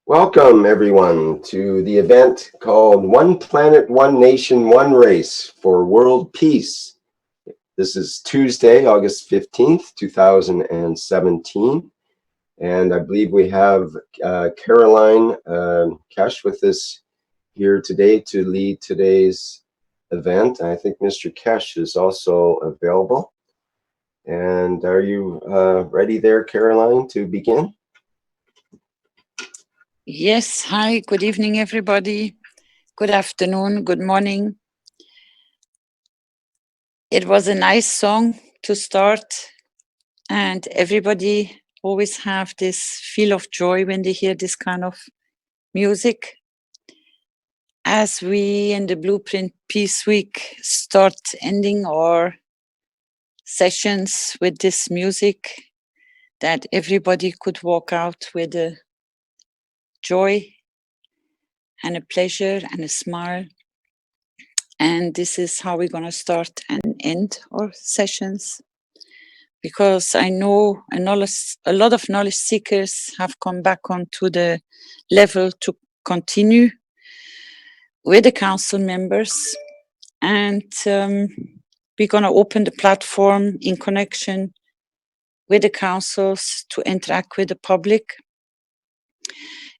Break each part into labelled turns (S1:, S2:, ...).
S1: Welcome, everyone, to the event called One Planet, One Nation, One Race for World Peace. This is Tuesday, August 15th, 2017. And I believe we have Caroline Keshe with us here today to lead today's event. I think Mr. Keshe is also available. And are you ready there, Caroline, to begin?
S2: Yes, hi, good evening, everybody. Good afternoon, good morning. It was a nice song to start, and everybody always have this feel of joy when they hear this kind of music. As we in the Blueprint Peace Week start ending our sessions with this music, that everybody could walk out with a joy and a pleasure and a smile. And this is how we're going to start and end our sessions. Because I know a lot of knowledge seekers have come back onto the level to continue with the council members. And we're going to open the platform in connection with the councils to interact with the public.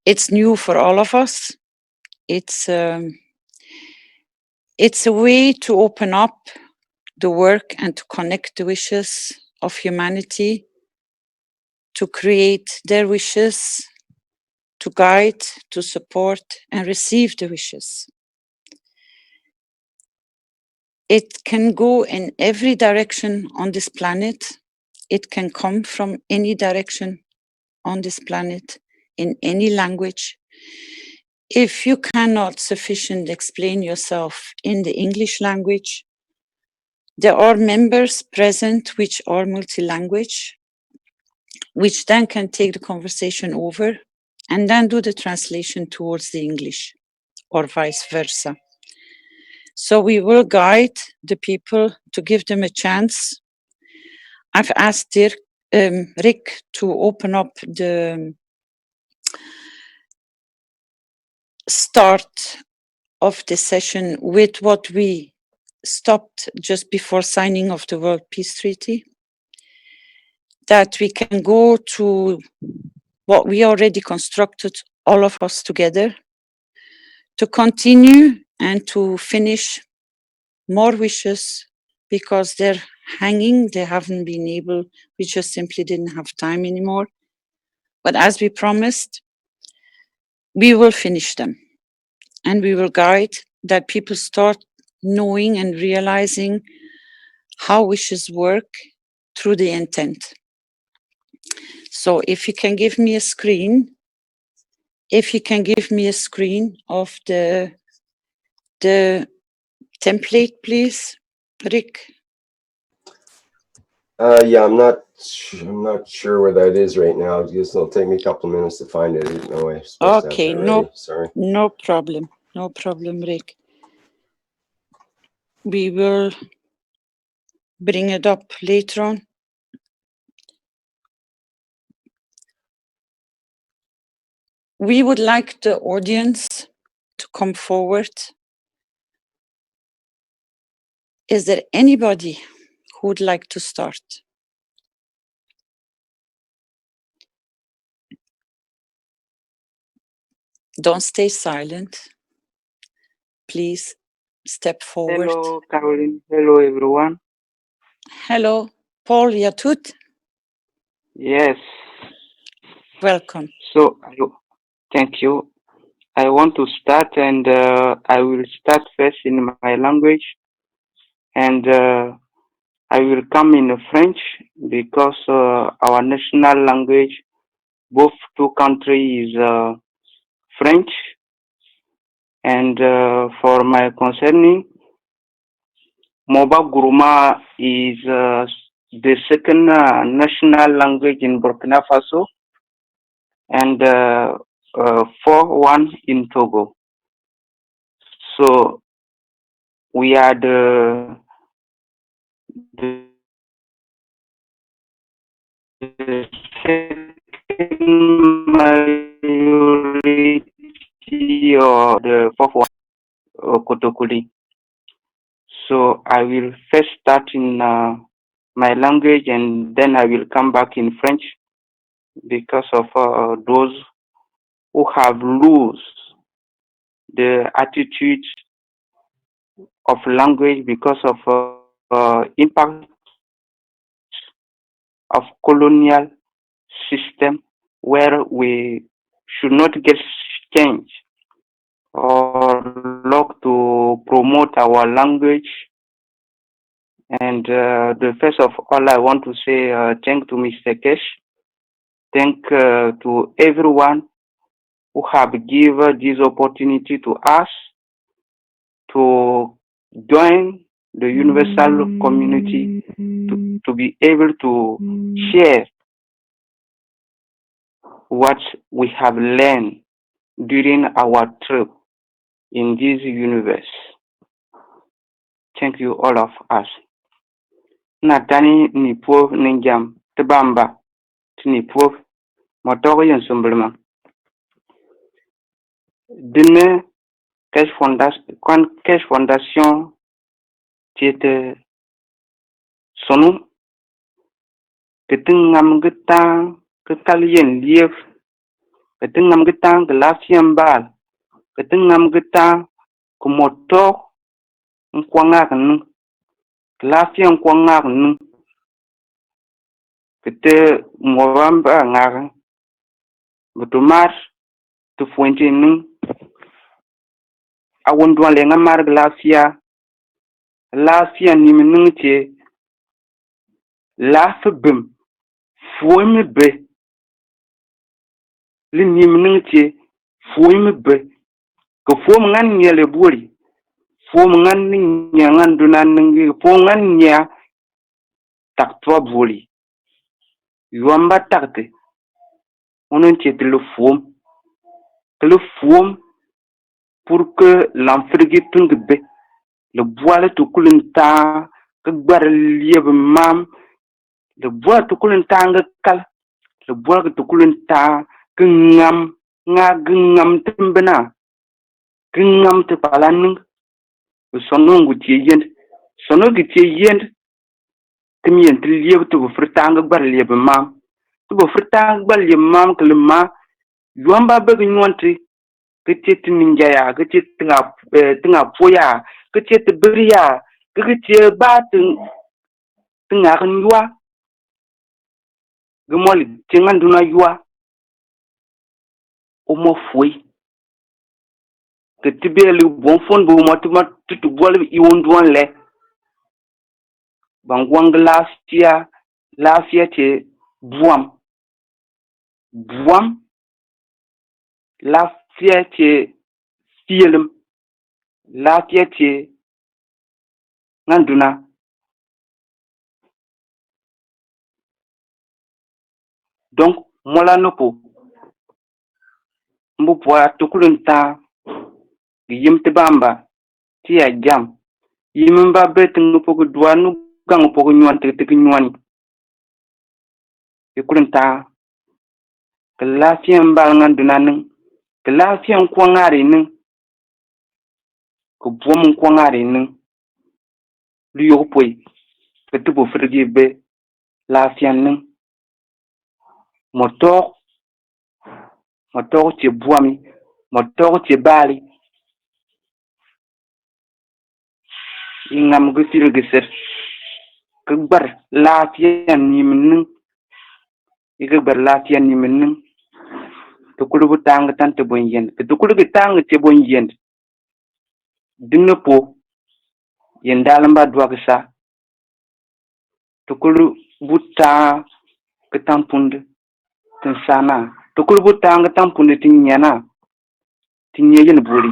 S2: It's new for all of us. It's a way to open up the work and to connect the wishes of humanity, to create their wishes, to guide, to support, and receive the wishes. It can go in every direction on this planet. It can come from any direction on this planet, in any language. If you cannot sufficiently explain yourself in the English language, there are members present which are multi-language, which then can take the conversation over and then do the translation towards the English, or vice versa. So we will guide the people to give them a chance. I've asked Rick to open up the start of the session with what we stopped just before signing of the World Peace Treaty, that we can go to what we already constructed, all of us together, to continue and to finish more wishes, because they're hanging, they haven't been able, we just simply didn't have time anymore. But as we promised, we will finish them, and we will guide that people start knowing and realizing how wishes work through the intent. So if you can give me a screen, of the template, please, Rick.
S1: Yeah, I'm not sure where that is right now. Just it'll take me a couple of minutes to find it. I didn't know I was supposed to have
S2: Okay,
S1: that ready. Sorry.
S2: no problem, Rick. We will bring it up later on. We would like the audience to come forward. Is there anybody who would like to start? Don't stay silent. Please step forward.
S3: Hello, Caroline. Hello, everyone.
S2: Hello, Paul Yatut.
S3: Yes.
S2: Welcome.
S3: So, thank you. I want to start, and I will start first in my language, and I will come in French because our national language, both two countries, is French. And for my concerning, Moba Guruma is the second national language in Burkina Faso, and 4-1 in Togo. So we are the second majority or the fourth one, Kotokoli. So I will first start in my language and then I will come back in French because of those who have lost the attitude of language because of impact of colonial system where we should not get change or look to promote our language. And the first of all, I want to say thank to Mr. Kesh. Thank to everyone who have given this opportunity to us to join the universal community to be able to share what we have learned during our trip in this universe. Thank you all of us. Natani ni po ninjam tebamba tini po motogo yen sumbrima. Dine cash fondation tiete sonu ketingam getang kekalien lief ketingam getang gelasiam bal ketingam getang kumoto nkwanga kanu gelasiam nkwanga kanu kete moramba ngara betumar tu fuente nu awondwa le ngamar glacia lacia ni minute la febum fuime be li ni minute fuime be ko fo ngan nyele buri fo ngan nya ngan dunan ngi fo ngan nya tak to buri yomba takte onon ti le fom pour que l'Afrique tungue le bois to kulunta que bar lieb mam le bois to kulunta kal le bois to kulunta que ngam tembena que ngam te palan sonongu ti yend sonogu ti yend kemien te lieb to frtang bar lieb mam to frtang bar lieb mam que le ma yomba be nyonti que tu ninjaya que tu tinga poya que tu bria que tu bat tinga nywa gmol tinga nduna ywa o mo foi que tu be le bon fond bo mo tu bol i wondon le bangwang la fiete buam la fiete film la fiete nganduna donc mola nopo mbu poa tukulunta yim te bamba ti ya jam yim ba betin po duanu gang po nyuan te nyuani tukulunta kelasian bal nganduna ning kelasian kwangari ning ko bom kwangari ning liyo poi ke tu bo frigi be lafian ning motor ti buami motor ti bali ingam gusir geser ke bar lafian ni min ige bar lafian ni min to kulubu tang tan te bonyen ke to kulubu tang te bonyen dinne po yendalamba dwa gesa to kulubu ta ke tampunde tin sana to kulubu tang tampunde tin nyana tin yen buri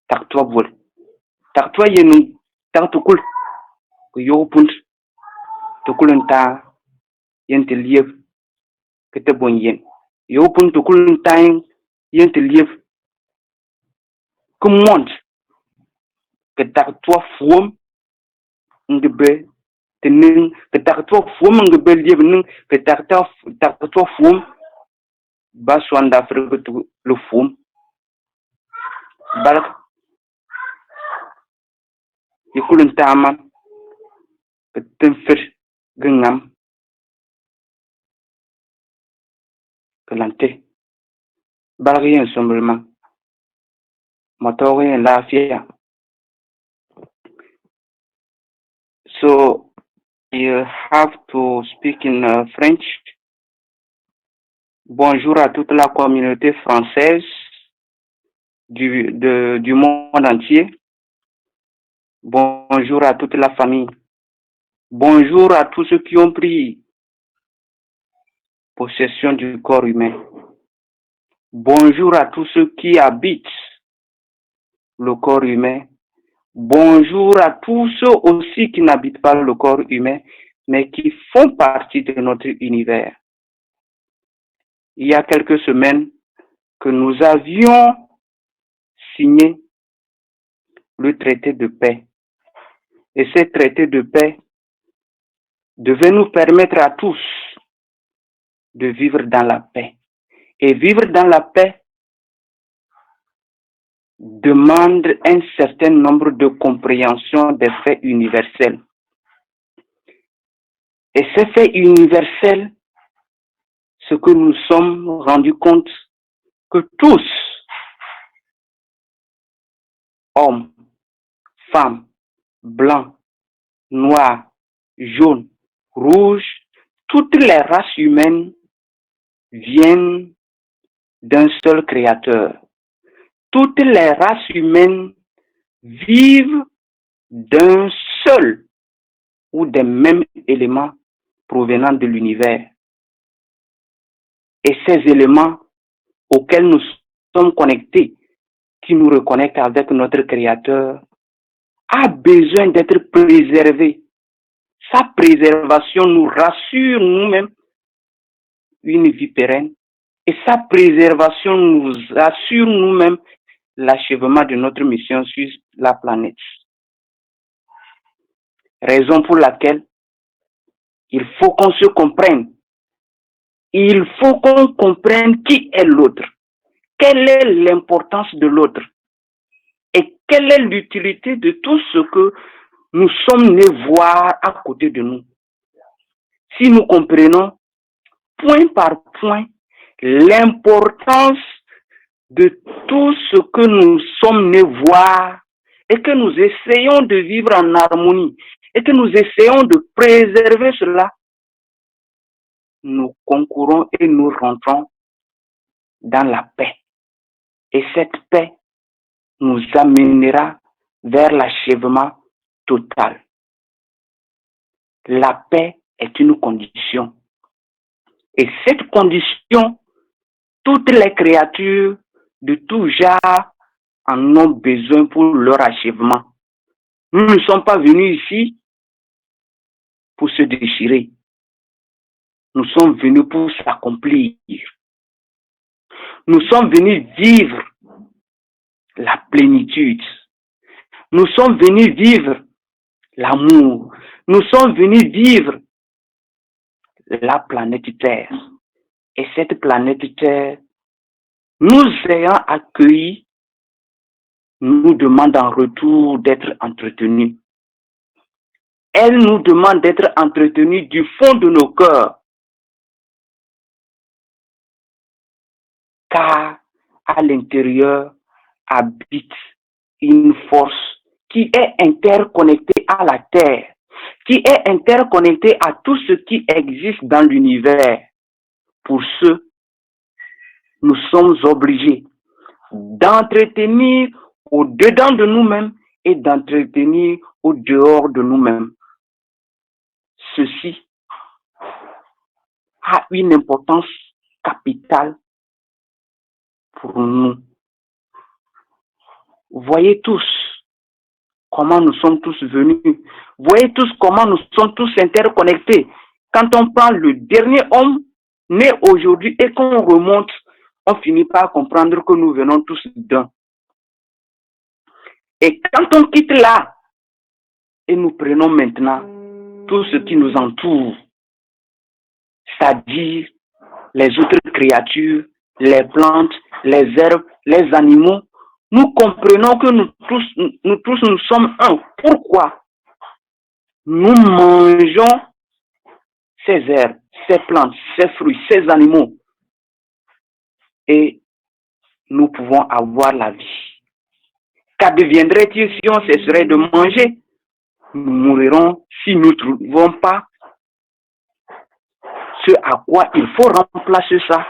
S3: tak to buri tak to yen tak to kul ko yopund to kulunta yen te lief ke te bonyen yopund to kulunta yen te lief kumont ke tak to fuom ngebe tening ke tak to fuom ngebe lief ning ke tak to fuom Baswan d'Afrique le fum. Balak. Ikulun taman. Ketemfir. Gengam. Kelante. Balak yen somblement. Motor yen lafia. So you have to speak in French. Bonjour à toute la communauté française du monde entier. Bonjour à toute la famille. Bonjour à tous ceux qui ont pris possession du corps humain. Bonjour à tous ceux qui habitent le corps humain. Bonjour à tous ceux aussi qui n'habitent pas le corps humain, mais qui font partie de notre univers. Il y a quelques semaines que nous avions signé le traité de paix. Et ce traité de paix devait nous permettre à tous de vivre dans la paix. Et vivre dans la paix demande un certain nombre de compréhensions des faits universels. Et ces faits universels, ce que nous sommes rendus compte que tous, hommes, femmes, blancs, noirs, jaunes, rouges, toutes les races humaines viennent d'un seul créateur. Toutes les races humaines vivent d'un seul ou des mêmes éléments provenant de l'univers. Et ces éléments auxquels nous sommes connectés, qui nous reconnectent avec notre créateur, a besoin d'être préservé. Sa préservation nous rassure nous-mêmes une vie pérenne et sa préservation nous assure nous-mêmes l'achèvement de notre mission sur la planète. Raison pour laquelle il faut qu'on se comprenne. Il faut qu'on comprenne qui est l'autre, quelle est l'importance de l'autre et quelle est l'utilité de tout ce que nous sommes nés voir à côté de nous. Si nous comprenons point par point l'importance de tout ce que nous sommes nés voir et que nous essayons de vivre en harmonie et que nous essayons de préserver cela, nous concourons et nous rentrons dans la paix. Et cette paix nous amènera vers l'achèvement total. La paix est une condition. Et cette condition, toutes les créatures de tout genre en ont besoin pour leur achèvement. Nous ne sommes pas venus ici pour se déchirer. Nous sommes venus pour s'accomplir. Nous sommes venus vivre la plénitude. Nous sommes venus vivre l'amour. Nous sommes venus vivre la planète Terre. Et cette planète Terre, nous ayant accueillis, nous demande en retour d'être entretenus. Elle nous demande d'être entretenus du fond de nos cœurs. Car à l'intérieur habite une force qui est interconnectée à la Terre, qui est interconnectée à tout ce qui existe dans l'univers. Pour ce, nous sommes obligés d'entretenir au-dedans de nous-mêmes et d'entretenir au-dehors de nous-mêmes. Ceci a une importance capitale pour nous. Voyez tous comment nous sommes tous venus. Voyez tous comment nous sommes tous interconnectés. Quand on prend le dernier homme né aujourd'hui et qu'on remonte, on finit par comprendre que nous venons tous d'un. Et quand on quitte là, et nous prenons maintenant tout ce qui nous entoure, c'est-à-dire les autres créatures les plantes, les herbes, les animaux, nous comprenons que nous tous, nous sommes un. Pourquoi? Nous mangeons ces herbes, ces plantes, ces fruits, ces animaux. Et nous pouvons avoir la vie. Qu'adviendrait-il si on cesserait de manger? Nous mourrons si nous ne trouvons pas ce à quoi il faut remplacer ça.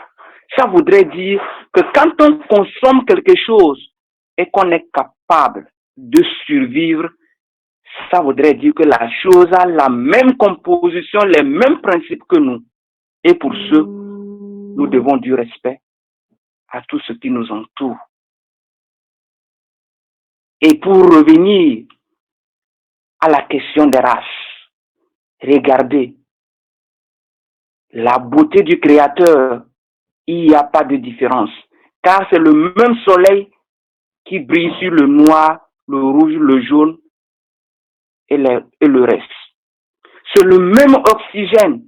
S3: Ça voudrait dire que quand on consomme quelque chose et qu'on est capable de survivre, ça voudrait dire que la chose a la même composition, les mêmes principes que nous. Et pour ce, nous devons du respect à tout ce qui nous entoure. Et pour revenir à la question des races, regardez, la beauté du Créateur, il n'y a pas de différence. Car c'est le même soleil qui brille sur le noir, le rouge, le jaune et le reste. C'est le même oxygène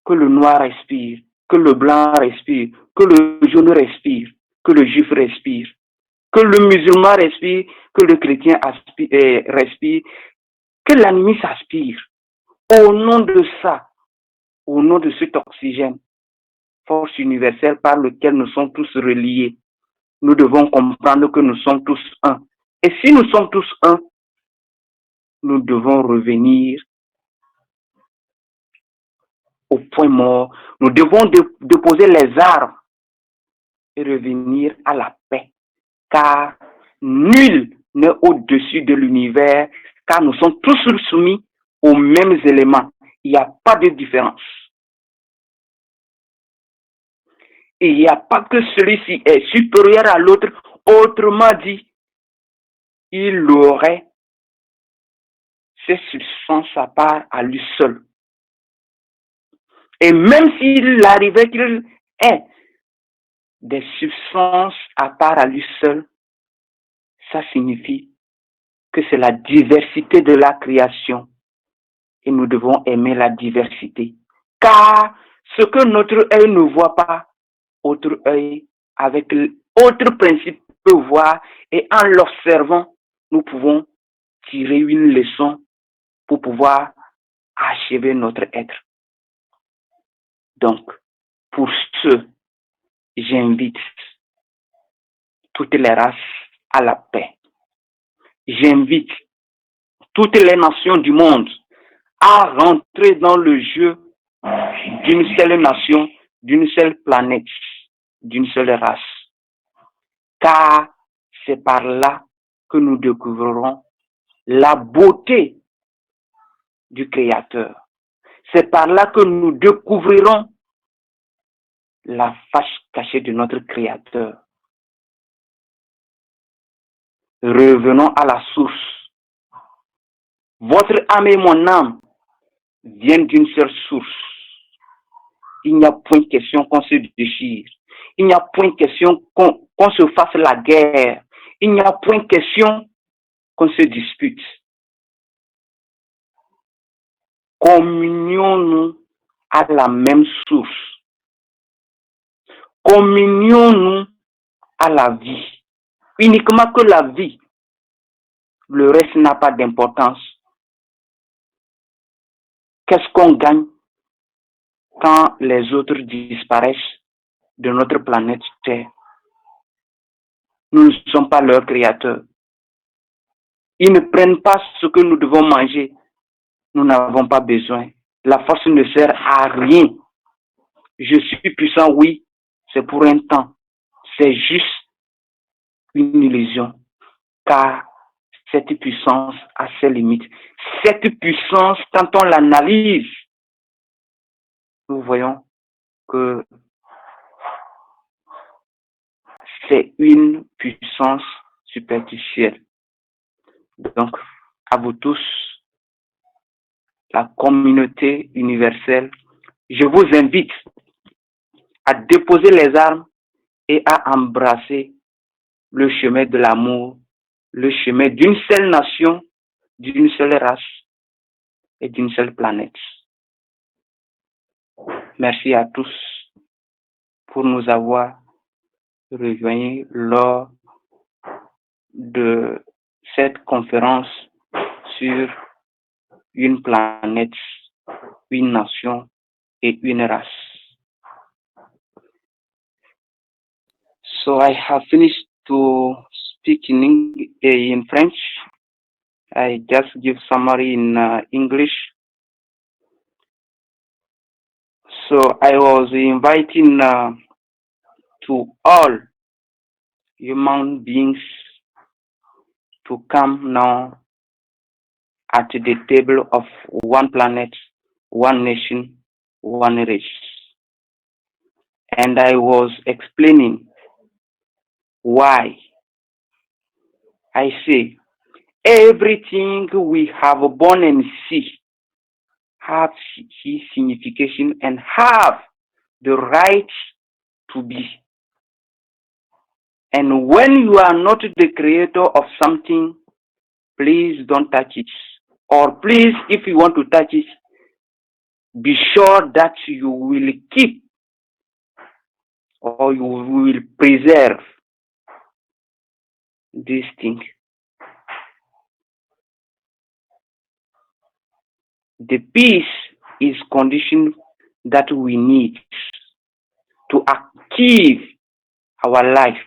S3: que le noir respire, que le blanc respire, que le jaune respire, que le juif respire, que le musulman respire, que le chrétien respire, que l'animal aspire. Au nom de ça, au nom de cet oxygène, force universelle par lequel nous sommes tous reliés, nous devons comprendre que nous sommes tous un. Et si nous sommes tous un, nous devons revenir au point mort. Nous devons déposer les armes et revenir à la paix. Car nul n'est au-dessus de l'univers, car nous sommes tous soumis aux mêmes éléments. Il n'y a pas de différence. Et il n'y a pas que celui-ci est supérieur à l'autre. Autrement dit, il aurait ces substances à part à lui seul. Et même s'il arrivait qu'il ait des substances à part à lui seul, ça signifie que c'est la diversité de la création. Et nous devons aimer la diversité. Car ce que notre œil ne voit pas, autre œil, avec autre principe, peut voir. Et en l'observant, nous pouvons tirer une leçon pour pouvoir achever notre être. Donc, pour ce, j'invite toutes les races à la paix. J'invite toutes les nations du monde à rentrer dans le jeu d'une seule nation, d'une seule planète, d'une seule race. Car c'est par là que nous découvrirons la beauté du Créateur. C'est par là que nous découvrirons la face cachée de notre Créateur. Revenons à la source. Votre âme et mon âme viennent d'une seule source. Il n'y a point question qu'on se déchire. Il n'y a point question qu'on se fasse la guerre. Il n'y a point question qu'on se dispute. Communions-nous à la même source. Communions-nous à la vie. Uniquement que la vie. Le reste n'a pas d'importance. Qu'est-ce qu'on gagne quand les autres disparaissent de notre planète Terre? Nous ne sommes pas leurs créateurs. Ils ne prennent pas ce que nous devons manger. Nous n'avons pas besoin. La force ne sert à rien. Je suis puissant, oui, c'est pour un temps. C'est juste une illusion. Car cette puissance a ses limites. Cette puissance, quand on l'analyse, nous voyons que c'est une puissance superficielle. Donc, à vous tous, la communauté universelle, je vous invite à déposer les armes et à embrasser le chemin de l'amour, le chemin d'une seule nation, d'une seule race et d'une seule planète. Merci à tous pour nous avoir rejoints lors de cette conférence sur une planète, une nation et une race. So I have finished to speak in French. I just give summary in English. So I was inviting to all human beings to come now at the table of one planet, one nation, one race. And I was explaining why. I say everything we have born and see have his signification and have the right to be. And when you are not the creator of something, please don't touch it. Or please, if you want to touch it, be sure that you will keep or you will preserve this thing. The peace is condition that we need to achieve our life.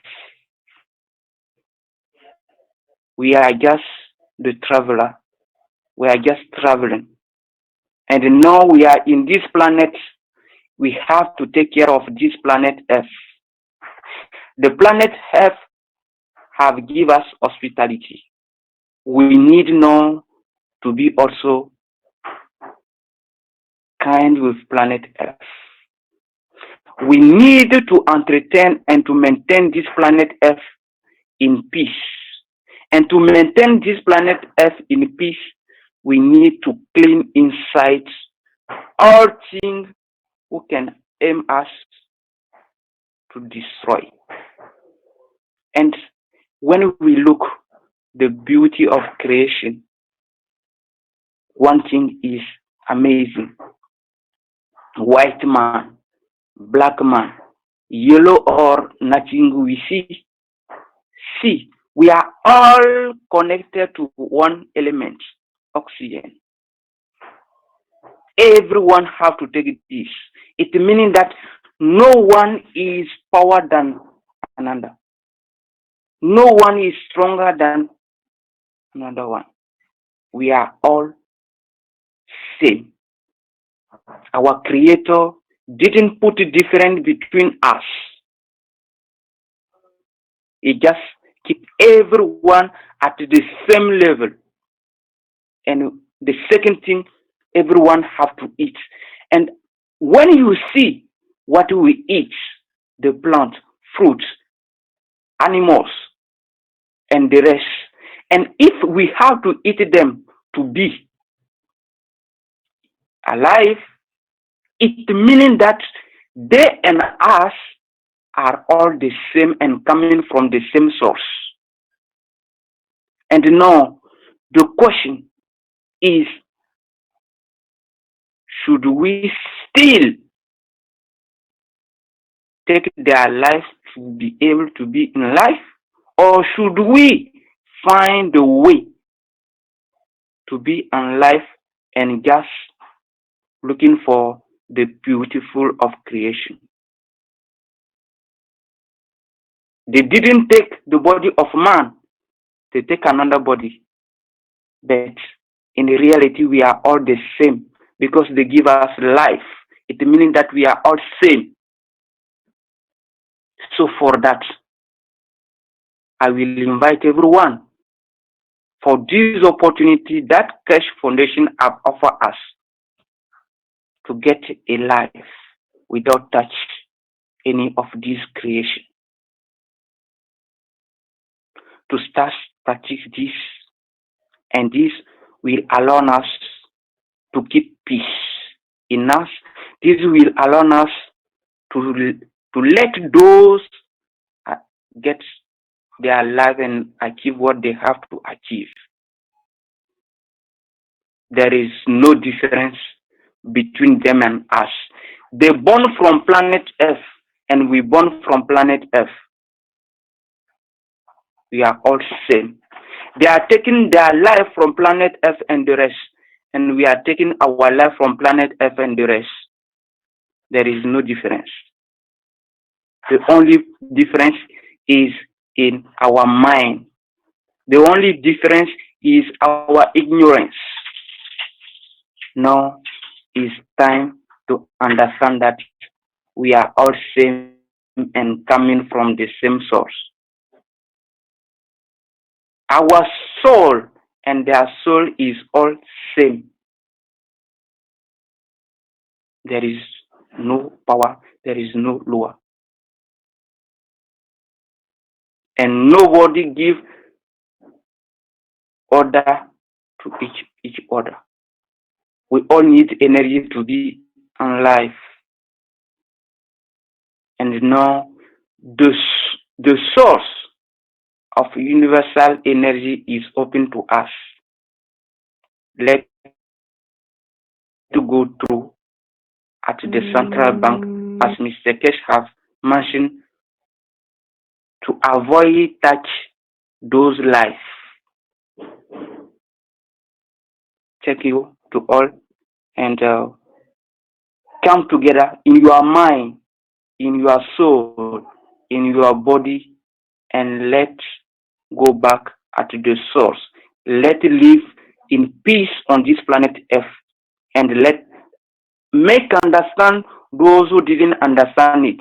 S3: We are just the traveler. We are just traveling. And now we are in this planet. We have to take care of this planet Earth. The planet Earth have give us hospitality. We need now to be also kind with planet Earth. We need to entertain and to maintain this planet Earth in peace. And to maintain this planet Earth in peace, we need to clean inside all things who can aim us to destroy. And when we look the beauty of creation, one thing is amazing. White man, black man, yellow or nothing we see. See, we are all connected to one element, oxygen. Everyone have to take this. It meaning that no one is power than another. No one is stronger than another one. We are all same. Our creator didn't put a difference between us. He just keep everyone at the same level. And the second thing, everyone have to eat. And when you see what we eat, the plant, fruits, animals, and the rest, and if we have to eat them to be alive, it means that they and us are all the same and coming from the same source. And now, the question is, should we still take their life to be able to be in life? Or should we find a way to be in life and just looking for the beautiful of creation? They didn't take the body of man, they take another body. But in reality, we are all the same because they give us life. It means that we are all same. So for that, I will invite everyone for this opportunity that Keshe Foundation have offered us to get a life without touch any of this creation. To start practice this, and this will allow us to keep peace in us. This will allow us to let those get their life and achieve what they have to achieve. There is no difference between them and us. They born from planet Earth and we born from planet Earth. We are all same. They are taking their life from planet Earth and the rest, and we are taking our life from planet Earth and the rest. There is no difference. The only difference is in our mind. The only difference is our ignorance. Now is time to understand that we are all same and coming from the same source. Our soul and their soul is all same. There is no power, there is no lower. And nobody give order to each other. We all need energy to be alive. And now the source of universal energy is open to us. Let to go through at the central bank, as Mr. Kesh has mentioned, to avoid touch those lives. Thank you to all, and come together in your mind, in your soul, in your body, and let's go back at the source. Let live in peace on this planet Earth, and let make understand those who didn't understand it.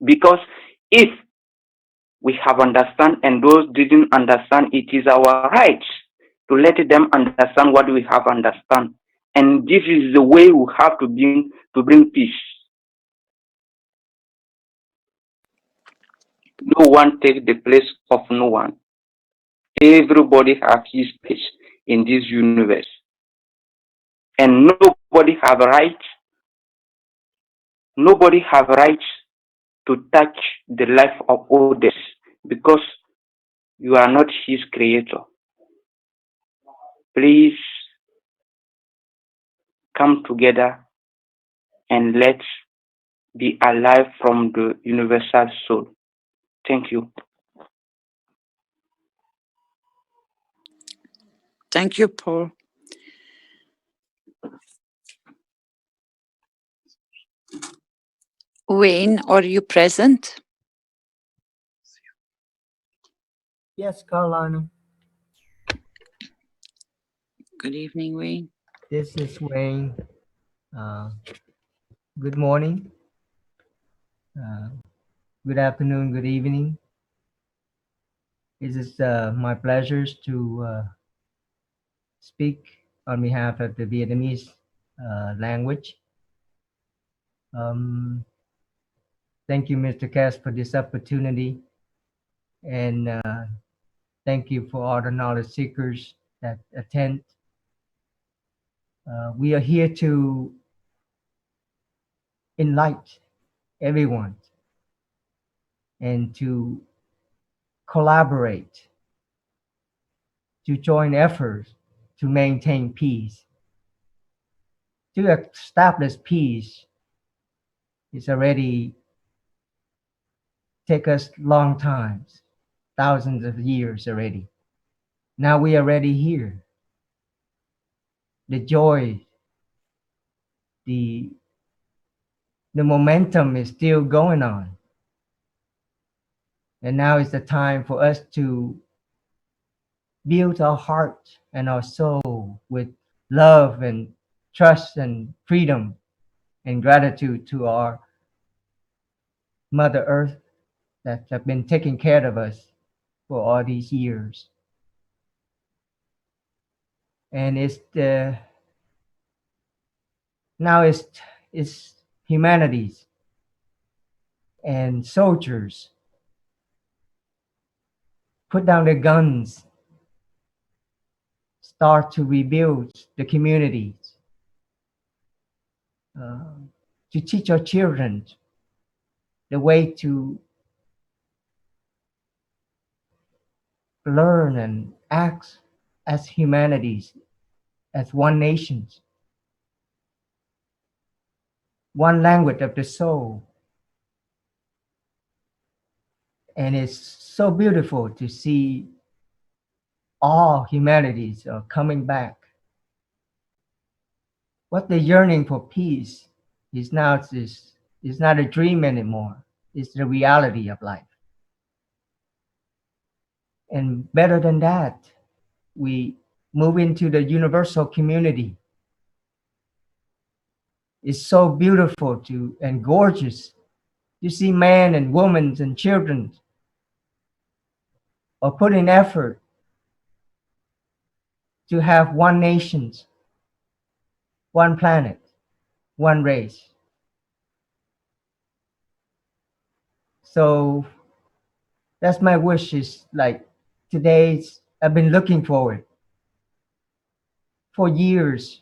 S3: Because if we have understand and those didn't understand, it is our right to let them understand what we have understand. And this is the way we have to bring peace. No one takes the place of no one. Everybody has his place in this universe. And nobody have right to touch the life of others because you are not his creator. Please come together and let's be alive from the universal soul. Thank you.
S2: Thank you, Paul. Wayne, are you present?
S4: Yes, Carolina.
S2: Good evening, Wayne.
S4: This is Wayne. Good morning. Good afternoon. Good evening. It is my pleasure to speak on behalf of the Vietnamese language. Thank you, Mr. Cass, for this opportunity. And thank you for all the knowledge seekers that attend. We are here to enlighten everyone and to collaborate, to join efforts to maintain peace. To establish peace is already take us long times, thousands of years already. Now we are already here. The joy, the momentum is still going on. And now is the time for us to build our heart and our soul with love and trust and freedom and gratitude to our Mother Earth that have been taking care of us for all these years. And now it's humanities and soldiers put down their guns, start to rebuild the communities, to teach our children the way to learn and act as humanities, as one nation. one language of the soul. And it's so beautiful to see all humanities are coming back. What the yearning for peace is now is not a dream anymore. It's the reality of life. And better than that, we move into the universal community. It's so beautiful to and gorgeous. You see men and women and children are putting effort to have one nation, one planet, one race. So that's my wish. Is like today's I've been looking forward for years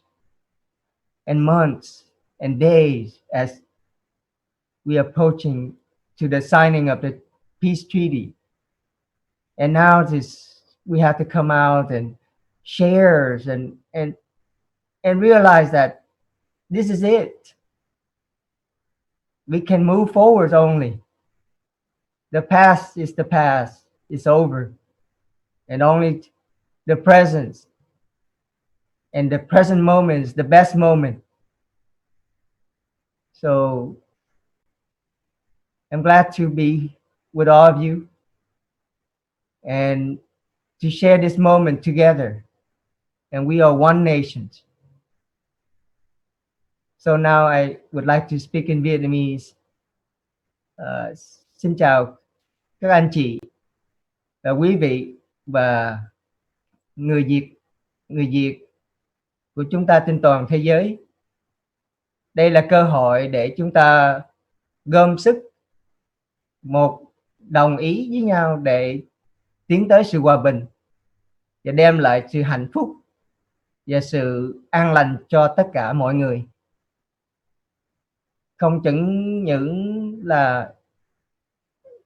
S4: and months and days as we are approaching to the signing of the peace treaty. And now this we have to come out and share and realize that this is it. We can move forward only. The past is the past. It's over. And only the present. And the present moment is the best moment. So I'm glad to be with all of you and to share this moment together. And we are one nation. So now I would like to speak in Vietnamese. Xin chào các anh chị, quý vị và người Việt của chúng ta trên toàn thế giới. Đây là cơ hội để chúng ta gom sức đồng ý với nhau để tiến tới sự hòa bình và đem lại sự hạnh phúc và sự an lành cho tất cả mọi người. Không những là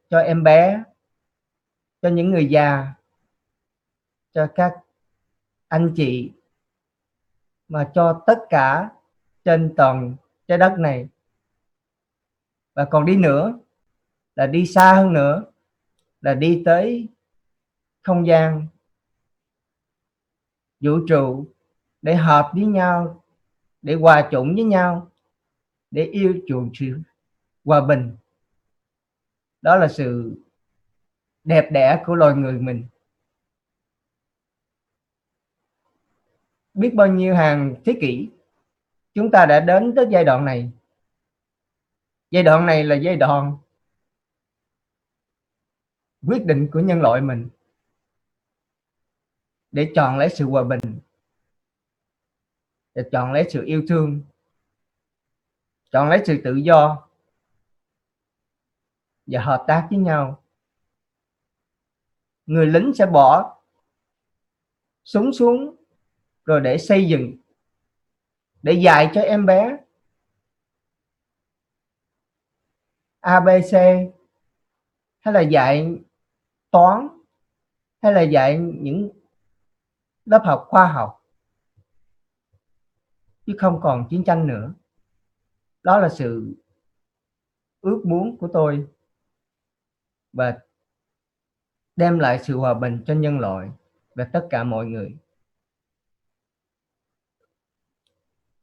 S4: cho em bé, cho những người già, cho các anh chị, mà cho tất cả trên toàn trái đất này. Và còn đi nữa là đi xa hơn nữa, là đi tới không gian vũ trụ để hợp với nhau, để hòa chung với nhau, để yêu chuộng sự hòa bình. Đó là sự đẹp đẽ của loài người mình. Biết bao nhiêu hàng thế kỷ chúng ta đã đến tới giai đoạn này. Giai đoạn này là giai đoạn quyết định của nhân loại mình để chọn lấy sự hòa bình, để chọn lấy sự yêu thương, chọn lấy sự tự do và hợp tác với nhau. Người lính sẽ bỏ súng xuống rồi để xây dựng, để dạy cho em bé ABC, hay là dạy toán, hay là dạy những lớp học khoa học, chứ không còn chiến tranh nữa. Đó là sự ước muốn của tôi, và đem lại sự hòa bình cho nhân loại và tất cả mọi người.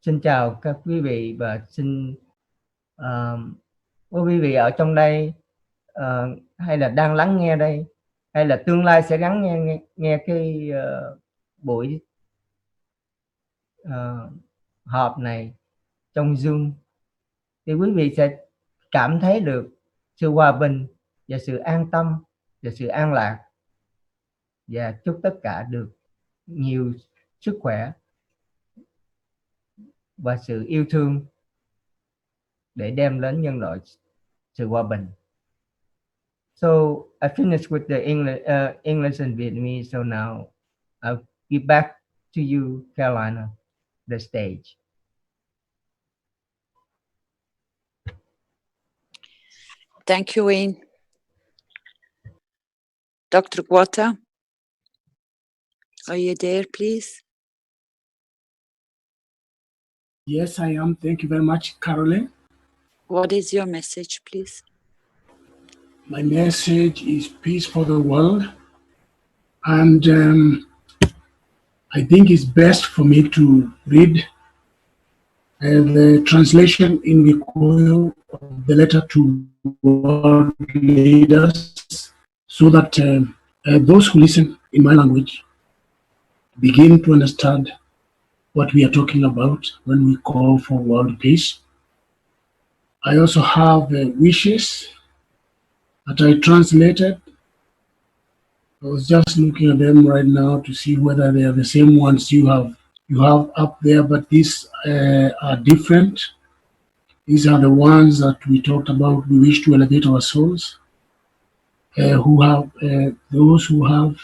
S4: Xin chào các quý vị, và xin quý vị ở trong đây hay là đang lắng nghe đây, hay là tương lai sẽ lắng nghe cái buổi họp này trong Zoom, thì quý vị sẽ cảm thấy được sự hòa bình và sự an tâm và sự an lạc, và chúc tất cả được nhiều sức khỏe và sự yêu thương để đem đến nhân loại sự hòa bình. So I finished with the English and Vietnamese. So now I'll give back to you, Carolina, the stage.
S2: Thank you, Wayne. Dr. Guata, are you there, please?
S5: Yes, I am. Thank you very much, Caroline.
S2: What is your message, please?
S5: My message is peace for the world. And I think it's best for me to read the translation in Gikuyu of the letter to world leaders, so that those who listen in my language begin to understand what we are talking about when we call for world peace. I also have wishes that I translated. I was just looking at them right now to see whether they are the same ones you have up there, but these are different. These are the ones that we talked about. We wish to elevate our souls, who have those who have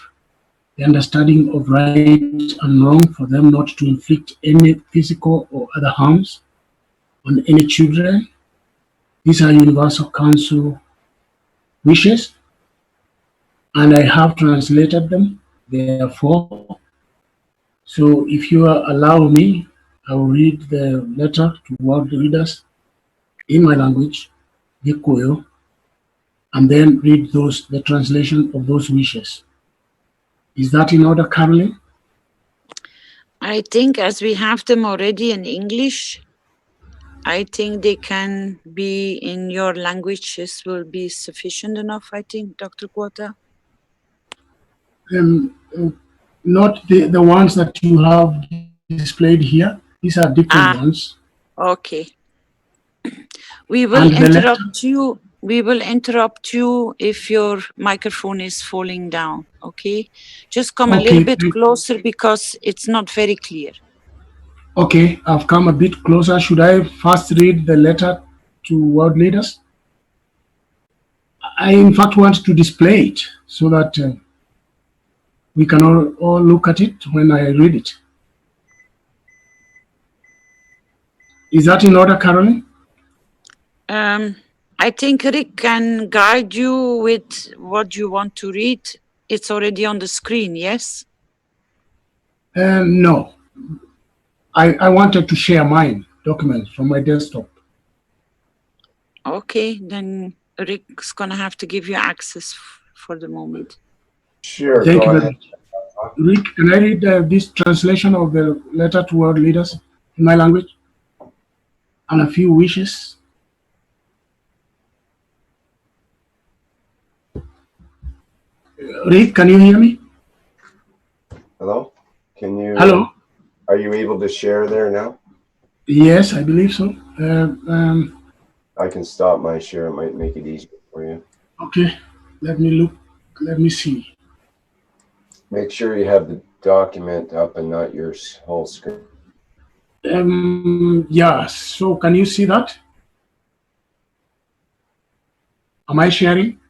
S5: the understanding of right and wrong, for them not to inflict any physical or other harms on any children. These are Universal Council wishes, and I have translated them, therefore. So if you allow me, I will read the letter to world leaders in my language, Gikuyu, and then read the translation of those wishes. Is that in order, Caroline?
S2: I think as we have them already in English, I think they can be in your languages will be sufficient enough, I think, Dr. Quota.
S5: Not the ones that you have displayed here. These are different ones.
S2: Okay. We will interrupt you. We will interrupt you if your microphone is falling down. Okay. Just come a little bit closer because it's not very clear.
S5: Okay, I've come a bit closer. Should I first read the letter to world leaders? I, in fact, want to display it so that we can all look at it when I read it. Is that in order, Caroline?
S2: I think Rick can guide you with what you want to read. It's already on the screen, yes?
S5: No. I wanted to share mine documents from my desktop.
S2: Okay, then Rick's gonna have to give you access for the moment.
S1: Sure.
S5: Thank you very much. Rick, can I read this translation of the letter to world leaders in my language? And a few wishes. Rick, can you hear me?
S1: Hello? Can you?
S5: Hello?
S1: Are you able to share there now?
S5: Yes, I believe so.
S1: I can stop my share. It might make it easier for you.
S5: Okay, let me look. Let me see.
S1: Make sure you have the document up and not your whole screen.
S5: Yeah, so can you see that? Am I sharing?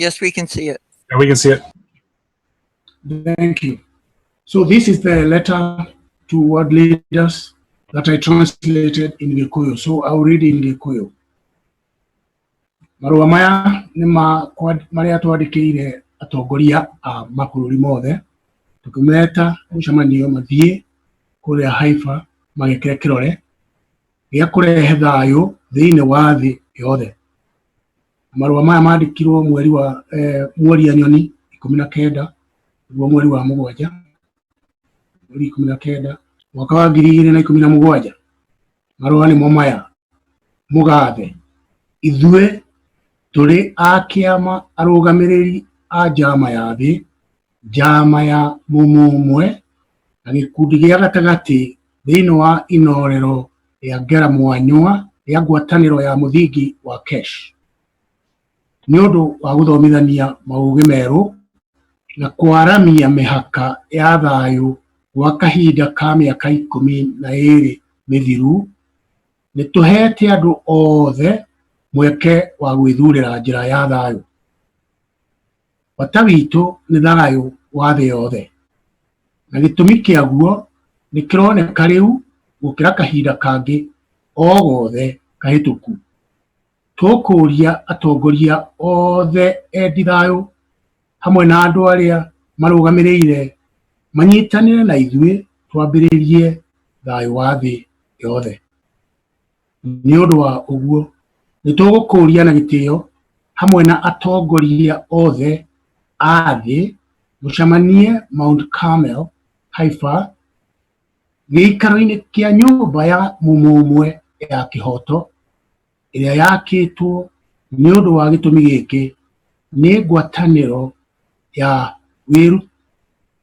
S6: Yes, we can see it.
S7: Yeah, we can see it.
S5: Thank you. So this is the letter to world leaders that I translated in Gikuyu. So I'll read in Gikuyu. Marua maya ni maria twandikire atongoria a mabũrũri mothe tukimeta mũcemanio mathie kuria Haifa magekire kirore gĩa kũrehe thayũ thĩinĩ wa thĩ yothe. Marua maya mandĩkirwo mweri wa mweri Anyoni 19 mweri wa mũgwanja mweri 19 mwaka wa 2017. Marua nĩmo maya: mũgathe, ithuĩ tũrĩ a kĩama arũgamĩrĩri a njama ya thĩ, njama ya mũmũmwe na gĩkundi gĩa gatagatĩ thĩinĩ wa inorero rĩa Ngeramwanywa rĩa ngwatanĩro ya mũthingi wa KESH, nĩ ũndũ wa gũthomithania maũgĩ merũ na kwaramia mĩhaka ya thayũ gwa kahinda ka mĩaka 12 mĩthiru. Nĩ tũhete andũ othe mweke wa gwĩthurĩra njĩra ya thayũ. Bata witũ nĩ thayũ wa thĩ yothe, na gĩtũmi kĩaguo nĩ kĩroneka rĩu gũkĩra kahinda kangĩ o gothe kahĩtũku. Tũkũria atongoria othe endi thayũ hamwe na andũ arĩa marũgamĩrĩire manyitanĩre na ithuĩ twambĩrĩrie thayũ wa thĩ yothe. Nĩ ũndũ wa ũguo, nĩ tũgũkũria na gĩtĩo hamwe na atongoria othe a thĩ mũcemanie Mount Carmel, Haifa, gĩikaro-inĩ kĩa nyũmba ya mũmũmwe ya kĩhoto ĩrĩa yakĩtwo nĩ ũndũ wa gĩtũmi gĩkĩ nĩ ngwatanĩro ya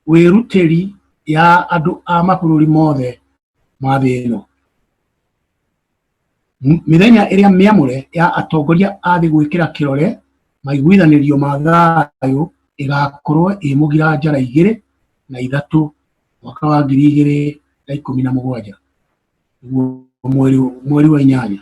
S5: wĩrutĩri ya andũ a mabũrũri mothe ma thĩ ĩno. Mĩthenya ĩrĩa mĩamũre ya atongoria a thĩ gwĩkĩra kĩrore maiguithanĩrio ma thayũ ĩgakorwo ĩ mũgira njara 2/3 mwaka wa 2017, mweri wa 8.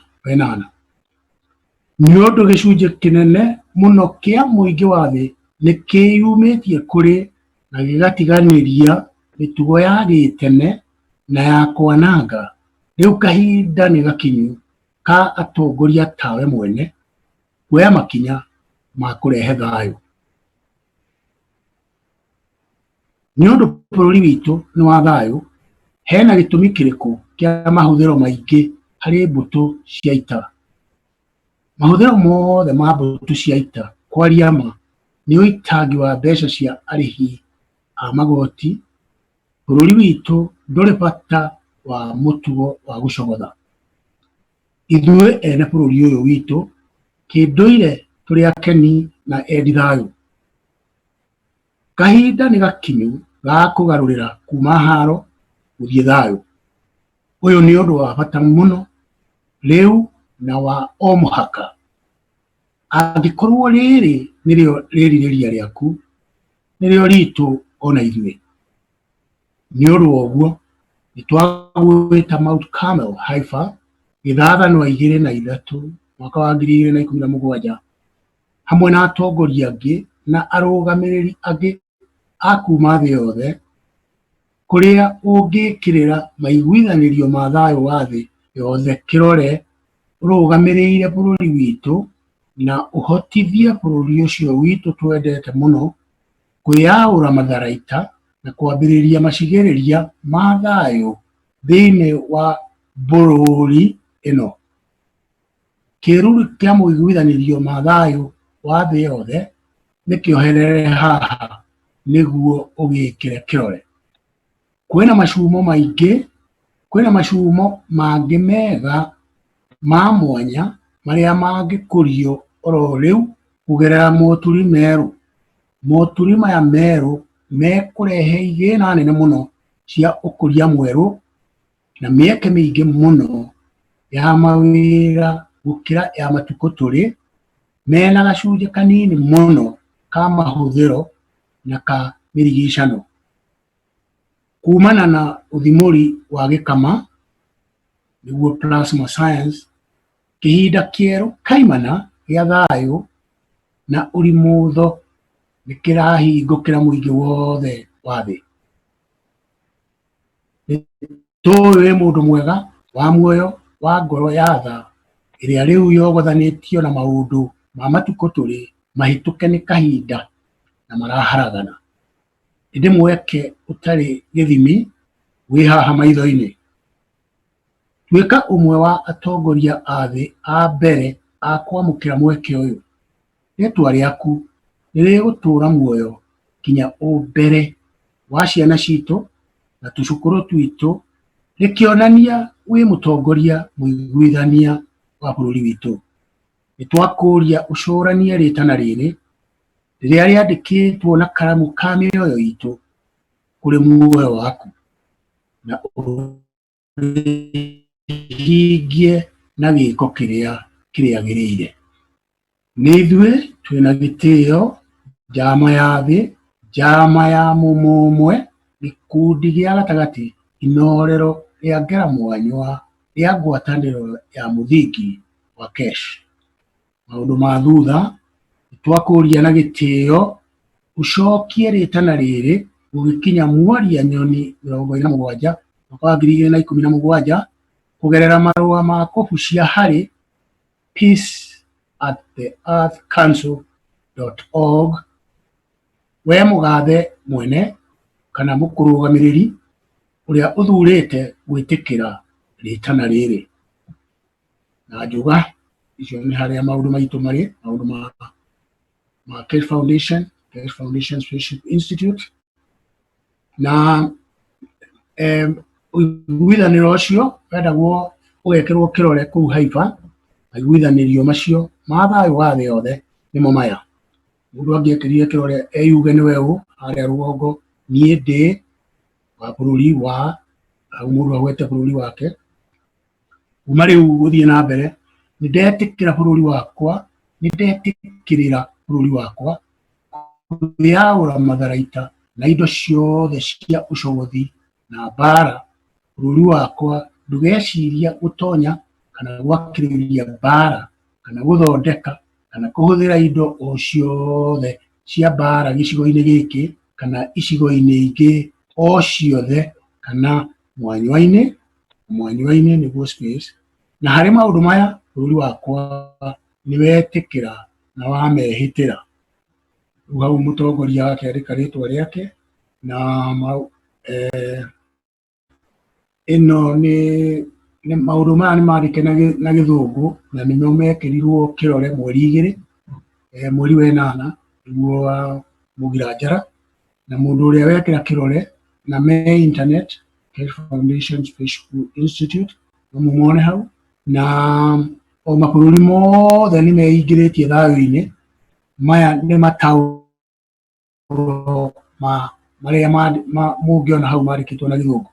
S5: Nĩ ũndũ gĩcunjĩ kĩnene mũno kĩa mũingĩ wa thĩ nĩ kĩyumĩtie kũrĩ na gĩgatiganĩria mĩtugo ya gĩtene na ya kwananga. Rĩu kahinda nĩ gakinyu ka atongoria tawe mwene kuoya makinya ma kũrehe thayũ. Nĩ ũndũ bũrũri witũ nĩ wa thayũ, hena gĩtũmi kĩrĩkũ kĩa mahũthĩro maingĩ harĩ mbũtũ cia ita? Mahũthĩro mothe ma mbũtũ cia ita kwaria ma nĩ ũitangi wa mbeca cia arĩhi a magoti. Bũrũri witũ ndũrĩ bata wa mũtugo wa gũcogotha. Ithuĩ ene bũrũri ũyũ witũ kĩndũire tũrĩ akeni na endi thayũ. Kahinda nĩ gakinyu ga kũgarũrĩra kuma haro gũthiĩ thayũ. Ũyũ nĩ ũndũ wa bata mũno rĩu na wa o mũhaka. Angĩkorwo rĩrĩ nĩrĩo rĩrirĩria rĩaku, nĩrĩo ritũ ona ithuĩ. Nĩ ũndũ wa ũguo nĩ twagwĩta Mount Carmel, Haifa, gĩthathanwa 2/3 mwaka wa 2017 hamwe na atongoria angĩ na arũgamĩrĩri angĩ a kuma thĩ yothe, kũrĩa ũngĩkĩrĩra maiguithanĩrio ma thayũ wa thĩ yothe kĩrore ũrũgamĩrĩire bũrũri witũ na ũhotithie bũrũri ũcio witũ twendete mũno kwĩyaũra matharaita na kwambĩrĩria macigĩrĩria ma thayũ thĩinĩ wa bũrũri ĩno. Kĩruru kĩa mũiguithanĩrio ma thayũ wa thĩ yothe nĩ kĩoherere haha nĩguo ũgĩkĩre kĩrore. Kwĩna macumo maingĩ, kwĩna macumo mangĩ mega ma mwanya marĩa mangĩkũrio oro rĩu kũgerera moturi merũ. Moturi maya merũ mekũrehe igĩna nene mũno cia ũkũria mwerũ na mĩeke mĩingĩ mũno ya mawĩra gũkĩra ya matukũ tũrĩ, mena gacunjĩ kanini mũno ka mahũthĩro na ka mĩrigicano. Kumana na ũthimũri wa gĩkama nĩguo plasma science, kĩhinda kĩerũ kaimana gĩa thayũ na ũrimũtho nĩ kĩrahingũkĩra mũingĩ wothe wa thĩ. Tũĩ wĩ mũndũ mwega wa muoyo wa ngoro ya tha ĩrĩa rĩu yogothanĩtio na maũndũ ma matukũ tũrĩ mahĩtũke nĩ kahinda na maraharagana. Ĩndĩ mweke ũtarĩ gĩthimi wĩ haha maitho-inĩ. Tuĩka ũmwe wa atongoria a thĩ a mbere a kwamũkĩra mweke ũyũ. Rĩtwa rĩaku nĩrĩgũtũra muoyo kinya ũmbere wa ciana citũ na tũcukũrũ twitũ, rĩkĩonania wĩ mũtongoria mũiguithania wa bũrũri witũ. Nĩtwakũria ũcũranie rĩtana rĩrĩ rĩrĩa rĩandĩkĩtwo na karamu ka mĩoyo itũ kũrĩ muoyo waku na ũhingie na gĩko kĩrĩa kĩrĩagĩrĩire. Nĩ ithuĩ twĩna gĩtĩo, njama ya thĩ, njama ya mũmũmwe, gĩkundi gĩa gatagatĩ, inorero rĩa ngeramwanywa rĩa ngwatanĩro ya mũthingi wa KESH. Maũndũ ma thutha nĩtwakũria na gĩtĩo ũcokie rĩtana rĩrĩ gũgĩkinya mwaria nyoni 27 mwaka wa 2017 kũgerera marũa ma kũbucia harĩ peace@theearthcouncil.org. We mũgathe mwene kana mũkũrũgamĩrĩri uria uthurite gwitikira ritana riri na njuga icio ni haria maundu maitu mari maundu ma KF Foundation Spaceship Institute na withaniro ucio wendagwo ugekirwo kirore kuu haifa aiguithanirio macio ma thayu wa thi yothe nimo maya mundu angiekirie kirore eyuge niwe u haria rugongo nie ndi wa bururi wa mundu agwete bururi wake kuma riu guthie na mbere ni ndetikira bururi wakwa ni ndetikirira bururi wakwa kuyaura matharaita na indo ciothe cia ucogothi na bara bururi wakwa ndugeciria gutonya kana gwakiriria bara kana guthondeka kana kuhuthira indo o ciothe cia bara gicigo-ini giki kana icigo-ini ingi o ciothe kana mwanya-ini niguo space na hari maundu maya bururi wakwa ni wetikira na wamehitira hau mutongoria wake arika ritwa riake na ino ni maundu maya ni marike na githungu na nimo mekirirwo kirore mweri 2 mweri wa 8 niguo wa mugira njara na mundu uria wekira kirore na me internet KF Foundation Spaceship Institute mumone hau na o mabũrũri mothe nĩ meingĩrĩtie thayũ-inĩ maya nĩ mataũro marĩa mũngĩona hau mandĩkĩtwo na gĩthũngũ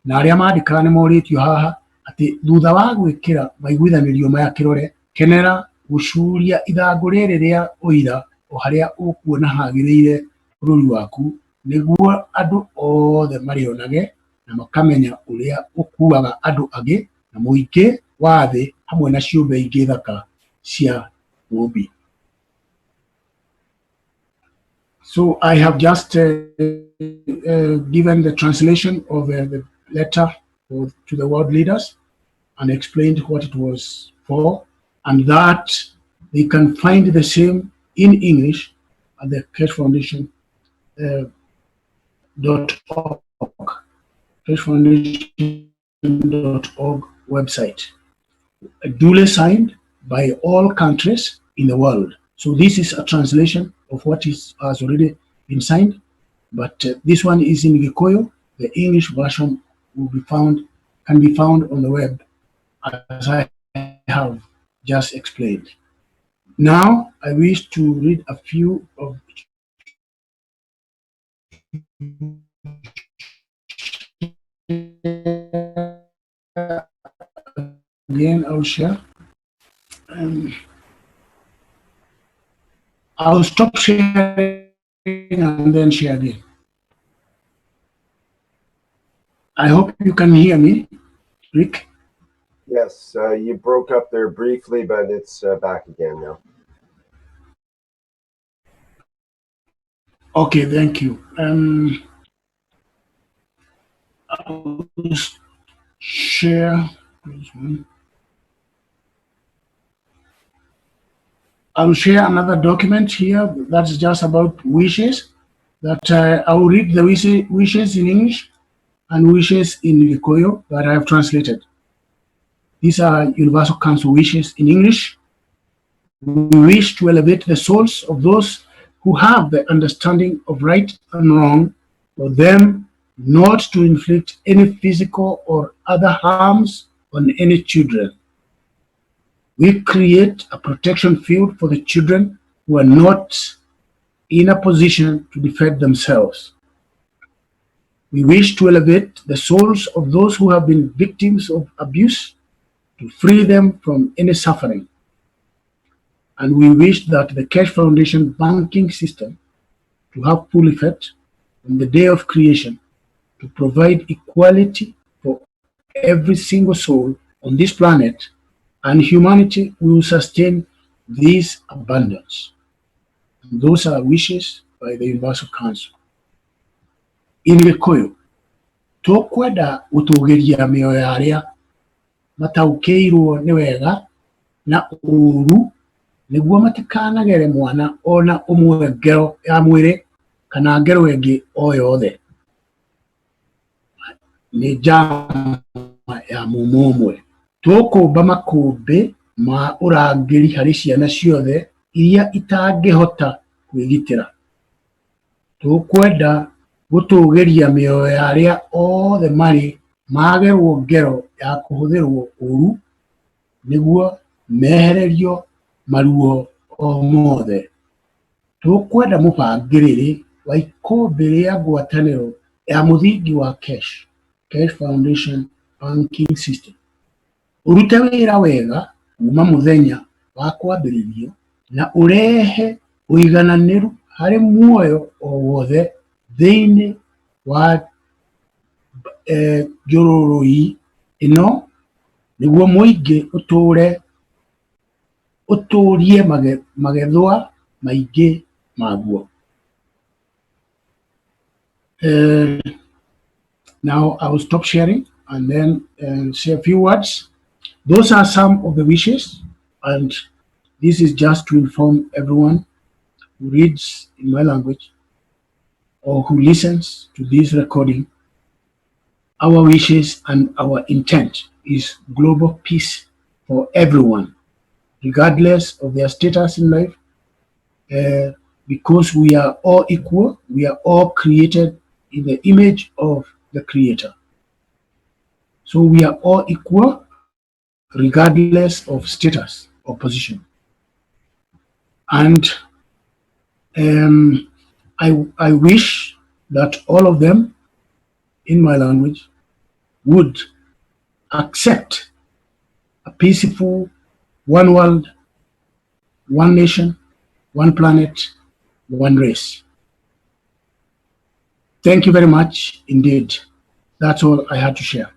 S5: na arĩa mandĩkaga nĩ morĩtio haha atĩ thutha wa gwĩkĩra maiguithanĩrio maya kĩrore kenera gũcuria ithangũ rĩrĩ rĩa ũira o harĩa ũkuona hagĩrĩire bũrũri waku nĩguo andũ othe marĩonage na makamenya ũrĩa ũkuaga andũ angĩ na mũingĩ wa thĩ hamwe na ciũmbe ingĩ thaka cia ũmbi. So I have just given the translation of the letter to the world leaders and explained what it was for, and that they can find the same in English at the KF Foundation .org, kffoundation.org website, duly signed by all countries in the world. So this is a translation of what has already been signed, but this one is in Gikuyu. The English version can be found on the web, as I have just explained. Now I wish to read a few of again. I'll share. I'll stop sharing and then share again. I hope you can hear me, Rick.
S1: Yes, you broke up there briefly, but it's back again now.
S5: Okay, thank you. I'll share this one. I'll share another document here that's just about wishes. That I will read the wishes in English and wishes in Gikuyu that I have translated. These are Universal Council wishes in English. We wish to elevate the souls of those who have the understanding of right and wrong, for them not to inflict any physical or other harms on any children. We create a protection field for the children who are not in a position to defend themselves. We wish to elevate the souls of those who have been victims of abuse, to free them from any suffering. And we wish that the KF Foundation banking system to have full effect on the day of creation, to provide equality for every single soul on this planet, and humanity will sustain this abundance. And those are wishes by the Universal Council. In Gikuyu, tukwenda gutugiria mioyo yaria mataukĩirwo nĩ wega na ũru nĩguo matikanagere mwana ona ũmwe ngero ya mwĩrĩ kana ngero ĩngĩ o yothe. nĩ njama ya mũmũ ũmwe. Tũkũmba makũmbĩ ma ũrangĩri harĩ ciana ciothe iria itangĩhota kwĩgitĩra. Tũkwenda gũtũũgĩria mĩoyo ya arĩa othe marĩ magerwo ngero ya kũhũthĩrwo ũũru nĩguo mehererio maruo o mothe. Tũkwenda mũbangĩrĩri wa ikũmbĩ rĩa ngwatanĩro ya mũthingi wa KESH Foundation Banking System ũrute wĩra wega kuma mũthenya wa kwambĩrĩrio na ũrehe ũigananĩru harĩ muoyo o wothe thĩinĩ wa njũrũrũi ĩno nĩguo mũingĩ ũtũũrie magethwa maingĩ maguo. Now I will stop sharing and then say a few words. Those are some of the wishes, and this is just to inform everyone who reads in my language or who listens to this recording. Our wishes and our intent is global peace for everyone, regardless of their status in life, because we are all equal, we are all created in the image of the Creator. So we are all equal, regardless of status or position. And I wish that all of them, in my language, would accept a peaceful one world, one nation, one planet, one race. Thank you very much indeed. That's all I had to share.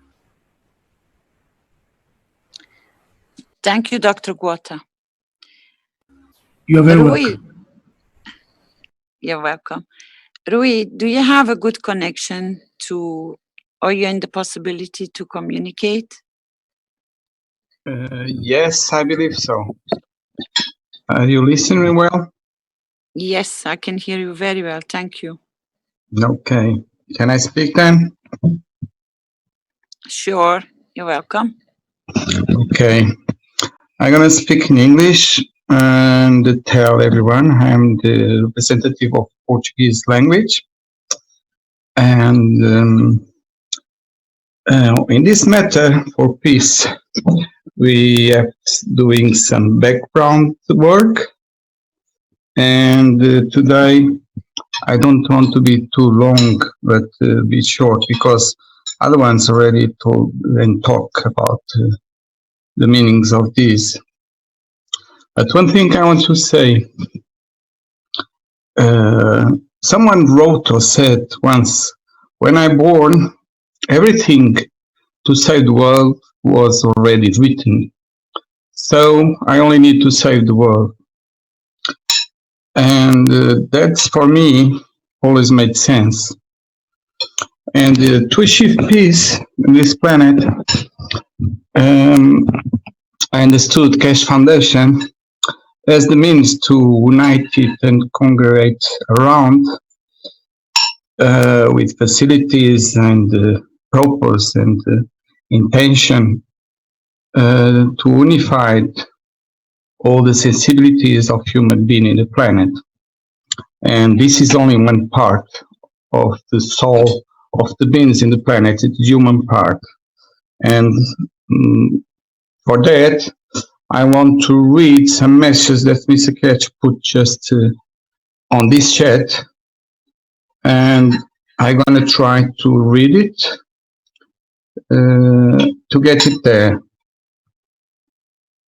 S2: Thank you, Dr. Guata.
S5: You're very
S2: Rui,
S5: welcome.
S2: you're welcome. Rui, do you have a good connection to, or you're in the possibility to communicate?
S7: Yes, I believe so. You listen me well?
S2: Yes, I can hear you very well. Thank you.
S7: Okay. Can I speak then?
S2: Sure, you're welcome.
S7: Okay. I'm going to speak in English and tell everyone I'm the representative of Portuguese language. And in this matter for peace, we are doing some background work. And today, I don't want to be too long, but be short, because other ones already told and talk about the meanings of this. But one thing I want to say, someone wrote or said once, when I born, everything to save the world was already written. So I only need to save the world. And that's, for me, always made sense. And to achieve peace on this planet, I understood KESH Foundation as the means to unite it and congregate around with facilities and purpose and intention to unify all the sensibilities of human being in the planet. And this is only one part of the soul of the beings in the planet, it's the human part. And for that, I want to read some messages that Mr. Ketch put just on this chat. And I'm going to try to read it to get it there.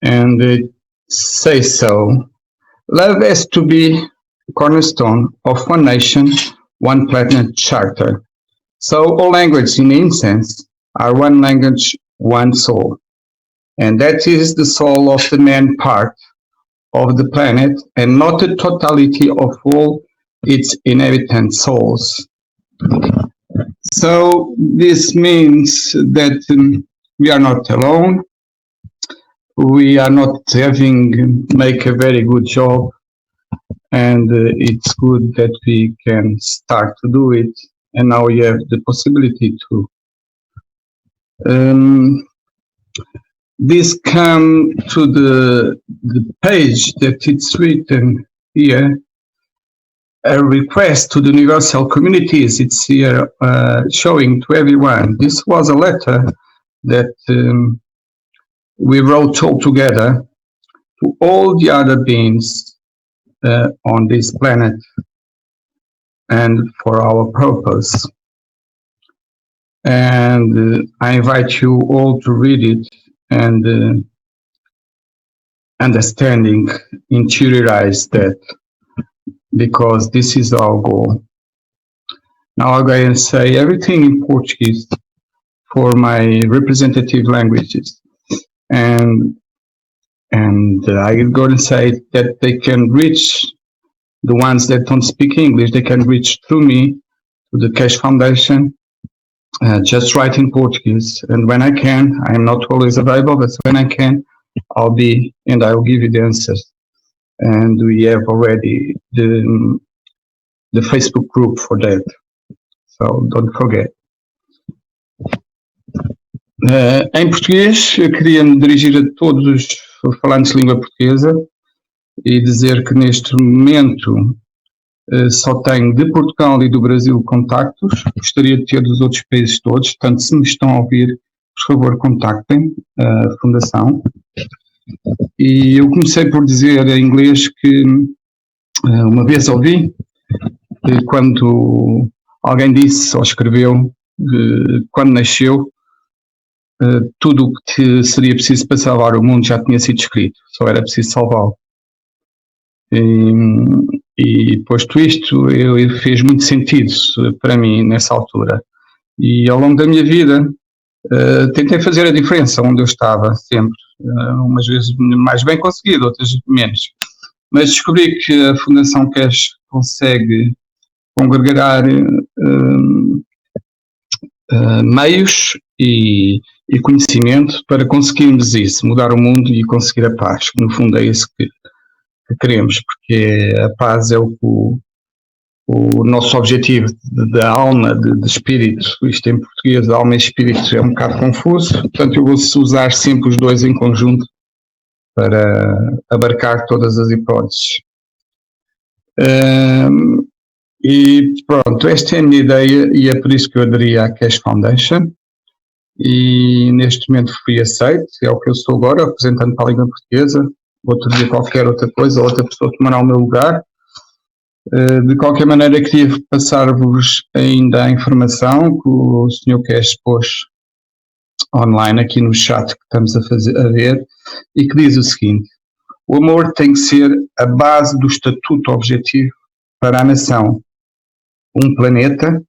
S7: And it says so. Love has to be the cornerstone of one nation, one planet charter. So all languages in incense are one language, one soul. And that is the soul of the man part of the planet and not the totality of all its inhabitant souls. So this means that we are not alone. We are not having make a very good job, and it's good that we can start to do it. And now we have the possibility to This come to the page that it's written here, a request to the universal communities. It's here showing to everyone. This was a letter that we wrote all together to all the other beings on this planet and for our purpose. And I invite you all to read it and understanding, interiorize that, because this is our goal. Now I'm going to say everything in Portuguese for my representative languages, and I'm going to say that they can reach the ones that don't speak English. They can reach through me to the Keshe Foundation. Just write in Portuguese, and when I can, I am not always available, but when I can, I'll be, and I will give you the answers. And we have already the Facebook group for that, so don't forget. Em português, eu queria me dirigir a todos os falantes de língua portuguesa e dizer que neste momento só tenho de Portugal e do Brasil contactos. Gostaria de ter dos outros países todos, portanto, se me estão a ouvir, por favor, contactem a Fundação. E eu comecei por dizer em inglês que uma vez ouvi quando alguém disse ou escreveu quando nasceu tudo o que seria preciso para salvar o mundo já tinha sido escrito, só era preciso salvá-lo. E posto isto, fez muito sentido para mim nessa altura. E ao longo da minha vida tentei fazer a diferença onde eu estava sempre, umas vezes mais bem conseguido, outras menos. Mas descobri que a Fundação Keshe consegue congregar meios e conhecimento para conseguirmos isso, mudar o mundo e conseguir a paz, que no fundo é isso que queremos, porque a paz é o nosso objetivo da alma, de espírito. Isto em português, alma e espírito, é um bocado confuso, portanto eu vou usar sempre os dois em conjunto para abarcar todas as hipóteses. E pronto, esta é a minha ideia e é por isso que eu aderi à Keshe Foundation e neste momento fui aceito, é o que eu sou agora, representando para a língua portuguesa. Outro dia qualquer outra coisa, outra pessoa tomará o meu lugar. De qualquer maneira, queria passar-vos ainda a informação que o Sr. Keshe pôs online aqui no chat que estamos a ver e que diz o seguinte: o amor tem que ser a base do estatuto objetivo para a nação, um planeta,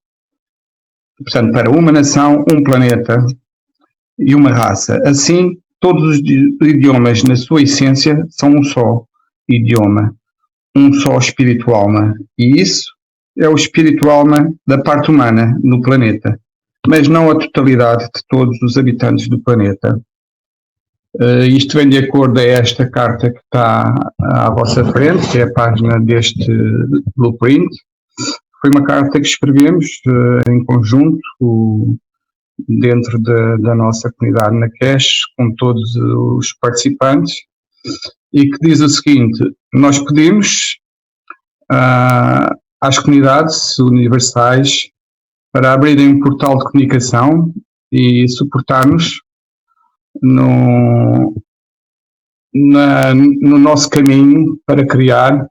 S7: portanto, para uma nação, um planeta e uma raça. Assim, todos os idiomas, na sua essência, são um só idioma, um só espírito-alma. E isso é o espírito-alma da parte humana no planeta, mas não a totalidade de todos os habitantes do planeta. Isto vem de acordo a esta carta que está à vossa frente, que é a página deste blueprint. Foi uma carta que escrevemos em conjunto, dentro da nossa comunidade na Keshe, com todos os participantes, e que diz o seguinte: nós pedimos às comunidades universais para abrirem um portal de comunicação e suportar-nos no nosso caminho para criar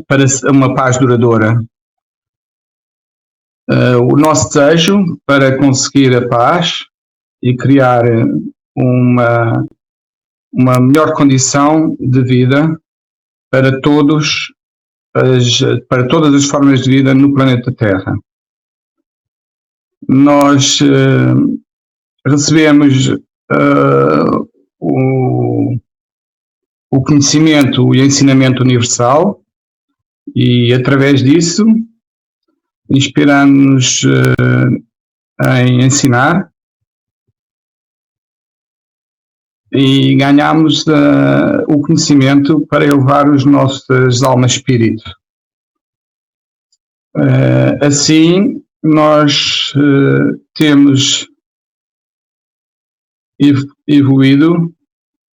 S7: para uma paz duradoura. O nosso desejo para conseguir a paz e criar uma melhor condição de vida para todas as formas de vida no planeta Terra. Nós recebemos o conhecimento e ensinamento universal e, através disso, inspiramos-nos em ensinar e ganhamos o conhecimento para elevar as nossas almas espírito. Assim, nós temos evoluído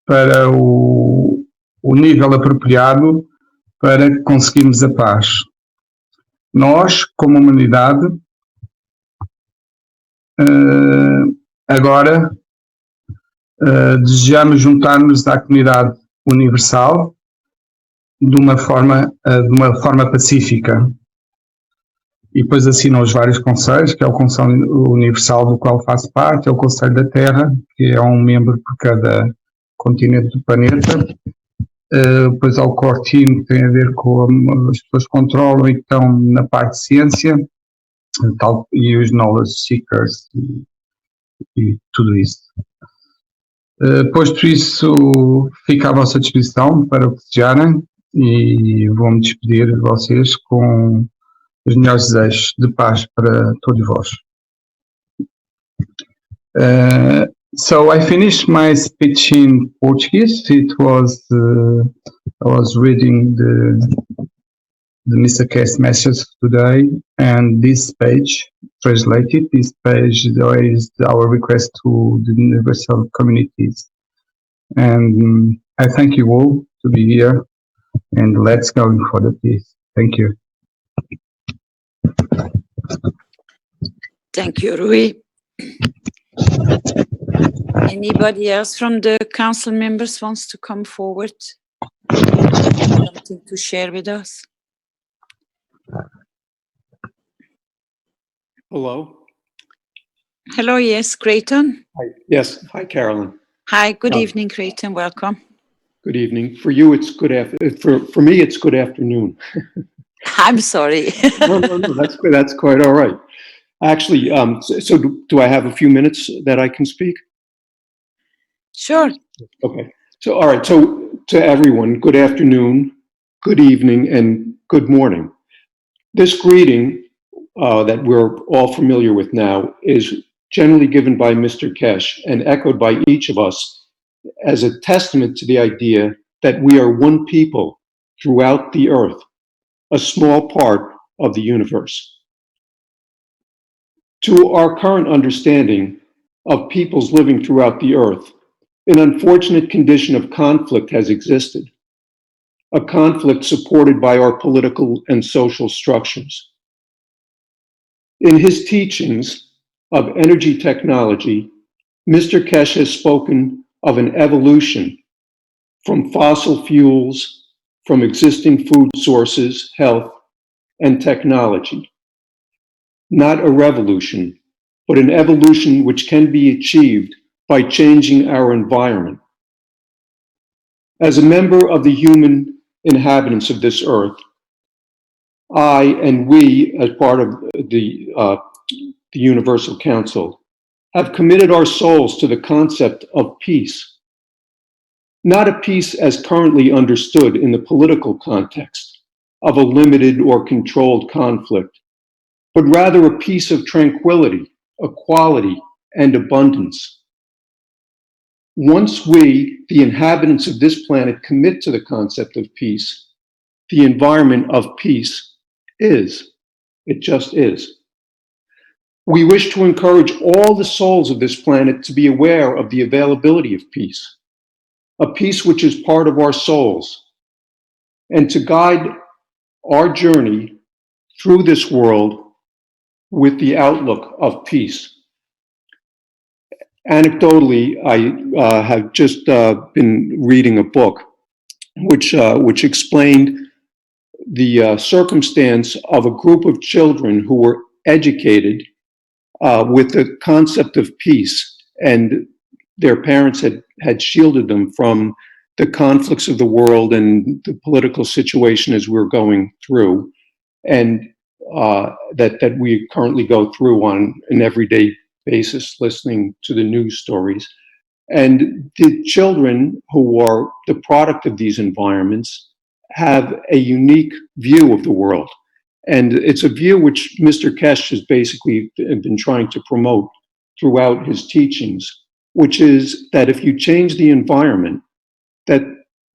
S7: para o nível apropriado para conseguirmos a paz. Nós, como humanidade, agora desejamos juntar-nos à comunidade universal de uma forma pacífica. E depois assinam os vários conselhos, que é o Conselho Universal do qual faço parte, é o Conselho da Terra, que é um membro por cada continente do planeta. Depois há o Core Team, que tem a ver com as pessoas que controlam e que estão na parte de ciência, e os Knowledge Seekers e tudo isso. Posto isso, fica à vossa disposição para o que desejarem e vou-me despedir de vocês com os melhores desejos de paz para todos vós. So I finished my speech in Portuguese. It was I was reading the Mr. Keshe message today, and this page translated. This page is our request to the universal communities, and I thank you all to be here. And let's go for the peace. Thank you.
S2: Thank you, Rui. Anybody else from the council members wants to come forward? Something to share with us?
S8: Hello.
S2: Hello, yes, Creighton.
S8: Hi. Yes. Hi, Carolyn.
S2: Hi, good evening, Creighton. Welcome.
S8: Good evening. For you, it's good for me, it's good afternoon.
S2: I'm sorry.
S8: No, that's good. That's quite all right. Actually, so do I have a few minutes that I can speak?
S2: Sure.
S8: Okay. So, all right. So to everyone, good afternoon, good evening, and good morning. This greeting that we're all familiar with now is generally given by Mr. Keshe and echoed by each of us as a testament to the idea that we are one people throughout the earth, a small part of the universe. To our current understanding of peoples living throughout the earth, an unfortunate condition of conflict has existed, a conflict supported by our political and social structures. In his teachings of energy technology, Mr. Keshe has spoken of an evolution from fossil fuels, from existing food sources, health, and technology. Not a revolution, but an evolution which can be achieved by changing our environment. As a member of the human inhabitants of this earth, I and we, as part of the Universal Council, have committed our souls to the concept of peace. Not a peace as currently understood in the political context of a limited or controlled conflict, but rather a peace of tranquility, equality, and abundance. Once we, the inhabitants of this planet, commit to the concept of peace, the environment of peace is. It just is. We wish to encourage all the souls of this planet to be aware of the availability of peace, a peace which is part of our souls, and to guide our journey through this world with the outlook of peace. Anecdotally, I have just been reading a book which explained the circumstance of a group of children who were educated with the concept of peace, and their parents had shielded them from the conflicts of the world and the political situation as we're going through, and that we currently go through on an everyday basis, listening to the news stories. And the children who are the product of these environments have a unique view of the world. And it's a view which Mr. Keshe has basically been trying to promote throughout his teachings, which is that if you change the environment, that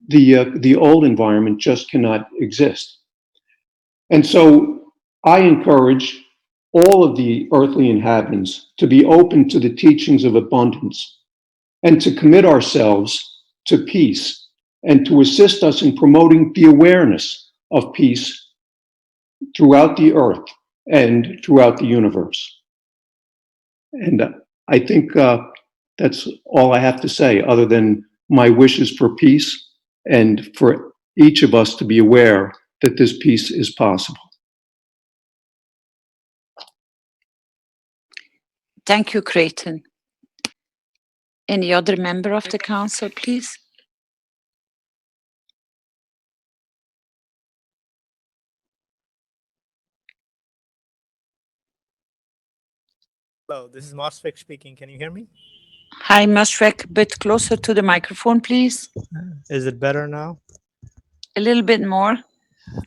S8: the old environment just cannot exist. And so I encourage all of the earthly inhabitants to be open to the teachings of abundance and to commit ourselves to peace and to assist us in promoting the awareness of peace throughout the earth and throughout the universe. And I think that's all I have to say, other than my wishes for peace and for each of us to be aware that this peace is possible.
S2: Thank you, Creighton. Any other member of the council, please?
S9: Hello, this is Mosfik speaking. Can you hear me?
S2: Hi, Mashfaq, a bit closer to the microphone, please.
S9: Is it better now?
S2: A little bit more.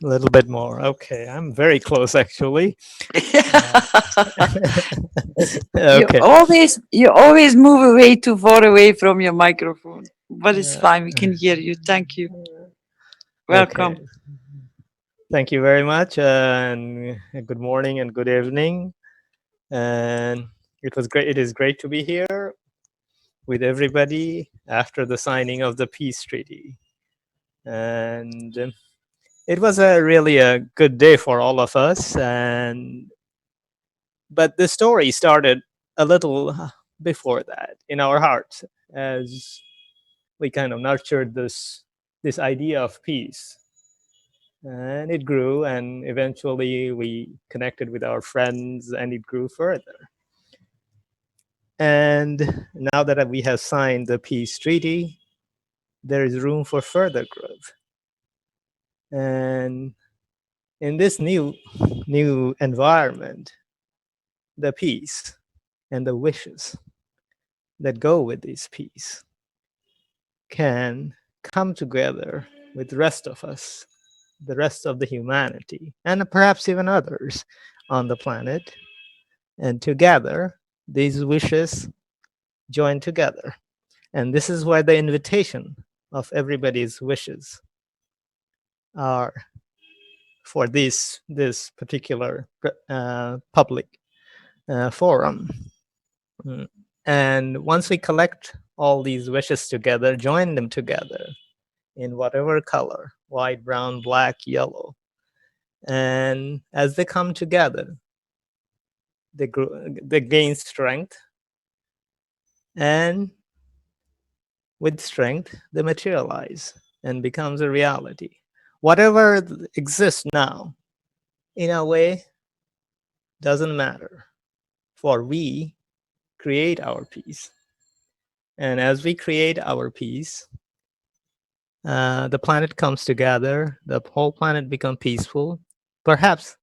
S9: A little bit more. Okay, I'm very close actually. Okay.
S2: You always move away too far away from your microphone, but it's fine. We can hear you. Thank you. Welcome.
S9: Okay. Thank you very much, and good morning and good evening. And it is great to be here with everybody after the signing of the peace treaty. And it was really a good day for all of us. But the story started a little before that in our hearts, as we kind of nurtured this idea of peace. And it grew, and eventually we connected with our friends, and it grew further. And now that we have signed the peace treaty, there is room for further growth. And in this new environment, the peace and the wishes that go with this peace can come together with the rest of us, the rest of the humanity, and perhaps even others on the planet. And together, these wishes join together. And this is why the invitation of everybody's wishes are for this particular public forum. And once we collect all these wishes together, join them together in whatever color, white, brown, black, yellow. And as they come together, they gain strength. And with strength, they materialize and becomes a reality. Whatever exists now, in a way, doesn't matter, for we create our peace. And as we create our peace, the planet comes together, the whole planet becomes peaceful. Perhaps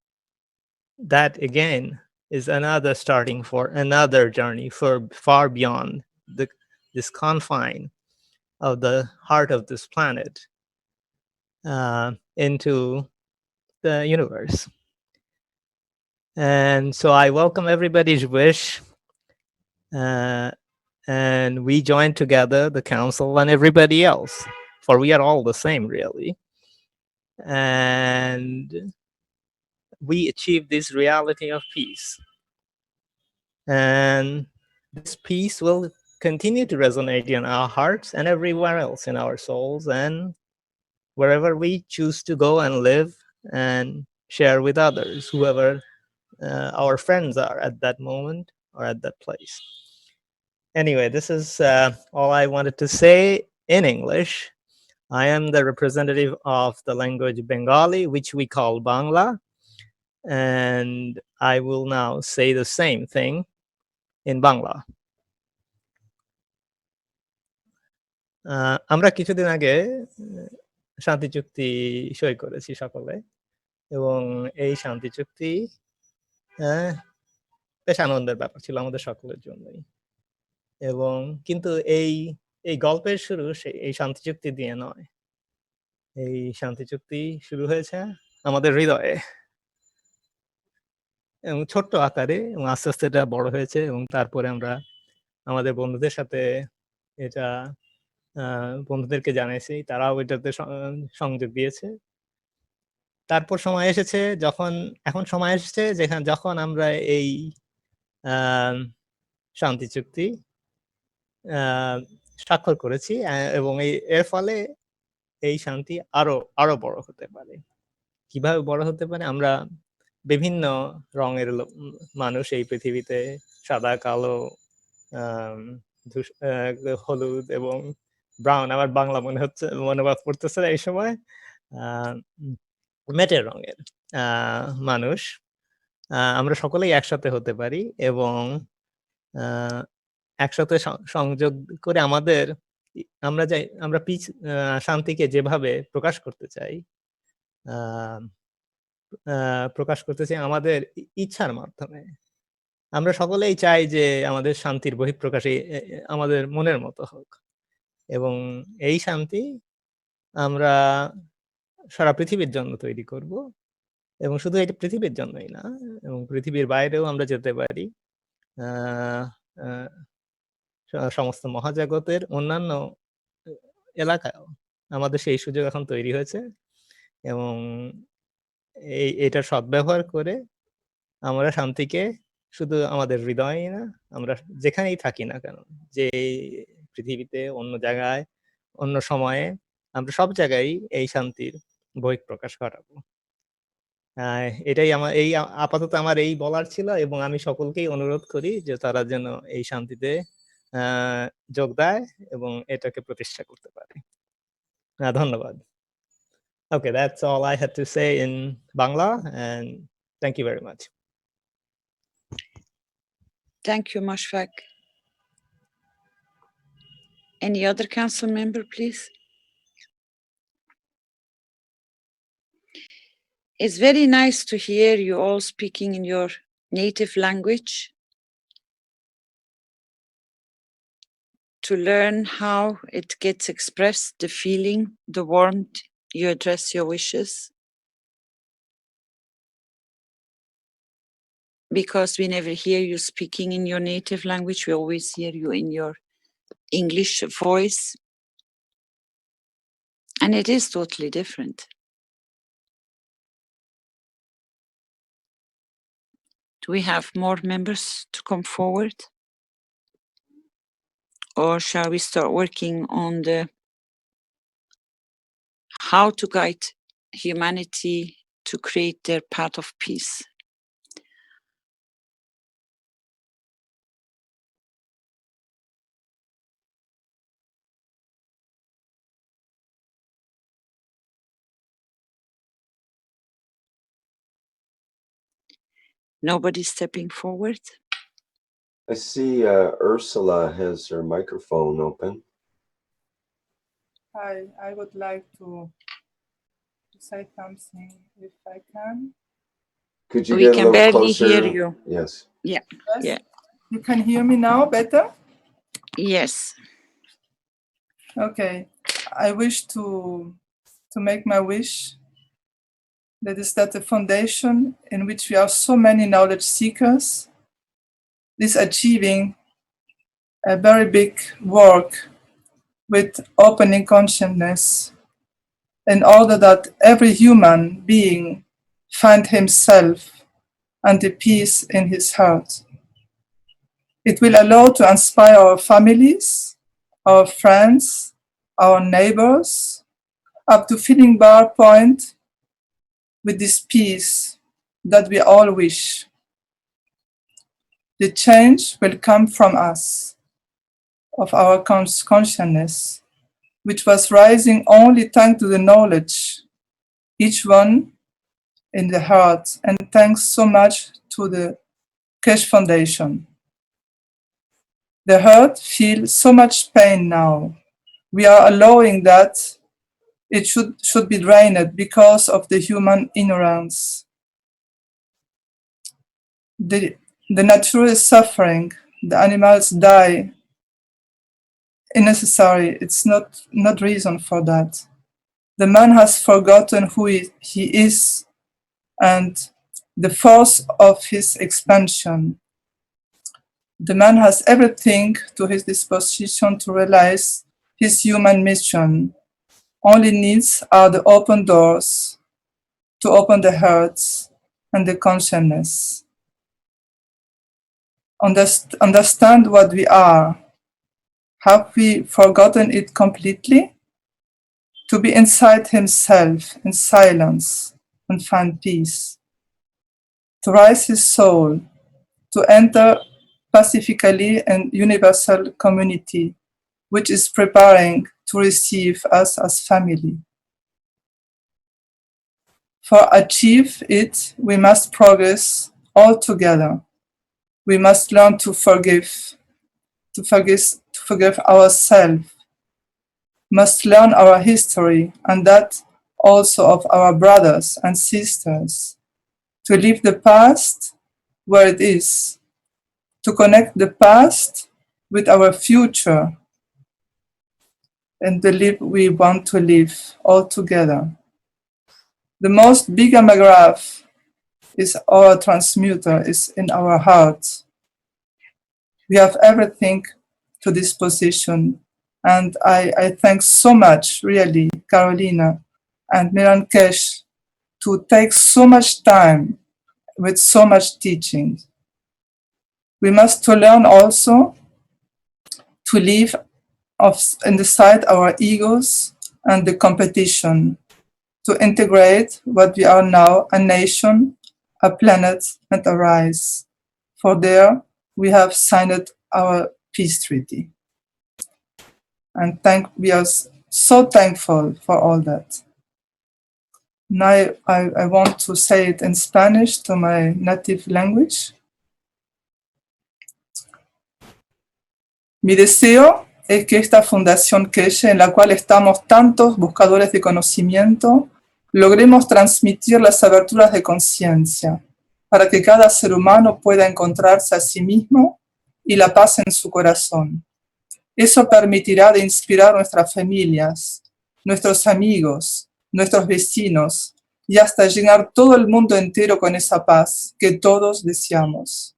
S9: that again is another starting for another journey for far beyond this confine of the heart of this planet into the universe. And so I welcome everybody's wish, and we join together, the council and everybody else, for we are all the same, really. And we achieve this reality of peace. And this peace will continue to resonate in our hearts and everywhere else in our souls, and wherever we choose to go and live and share with others, whoever our friends are at that moment or at that place. Anyway, this is all I wanted to say in English. I am the representative of the language Bengali, which we call Bangla. And I will now say the same thing in Bangla. আমরা কিছুদিন আগে শান্তি চুক্তি সই করেছি সকলে, এবং এই শান্তি চুক্তি বেশ আনন্দের ব্যাপার ছিল আমাদের সকলের জন্যই। এবং কিন্তু এই গল্পের শুরু এই শান্তি চুক্তি দিয়ে নয়। এই শান্তি চুক্তি শুরু হয়েছে আমাদের হৃদয়ে, এবং ছোট্ট আকারে, এবং আস্তে আস্তে এটা বড় হয়েছে, এবং তারপরে আমরা আমাদের বন্ধুদের সাথে এটা বন্ধুদেরকে জানাইছি, তারাও এটাতে সংযোগ দিয়েছে। তারপর সময় এসেছে এখন সময় এসেছে যখন আমরা এই শান্তি চুক্তি স্বাক্ষর করেছি এবং এর ফলে এই শান্তি আরো বড় হতে পারে। কিভাবে বড় হতে পারে? আমরা বিভিন্ন রঙের মানুষ এই পৃথিবীতে, সাদা, কালো, হলুদ এবং ব্রাউন, আমার বাংলা মনোভাব পড়তেছে না এই সময়, মেটের রঙের মানুষ, আমরা সকলেই একসাথে হতে পারি এবং একসাথে সংযোগ করে আমরা শান্তিকে যেভাবে প্রকাশ করতে চাই আমাদের ইচ্ছার মাধ্যমে। আমরা সকলেই চাই যে আমাদের শান্তির বহিঃপ্রকাশ আমাদের মনের মতো হোক, এবং এই শান্তি আমরা সারা পৃথিবীর জন্য তৈরি করব, এবং শুধু এটা পৃথিবীর জন্যই না, এবং পৃথিবীর বাইরেও আমরা যেতে পারি। সমস্ত মহাজগতের অন্যান্য এলাকায়ও আমাদের সেই সুযোগ এখন তৈরি হয়েছে, এবং এটার সদ্ব্যবহার করে আমরা শান্তিকে শুধু আমাদের হৃদয়ে না, আমরা যেখানেই থাকি না কেন, যে পৃথিবীতে, অন্য জায়গায়, অন্য সময়ে, আমরা সব জায়গায় এই শান্তির বহিঃপ্রকাশ ঘটাবো। এটাই আপাতত আমার এই বলার ছিল, এবং আমি সকলকেই অনুরোধ করি যে তারা যেন এই শান্তিতে যোগ দেয় এবং এটাকে প্রতিষ্ঠা করতে পারে। ধন্যবাদ। Okay, that's all I had to say in Bangla, and thank you very much.
S2: Thank you, Mashfaq. Any other council member, please? It's very nice to hear you all speaking in your native language, to learn how it gets expressed, the feeling, the warmth you address your wishes. Because we never hear you speaking in your native language, we always hear you in your English voice. And it is totally different. Do we have more members to come forward? Or shall we start working on how to guide humanity to create their path of peace? Nobody stepping forward?
S1: I see Ursula has her microphone open.
S10: Hi, I would like to say something if I can.
S1: Could you
S2: We
S1: get a
S2: can
S1: little
S2: barely
S1: closer?
S2: hear you.
S1: Yes.
S2: Yeah.
S10: Yes?
S2: Yeah.
S10: You can hear me now better?
S2: Yes.
S10: Okay. I wish to make my wish. That is that the foundation in which we are so many knowledge seekers is achieving a very big work with opening consciousness, in order that every human being find himself and the peace in his heart. It will allow to inspire our families, our friends, our neighbors, up to feeling bar point with this peace that we all wish. The change will come from us, of our consciousness, which was rising only thanks to the knowledge, each one in the heart, and thanks so much to the Keshe Foundation. The heart feels so much pain now. We are allowing that it should be drained because of the human ignorance. The nature is suffering. The animals die. Unnecessary. It's not reason for that. The man has forgotten who he is and the force of his expansion. The man has everything to his disposition to realize his human mission. Only needs are the open doors to open the hearts and the consciousness. Understand what we are. Have we forgotten it completely? To be inside himself in silence and find peace. To rise his soul, to enter pacifically in universal community, which is preparing to receive us as family. For achieve it, we must progress all together. We must learn to forgive ourselves, must learn our history and that also of our brothers and sisters, to leave the past where it is, to connect the past with our future and the life we want to live all together. The most big graph is our transmuter, is in our heart. We have everything to disposition. And I thank so much, really, Carolina and Mehran Keshe, to take so much time with so much teaching. We must to learn also to leave in the side our egos and the competition, to integrate what we are now, a nation, a planet, and a rise. For there, we have signed our peace treaty. And we are so thankful for all that. Now I want to say it in Spanish to my native language. Mi deseo es que esta Fundación Keshe, en la cual estamos tantos buscadores de conocimiento, logremos transmitir las aberturas de conciencia para que cada ser humano pueda encontrarse a sí mismo y la paz en su corazón. Eso permitirá de inspirar nuestras familias, nuestros amigos, nuestros vecinos y hasta llenar todo el mundo entero con esa paz que todos deseamos.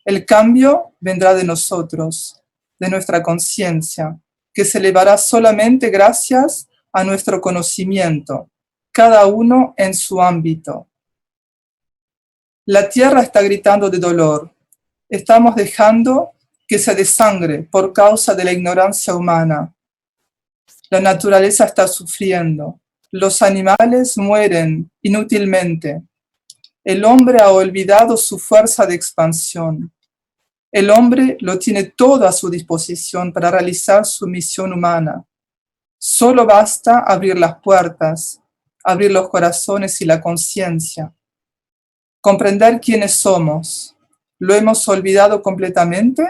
S10: El cambio vendrá de nosotros, de nuestra conciencia, que se elevará solamente gracias a nuestro conocimiento, cada uno en su ámbito. La tierra está gritando de dolor. Estamos dejando que se desangre por causa de la ignorancia humana. La naturaleza está sufriendo. Los animales mueren inútilmente. El hombre ha olvidado su fuerza de expansión. El hombre lo tiene todo a su disposición para realizar su misión humana. Solo basta abrir las puertas, abrir los corazones y la conciencia. Comprender quiénes somos. ¿Lo hemos olvidado completamente?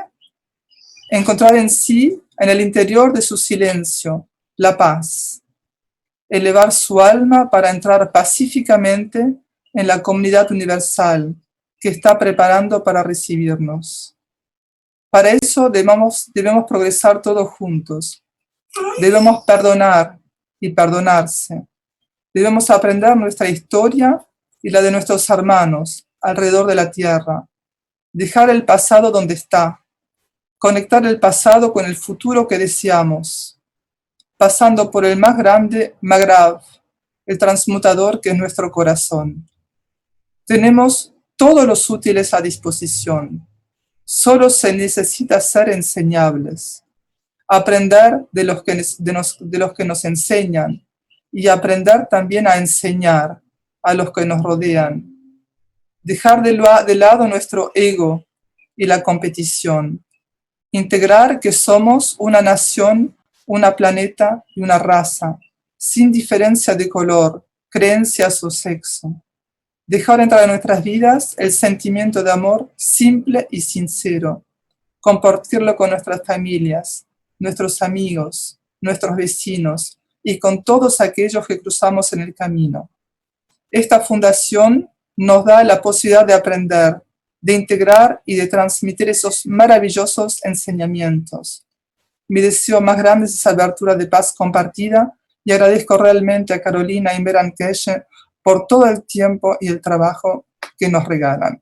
S10: Encontrar en sí, en el interior de su silencio, la paz. Elevar su alma para entrar pacíficamente en la comunidad universal que está preparando para recibirnos. Para eso debemos progresar todos juntos. Debemos perdonar y perdonarse. Debemos aprender nuestra historia y la de nuestros hermanos alrededor de la tierra. Dejar el pasado donde está. Conectar el pasado con el futuro que deseamos, pasando por el más grande Magrav, el transmutador que es nuestro corazón. Tenemos todos los útiles a disposición. Solo se necesita ser enseñables, aprender de los que nos enseñan y aprender también a enseñar a los que nos rodean. Dejar de lado nuestro ego y la competición. Integrar que somos una nación, una planeta y una raza, sin diferencia de color, creencias o sexo. Dejar entrar en nuestras vidas el sentimiento de amor simple y sincero. Compartirlo con nuestras familias, nuestros amigos, nuestros vecinos y con todos aquellos que cruzamos en el camino. Esta fundación nos da la posibilidad de aprender, de integrar y de transmitir esos maravillosos enseñamientos. Mi deseo más grande es esa abertura de paz compartida y agradezco realmente a Carolina y Mehran Keshe por todo el tiempo y el trabajo que nos regalan.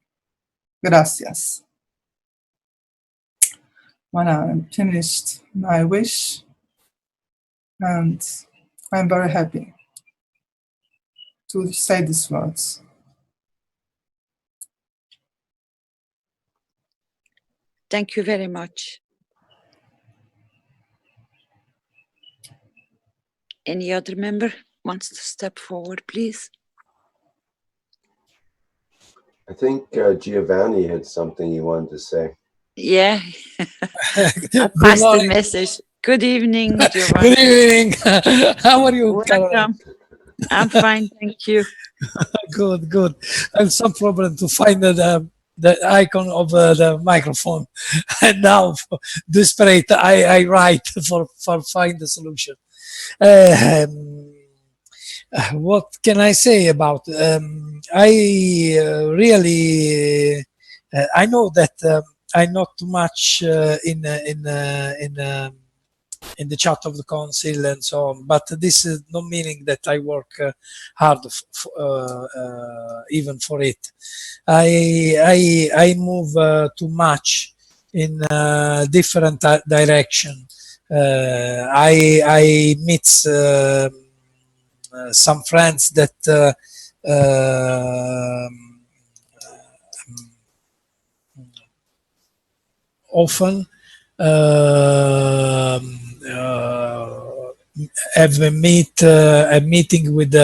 S10: Gracias. Voilà, I finished my wish and I'm very happy. to say these words.
S2: Thank you very much. Any other member wants to step forward, please?
S1: I think Giovanni had something he wanted to say.
S2: Yeah, I
S11: Good
S2: passed the
S11: morning.
S2: message. Good evening, Giovanni.
S11: Good evening. How are you, Caroline?
S2: Welcome. I'm fine, thank you.
S11: Good, good. I have some problem to find the icon of the microphone. And now, desperate, I write for find the solution. What can I say about? I really, I know that I'm not too much in the chat of the council and so on, but this is no meaning that I work hard even for it. I move too much in different direction. I meet some friends that often have a meeting with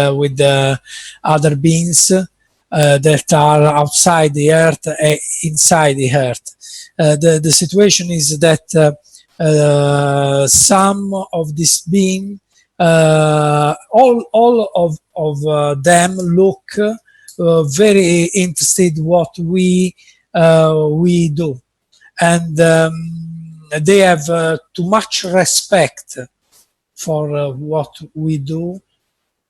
S11: other beings that are outside the earth, inside the earth. The situation is that some of these beings, all of them look very interested what we do, and they have too much respect for what we do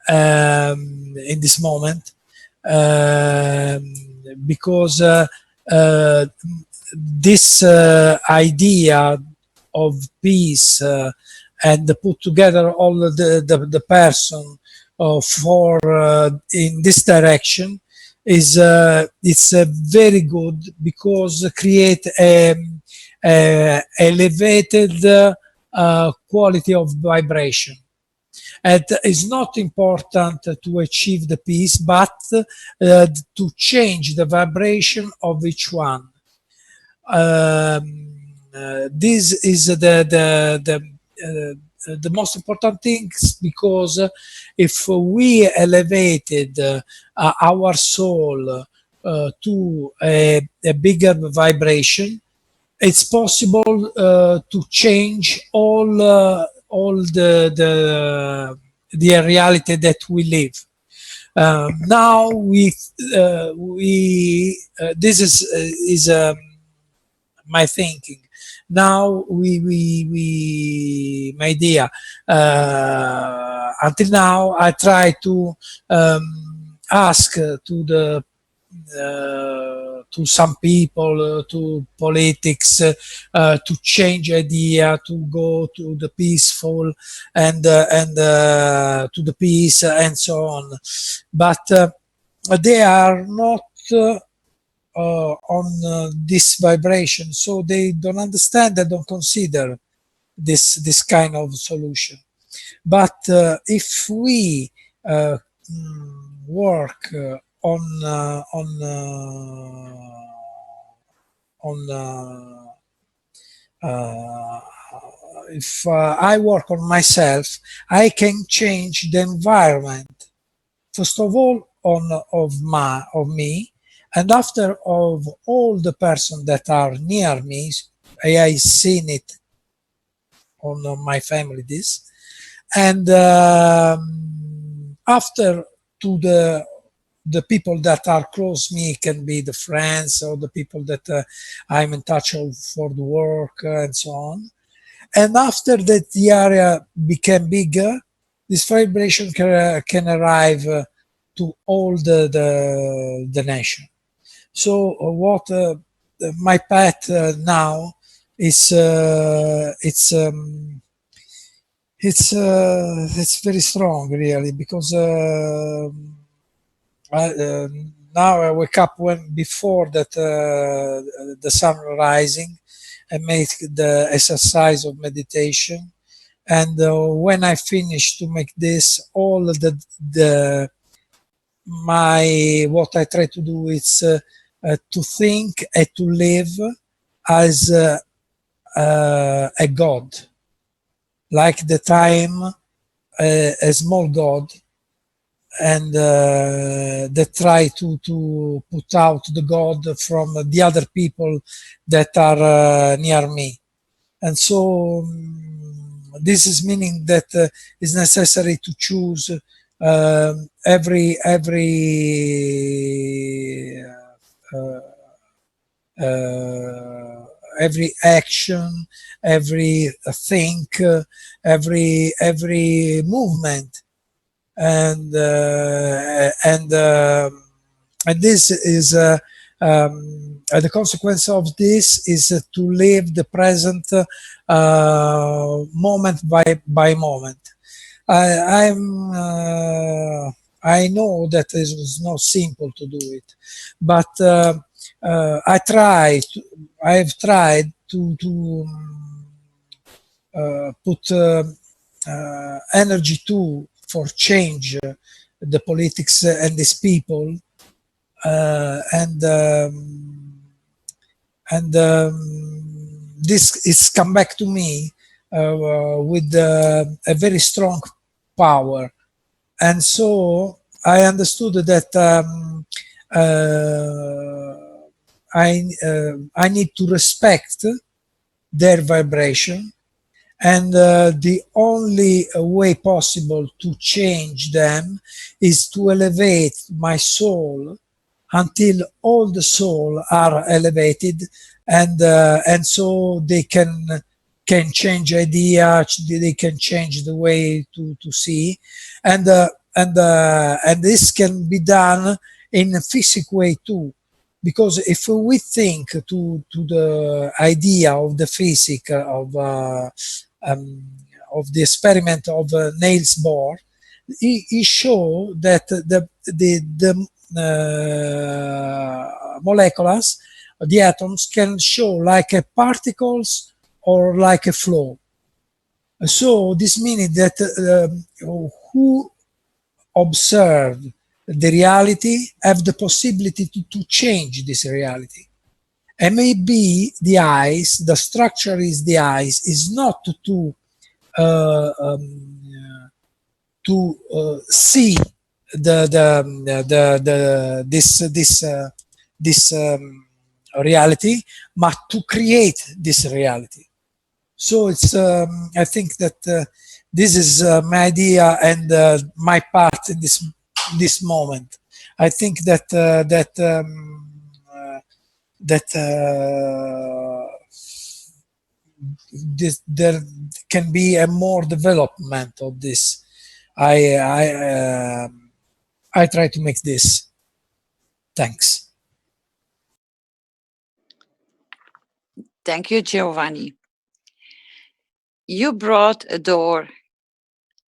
S11: in this moment, because this idea of peace and put together all the person for in this direction is it's very good, because create a elevated quality of vibration. And it's not important to achieve the peace, but to change the vibration of each one. This is the most important thing, because if we elevated our soul to a bigger vibration, it's possible to change all the reality that we live. Now this is my thinking. Now my idea. Until now, I try to ask to some people, to politics, to change idea, to go to the peaceful and to the peace and so on. But they are not on this vibration, so they don't understand, they don't consider this kind of solution. But if we work if I work on myself, I can change the environment. First of all, of me, and after of all the persons that are near me. I seen it on my family, this, and after to the people that are close me, can be the friends or the people that I'm in touch with for the work and so on. And after that the area became bigger, this vibration can arrive to all the nation. So what my path now is it's very strong, really, because now I wake up before that the sun rising, and make the exercise of meditation, and when I finish to make this, all the what I try to do is to think and to live as a god, like the time a small god, and that try to put out the god from the other people that are near me. And so this is meaning that it's necessary to choose every action, every think, every movement, and this is the consequence of this is to live the present moment by moment. I know that it was not simple to do it, but I've tried to put energy too for change the politics and these people, and this is come back to me with a very strong power. And so I understood that I need to respect their vibration, and the only way possible to change them is to elevate my soul until all the soul are elevated, and so they can change idea, they can change the way to see, and this can be done in a physical way too. Because if we think to the idea of the physics of the experiment of Niels Bohr, he showed that the molecules, the atoms, can show like a particles or like a flow. So this means that who observe the reality have the possibility to change this reality. And maybe the eyes, the structure is the eyes, is not to see this reality, but to create this reality. So it's I think that this is my idea and my part in this moment. I think that there can be a more development of this. I try to make this. Thanks.
S2: Thank you, Giovanni. You brought a door,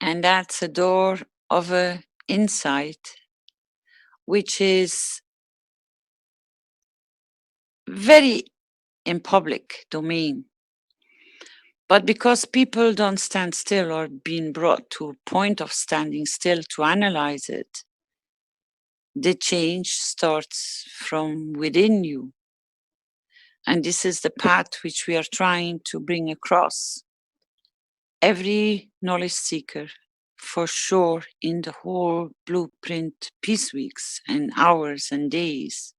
S2: and that's a door of a insight, which is very in public domain. But because people don't stand still or being brought to a point of standing still to analyze it, the change starts from within you. And this is the path which we are trying to bring across. Every knowledge seeker, for sure, in the whole blueprint peace weeks and hours and days,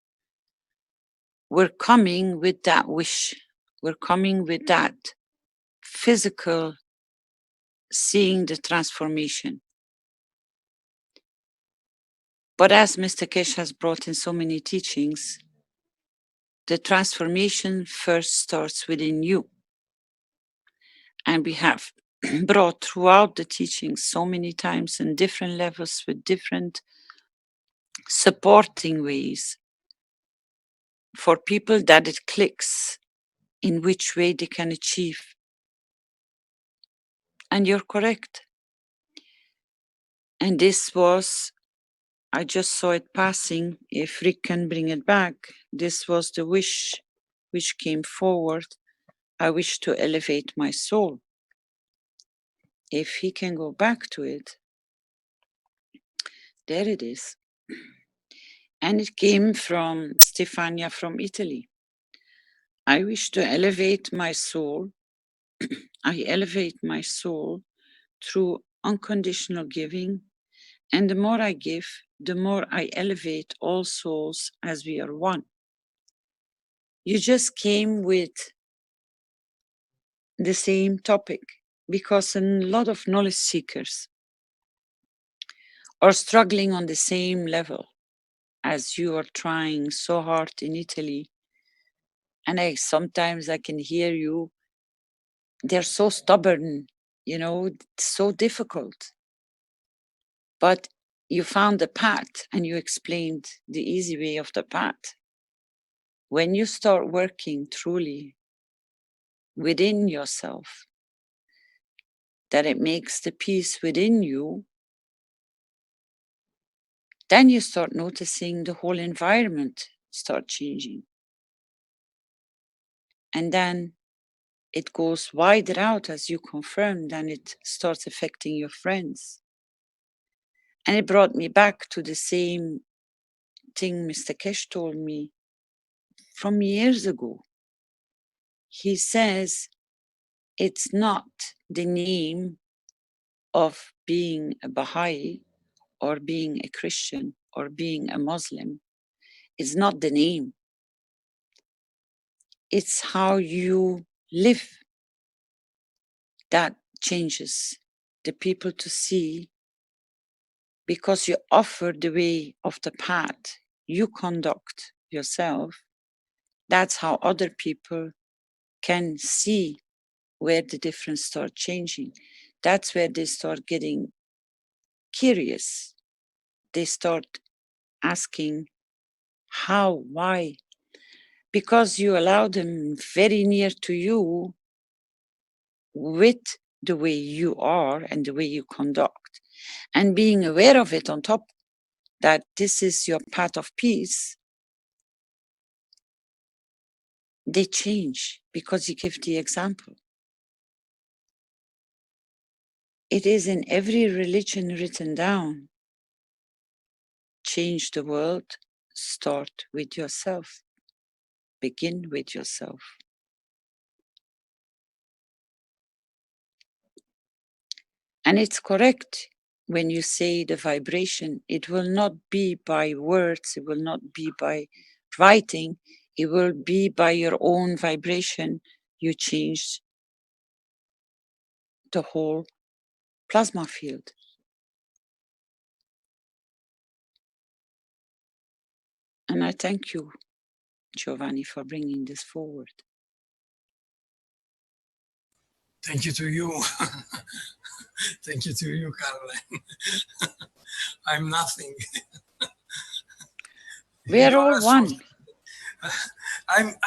S2: we're coming with that wish. We're coming with that physical seeing the transformation. But as Mr. Keshe has brought in so many teachings, the transformation first starts within you. And we have brought throughout the teachings so many times in different levels with different supporting ways for people that it clicks in which way they can achieve. And you're correct. And this was, I just saw it passing, if Rick can bring it back, this was the wish which came forward. I wish to elevate my soul. If he can go back to it, there it is. And it came from Stefania from Italy. I wish to elevate my soul. I elevate my soul through unconditional giving. And the more I give, the more I elevate all souls as we are one. You just came with the same topic because a lot of knowledge seekers are struggling on the same level as you are trying so hard in Italy. And sometimes I can hear you, they're so stubborn, you know, it's so difficult. But you found the path and you explained the easy way of the path. When you start working truly within yourself, that it makes the peace within you, then you start noticing the whole environment start changing. And then it goes wider out as you confirmed, and it starts affecting your friends. And it brought me back to the same thing Mr. Keshe told me from years ago. He says, it's not the name of being a Baha'i or being a Christian or being a Muslim. It's not the name. It's how you live that changes the people to see, because you offer the way of the path, you conduct yourself. That's how other people can see where the difference start changing. That's where they start getting curious. They start asking how, why, because you allow them very near to you with the way you are and the way you conduct, and being aware of it on top, that this is your path of peace. They change because you give the example. It is in every religion written down. Change the world, start with yourself. Begin with yourself. And it's correct when you say the vibration, it will not be by words, it will not be by writing, it will be by your own vibration. You change the whole plasma field. And I thank you, Giovanni, for bringing this forward.
S11: Thank you to you. Thank you to you, Caroline. I'm nothing.
S2: We are all one.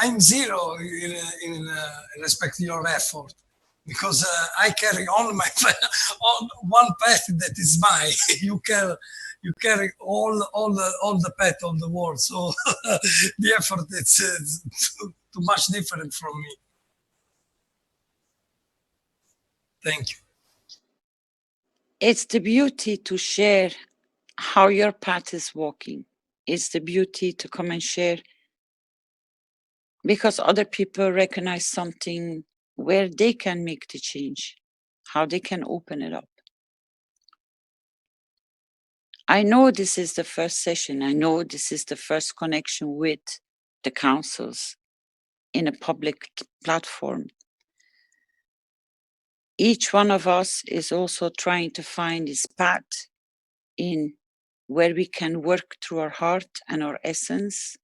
S11: I'm zero in respect to your effort, because I carry on my on one path that is mine. You carry all the path of the world. So the effort is too much different from me. Thank you.
S2: It's the beauty to share how your path is walking. It's the beauty to come and share, because other people recognize something where they can make the change, how they can open it up. I know this is the first session. I know this is the first connection with the councils in a public platform. Each one of us is also trying to find his path in where we can work through our heart and our essence.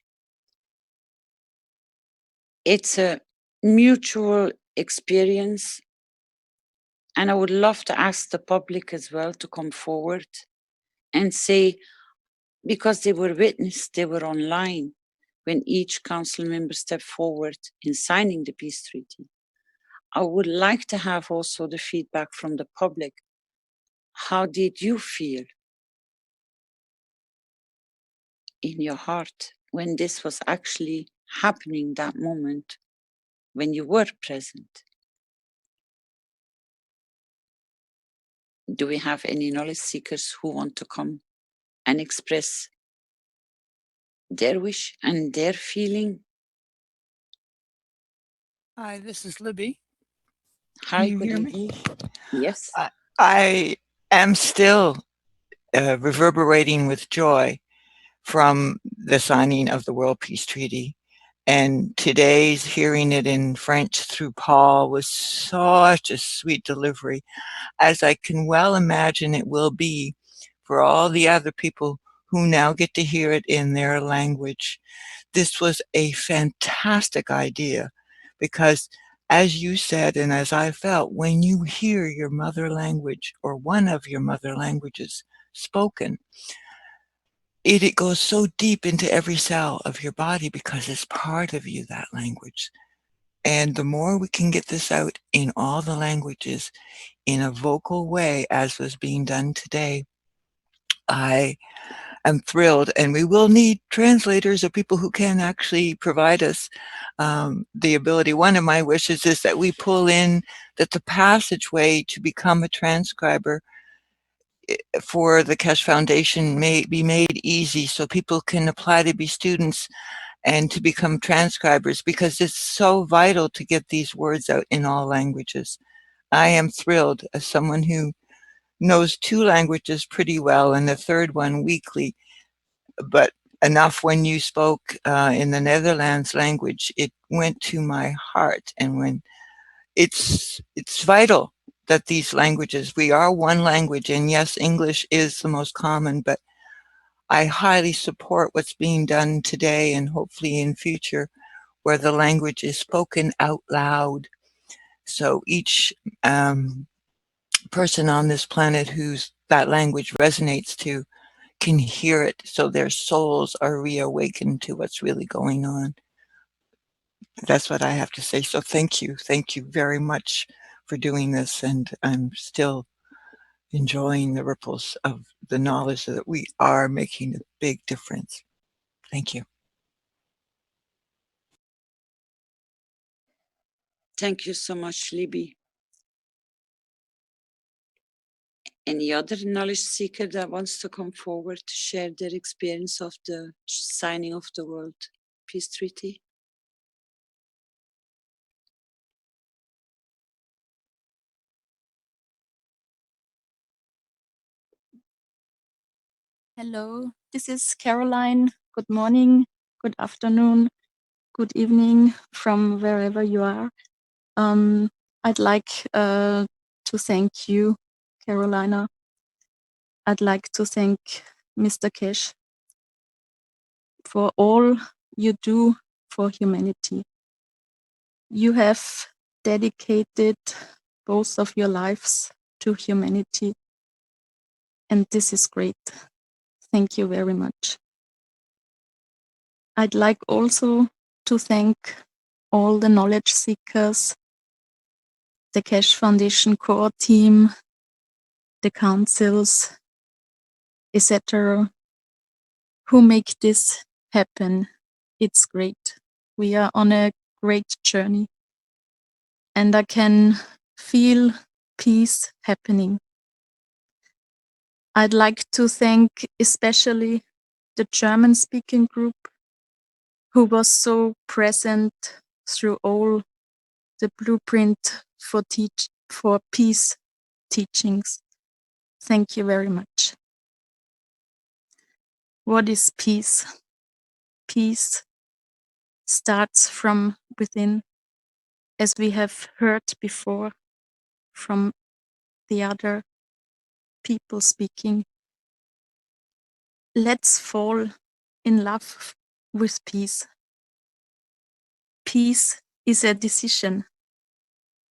S2: It's a mutual experience. And I would love to ask the public as well to come forward and say, because they were witness, they were online when each council member stepped forward in signing the peace treaty. I would like to have also the feedback from the public. How did you feel in your heart when this was actually happening, that moment when you were present? Do we have any knowledge seekers who want to come and express their wish and their feeling.
S6: Hi, this is Libby.
S2: Hi,
S6: You
S2: good
S6: hear me?
S2: evening. Yes.
S6: I am still reverberating with joy from the signing of the World Peace Treaty. And today's hearing it in French through Paul was such a sweet delivery, as I can well imagine it will be for all the other people who now get to hear it in their language. This was a fantastic idea because, as you said, and as I felt, when you hear your mother language or one of your mother languages spoken, it goes so deep into every cell of your body because it's part of you, that language. And the more we can get this out in all the languages in a vocal way, as was being done today, I am thrilled. And we will need translators or people who can actually provide us the ability. One of my wishes is that we pull in that the passageway to become a transcriber for the Keshe Foundation may be made easy so people can apply to be students and to become transcribers, because it's so vital to get these words out in all languages. I am thrilled as someone who knows 2 languages pretty well and the third one weakly, but enough when you spoke in the Netherlands language, it went to my heart. And when it's vital that these languages, we are one language, and yes, English is the most common, but I highly support what's being done today and hopefully in future, where the language is spoken out loud. So each person on this planet whose that language resonates to can hear it, so their souls are reawakened to what's really going on. That's what I have to say. So thank you very much for doing this, and I'm still enjoying the ripples of the knowledge that we are making a big difference. Thank you.
S2: Thank you so much, Libby. Any other knowledge seeker that wants to come forward to share their experience of the signing of the World Peace Treaty?
S12: Hello, this is Caroline. Good morning, good afternoon, good evening from wherever you are. I'd like to thank you, Carolina. I'd like to thank Mr. Keshe for all you do for humanity. You have dedicated both of your lives to humanity, and this is great. Thank you very much. I'd like also to thank all the knowledge seekers, the Keshe Foundation core team, the councils, etc., who make this happen. It's great. We are on a great journey, and I can feel peace happening. I'd like to thank especially the German-speaking group, who was so present through all the blueprint for peace teachings. Thank you very much. What is peace? Peace starts from within, as we have heard before from the other people speaking. Let's fall in love with peace. Peace is a decision.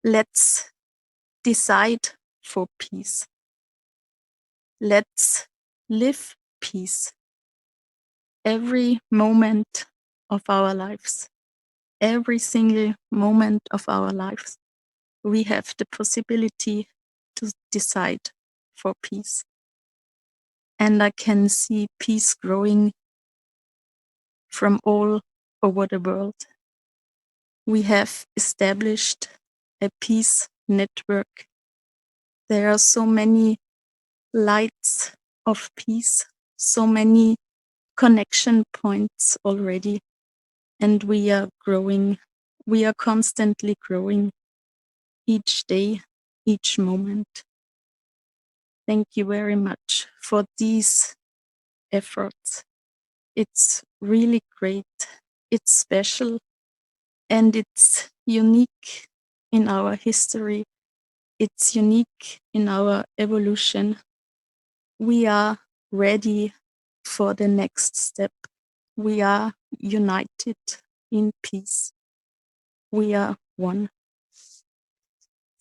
S12: Let's decide for peace. Let's live peace every moment of our lives. Every single moment of our lives, we have the possibility to decide for peace. And I can see peace growing from all over the world. We have established a peace network. There are so many lights of peace, so many connection points already, and we are growing. We are constantly growing each day, each moment. Thank you very much for these efforts. It's really great. It's special, and it's unique in our history. It's unique in our evolution. We are ready for the next step. We are united in peace. We are one.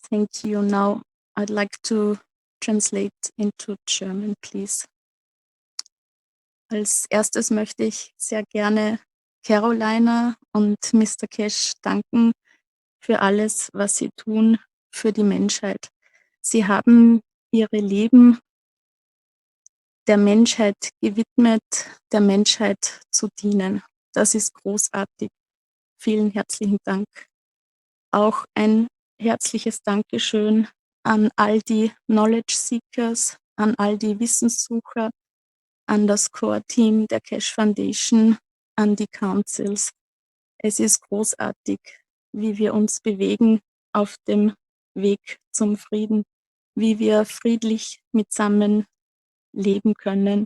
S12: Thank you. Now I'd like to translate into German, please. Als erstes möchte ich sehr gerne Carolina und Mr. Keshe danken für alles, was sie tun für die Menschheit. Sie haben ihre Leben der Menschheit gewidmet, der Menschheit zu dienen. Das ist großartig. Vielen herzlichen Dank. Auch ein herzliches Dankeschön an all die Knowledge Seekers, an all die Wissenssucher, an das Core-Team der Keshe Foundation, an die Councils. Es ist großartig, wie wir uns bewegen auf dem Weg zum Frieden, wie wir friedlich mitsammen leben können.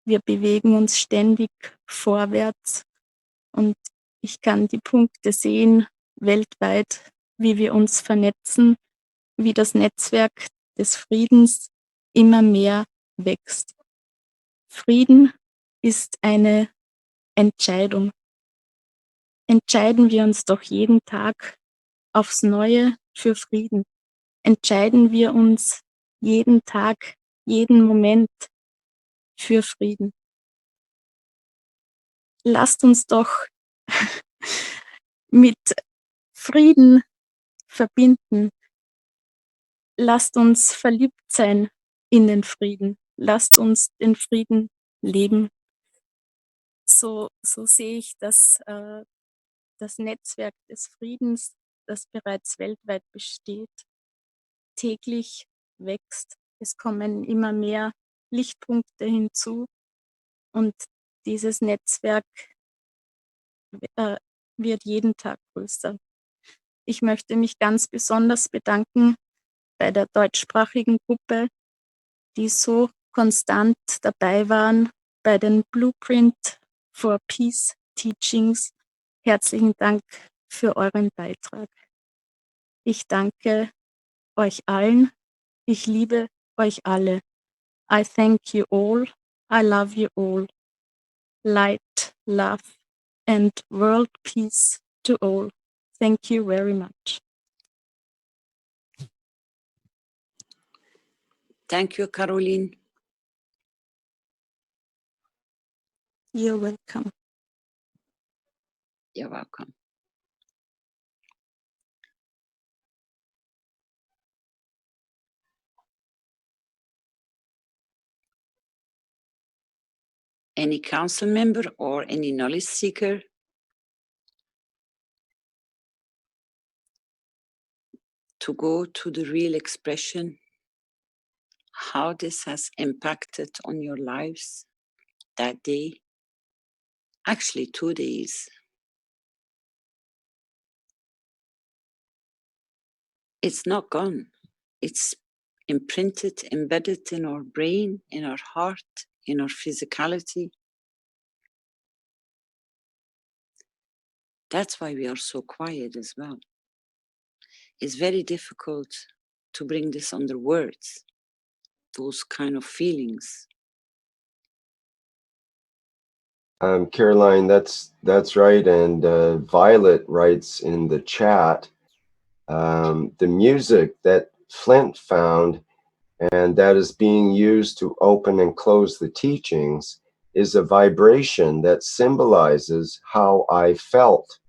S12: Wir bewegen uns ständig vorwärts und ich kann die Punkte sehen weltweit, wie wir uns vernetzen, wie das Netzwerk des Friedens immer mehr wächst. Frieden ist eine Entscheidung. Entscheiden wir uns doch jeden Tag aufs Neue für Frieden. Entscheiden wir uns jeden Tag, jeden Moment für Frieden. Lasst uns doch mit Frieden verbinden. Lasst uns verliebt sein in den Frieden. Lasst uns den Frieden leben. So sehe ich das Netzwerk des Friedens, das bereits weltweit besteht, täglich wächst. Es kommen immer mehr Lichtpunkte hinzu und dieses Netzwerk wird jeden Tag größer. Ich möchte mich ganz besonders bedanken bei der deutschsprachigen Gruppe, die so konstant dabei waren bei den Blueprint for Peace Teachings. Herzlichen Dank für euren Beitrag. Ich danke euch allen. Ich liebe euch alle. I thank you all. I love you all. Light, love and world peace to all. Thank you very much.
S2: Thank you, Caroline.
S12: You're welcome.
S2: You're welcome. Any council member or any knowledge seeker to go to the real expression, how this has impacted on your lives that day, actually 2 days. It's not gone. It's imprinted, embedded in our brain, in our heart, in our physicality. That's why we are so quiet as well. It's very difficult to bring this under words, those kind of feelings.
S1: Caroline, that's right. And Violet writes in the chat, the music that Flint found and that is being used to open and close the teachings is a vibration that symbolizes how I felt.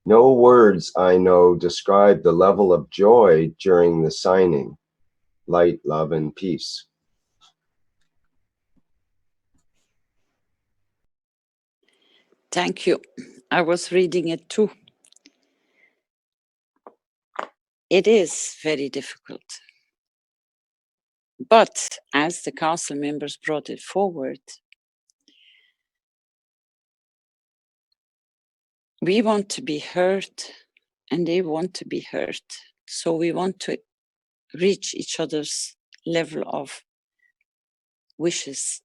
S1: No words I know describe the level of joy during the signing. Light, love, and peace.
S2: Thank you. I was reading it too. It is very difficult. But as the council members brought it forward, We want to be heard and they want to be heard. So we want to reach each other's level of wishes.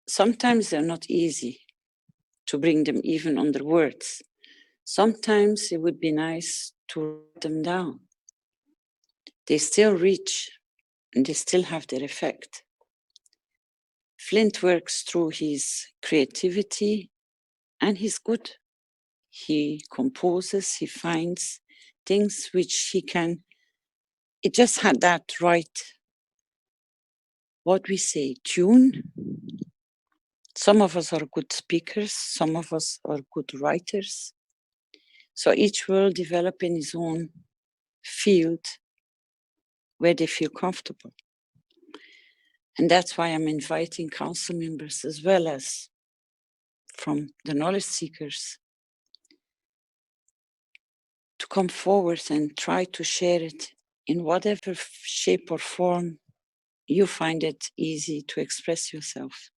S2: Sometimes they're not easy to bring them even under words. Sometimes it would be nice to write them down. They still reach and they still have their effect. Flint works through his creativity and he's good. He composes, he finds things which he can, it just had that right, what we say, tune. Some of us are good speakers, some of us are good writers. So each will develop in his own field where they feel comfortable. And that's why I'm inviting council members as well as from the knowledge seekers to come forward and try to share it in whatever shape or form you find it easy to express yourself.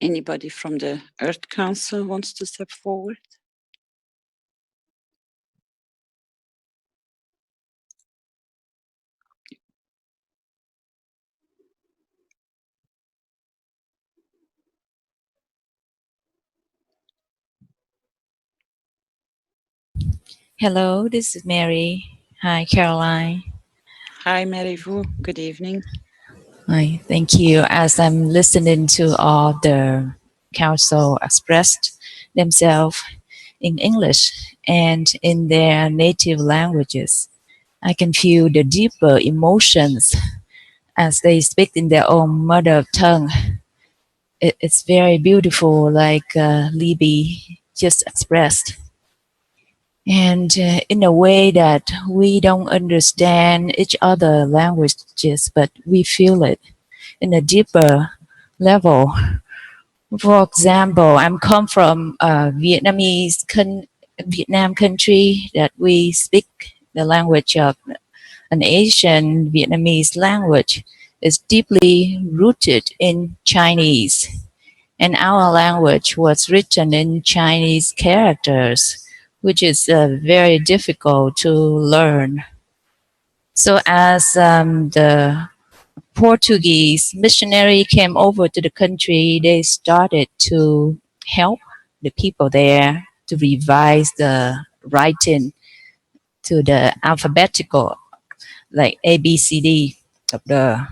S2: Anybody from the Earth Council wants to step forward?
S13: Hello, this is Mary. Hi, Caroline.
S2: Hi, Mary-Vu. Good evening.
S13: Hi, thank you. As I'm listening to all the council expressed themselves in English and in their native languages, I can feel the deeper emotions as they speak in their own mother tongue. It's very beautiful, like Libby just expressed. And in a way that we don't understand each other languages, but we feel it in a deeper level. For example, I'm come from Vietnam country that we speak the language of an Asian Vietnamese language is deeply rooted in Chinese. And our language was written in Chinese characters, which is very difficult to learn. So as the Portuguese missionary came over to the country, they started to help the people there to revise the writing to the alphabetical, like A, B, C, D of the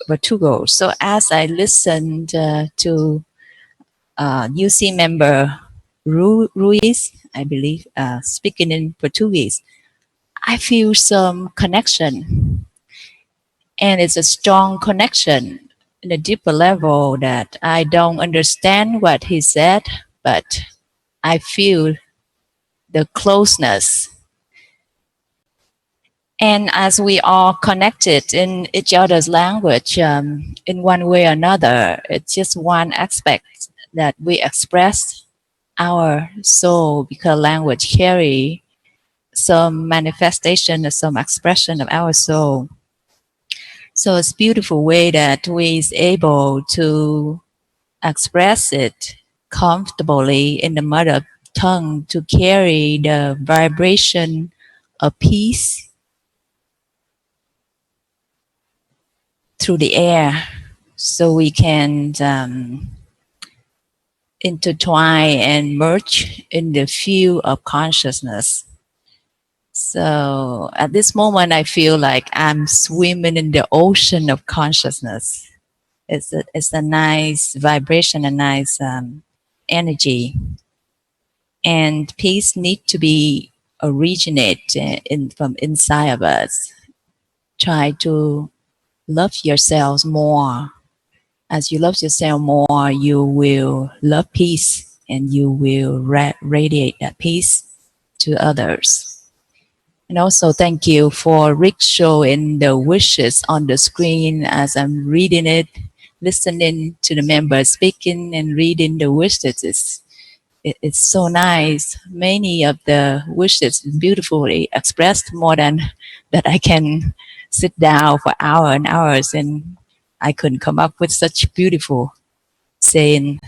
S13: Portugal. So as I listened to UC member Ruiz, I believe, speaking in Portuguese, I feel some connection. And it's a strong connection in a deeper level that I don't understand what he said, but I feel the closeness. And as we are connected in each other's language, in one way or another, it's just one aspect that we express our soul, because language carry some manifestation or some expression of our soul. So it's a beautiful way that we is able to express it comfortably in the mother tongue to carry the vibration of peace through the air, so we can intertwine and merge in the field of consciousness. So at this moment, I feel like I'm swimming in the ocean of consciousness. It's a nice vibration, a nice energy. And peace need to be originate from inside of us. Try to love yourselves more. As you love yourself more, you will love peace and you will radiate that peace to others. And also thank you for Rick showing the wishes on the screen as I'm reading it, listening to the members speaking and reading the wishes. It's so nice. Many of the wishes beautifully expressed, more than that I can sit down for hours and hours, and I couldn't come up with such beautiful saying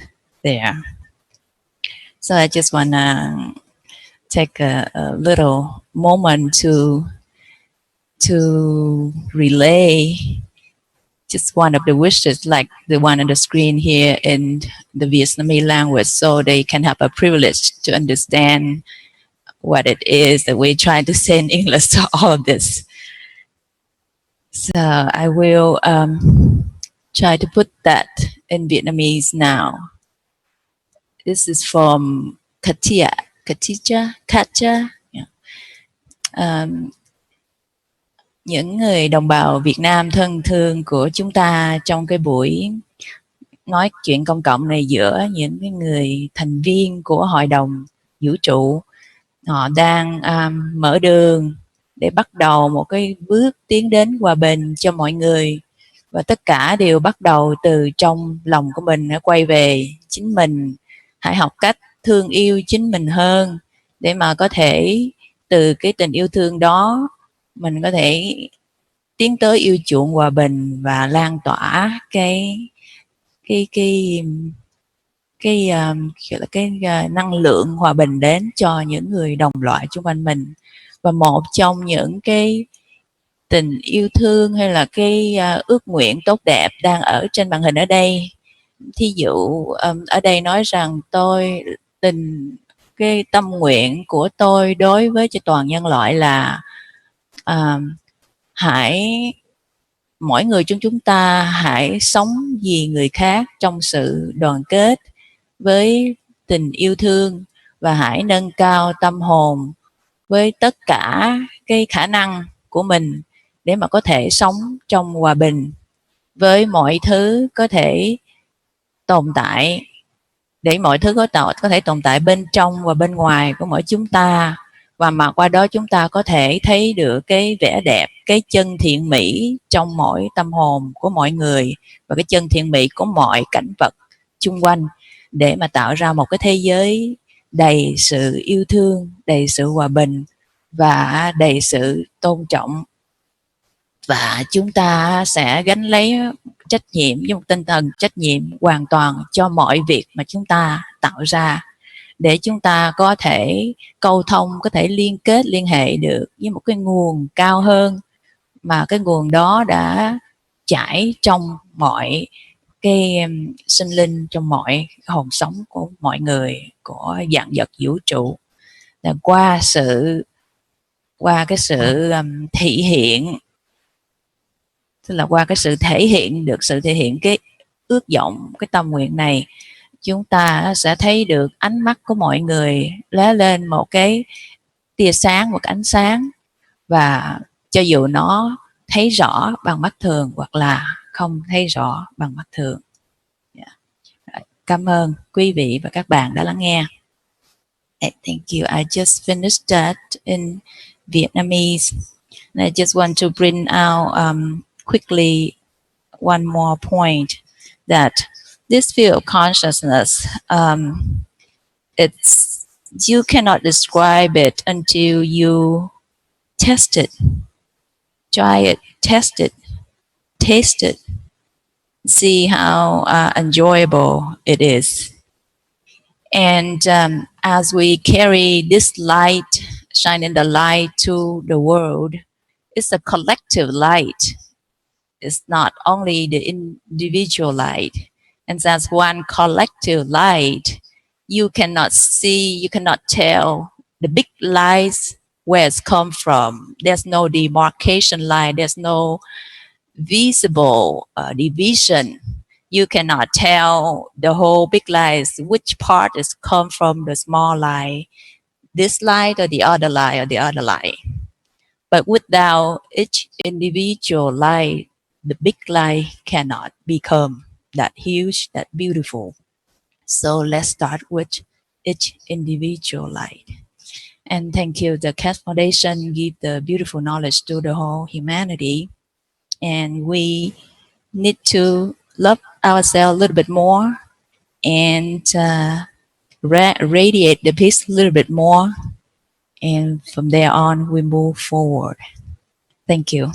S13: there. So I just want to take a little moment to relay just one of the wishes, like the one on the screen here in the Vietnamese language, so they can have a privilege to understand what it is that we're trying to say in English to all of this. So I will try to put that in Vietnamese now. This is from Katja. Yeah. Những người đồng bào Việt Nam thân thương của chúng ta trong cái buổi nói chuyện công cộng này giữa những cái người thành viên của Hội đồng Vũ trụ, họ đang mở đường để bắt đầu một cái bước tiến đến hòa bình cho mọi người, và tất cả đều bắt đầu từ trong lòng của mình, hãy quay về chính mình, hãy học cách thương yêu chính mình hơn để mà có thể từ cái tình yêu thương đó mình có thể tiến tới yêu chuộng hòa bình và lan tỏa cái năng lượng hòa bình đến cho những người đồng loại xung quanh mình. Và một trong những cái tình yêu thương hay là cái ước nguyện tốt đẹp đang ở trên màn hình ở đây, thí dụ ở đây nói rằng cái tâm nguyện của tôi đối với cho toàn nhân loại là mỗi người trong chúng ta hãy sống vì người khác trong sự đoàn kết với tình yêu thương, và hãy nâng cao tâm hồn với tất cả cái khả năng của mình để mà có thể sống trong hòa bình với mọi thứ có thể tồn tại, để mọi thứ có thể tồn tại bên trong và bên ngoài của mỗi chúng ta, và mà qua đó chúng ta có thể thấy được cái vẻ đẹp, cái chân thiện mỹ trong mỗi tâm hồn của mọi người và cái chân thiện mỹ của mọi cảnh vật chung quanh, để mà tạo ra một cái thế giới đầy sự yêu thương, đầy sự hòa bình và đầy sự tôn trọng. Và chúng ta sẽ gánh lấy trách nhiệm với một tinh thần trách nhiệm hoàn toàn cho mọi việc mà chúng ta tạo ra, để chúng ta có thể câu thông, có thể liên kết, liên hệ được với một cái nguồn cao hơn, mà cái nguồn đó đã chảy trong mọi cái sinh linh, trong mọi hồn sống của mọi người, của vạn vật vũ trụ. Là qua cái sự thể hiện, tức là qua cái sự thể hiện cái ước vọng, cái tâm nguyện này, chúng ta sẽ thấy được ánh mắt của mọi người lóe lên một cái tia sáng, một cái ánh sáng, và cho dù nó thấy rõ bằng mắt thường hoặc là không thấy rõ bằng mắt thường. Cảm ơn quý vị và các bạn đã lắng nghe. Thank you. I just finished that in Vietnamese. And I just want to bring out quickly one more point, that this field of consciousness, you cannot describe it until you test it, try it, test it, taste it, see how enjoyable it is. And as we carry this light, shining the light to the world, it's a collective light. It's not only the individual light. And as one collective light, you cannot see, you cannot tell the big lights where it's come from. There's no demarcation line. There's no visible division. You cannot tell the whole big lights which part is come from the small light, this light or the other light or the other light. But without each individual light, the big light cannot become that huge, that beautiful. So let's start with each individual light. And thank you. The Cat Foundation give the beautiful knowledge to the whole humanity. And we need to love ourselves a little bit more and radiate the peace a little bit more. And from there on, we move forward. Thank you.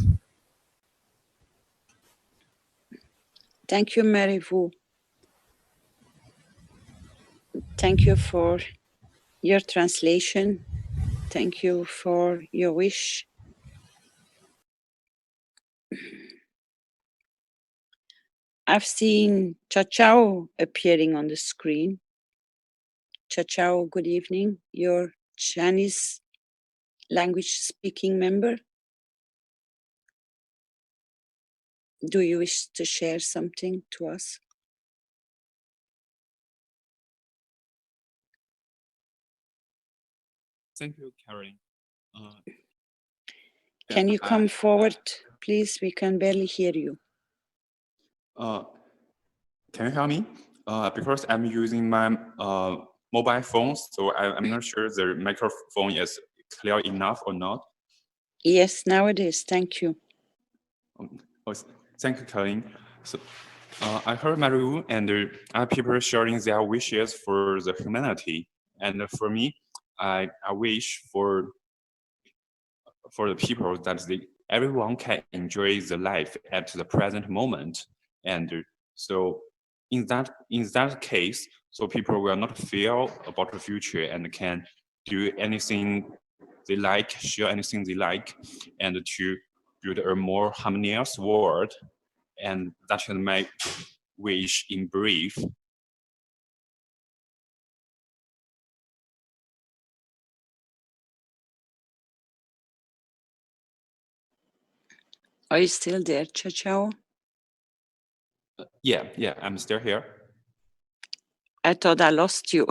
S2: Thank you, Mary Vu. Thank you for your translation. Thank you for your wish. I've seen Chao appearing on the screen. Chao, good evening. Your Chinese language speaking member. Do you wish to share something to us?
S14: Thank you, Karen.
S2: Can you come forward, please? We can barely hear you.
S14: Can you hear me? Because I'm using my mobile phone, so I'm not sure the microphone is clear enough or not.
S2: Yes, now it is. Thank you.
S14: Thank you, Karen. So, I heard Maru and other people sharing their wishes for the humanity, and for me, I wish for the people that everyone can enjoy the life at the present moment, and so in that case, so people will not fear about the future and can do anything they like, share anything they like, and to build a more harmonious world. And that is my wish in brief.
S2: Are you still there, Chao?
S14: Yeah, I'm still here.
S2: I thought I lost you.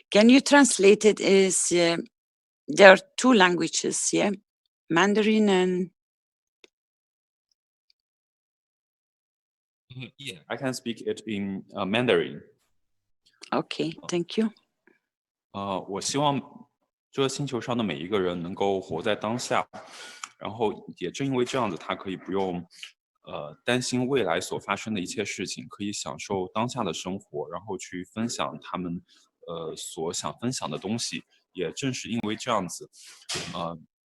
S2: Can you translate it as there are two languages, yeah? Mandarin and...
S14: Yeah, I can speak it in Mandarin.
S2: Okay, thank you.
S14: 我希望这个星球上的每一个人能够活在当下，然后也正因为这样子，他可以不用担心未来所发生的一切事情，可以享受当下的生活，然后去分享他们所想分享的东西。也正是因为这样子，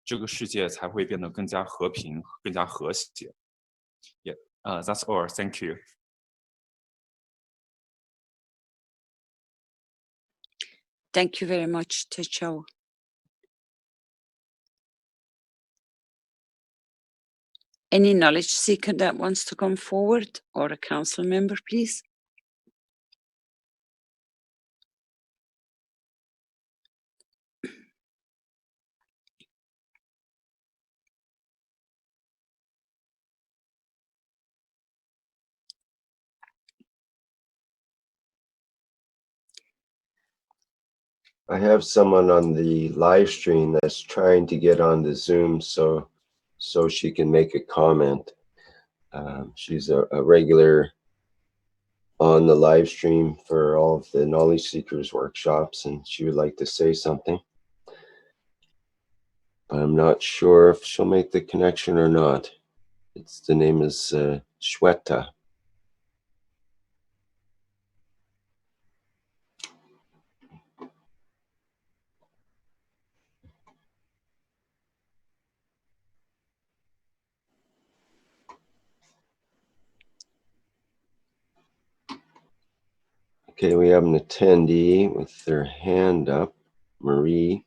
S14: 这个世界才会变得更加和平、更加和谐。Yeah, that's all. Thank you.
S2: Thank you very much, Chao. Any knowledge seeker that wants to come forward, or a council member, please?
S1: I have someone on the live stream that's trying to get on the Zoom so she can make a comment. She's a regular on the live stream for all of the knowledge seekers workshops, and she would like to say something. But I'm not sure if she'll make the connection or not. The name is Shweta. Okay, we have an attendee with their hand up, Marie.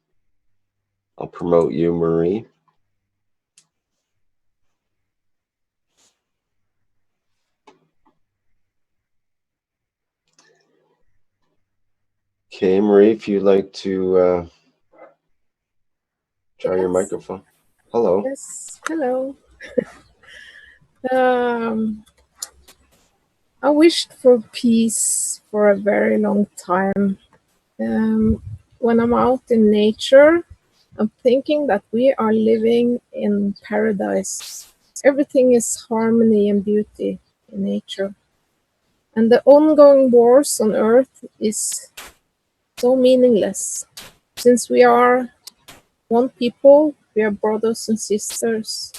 S1: I'll promote you, Marie. Okay, Marie, if you'd like to try your microphone. Hello.
S15: Yes, hello. I wished for peace for a very long time. When I'm out in nature, I'm thinking that we are living in paradise. Everything is harmony and beauty in nature. And the ongoing wars on earth is so meaningless. Since we are one people, we are brothers and sisters,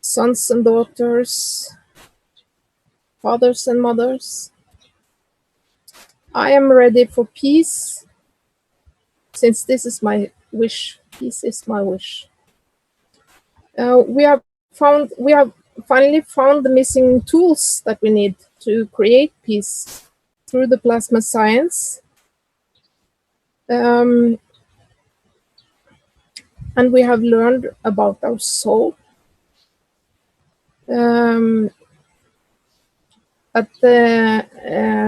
S15: sons and daughters, fathers and mothers. I am ready for peace, since this is my wish. Peace is my wish. We have finally found the missing tools that we need to create peace through the plasma science. And we have learned about our soul.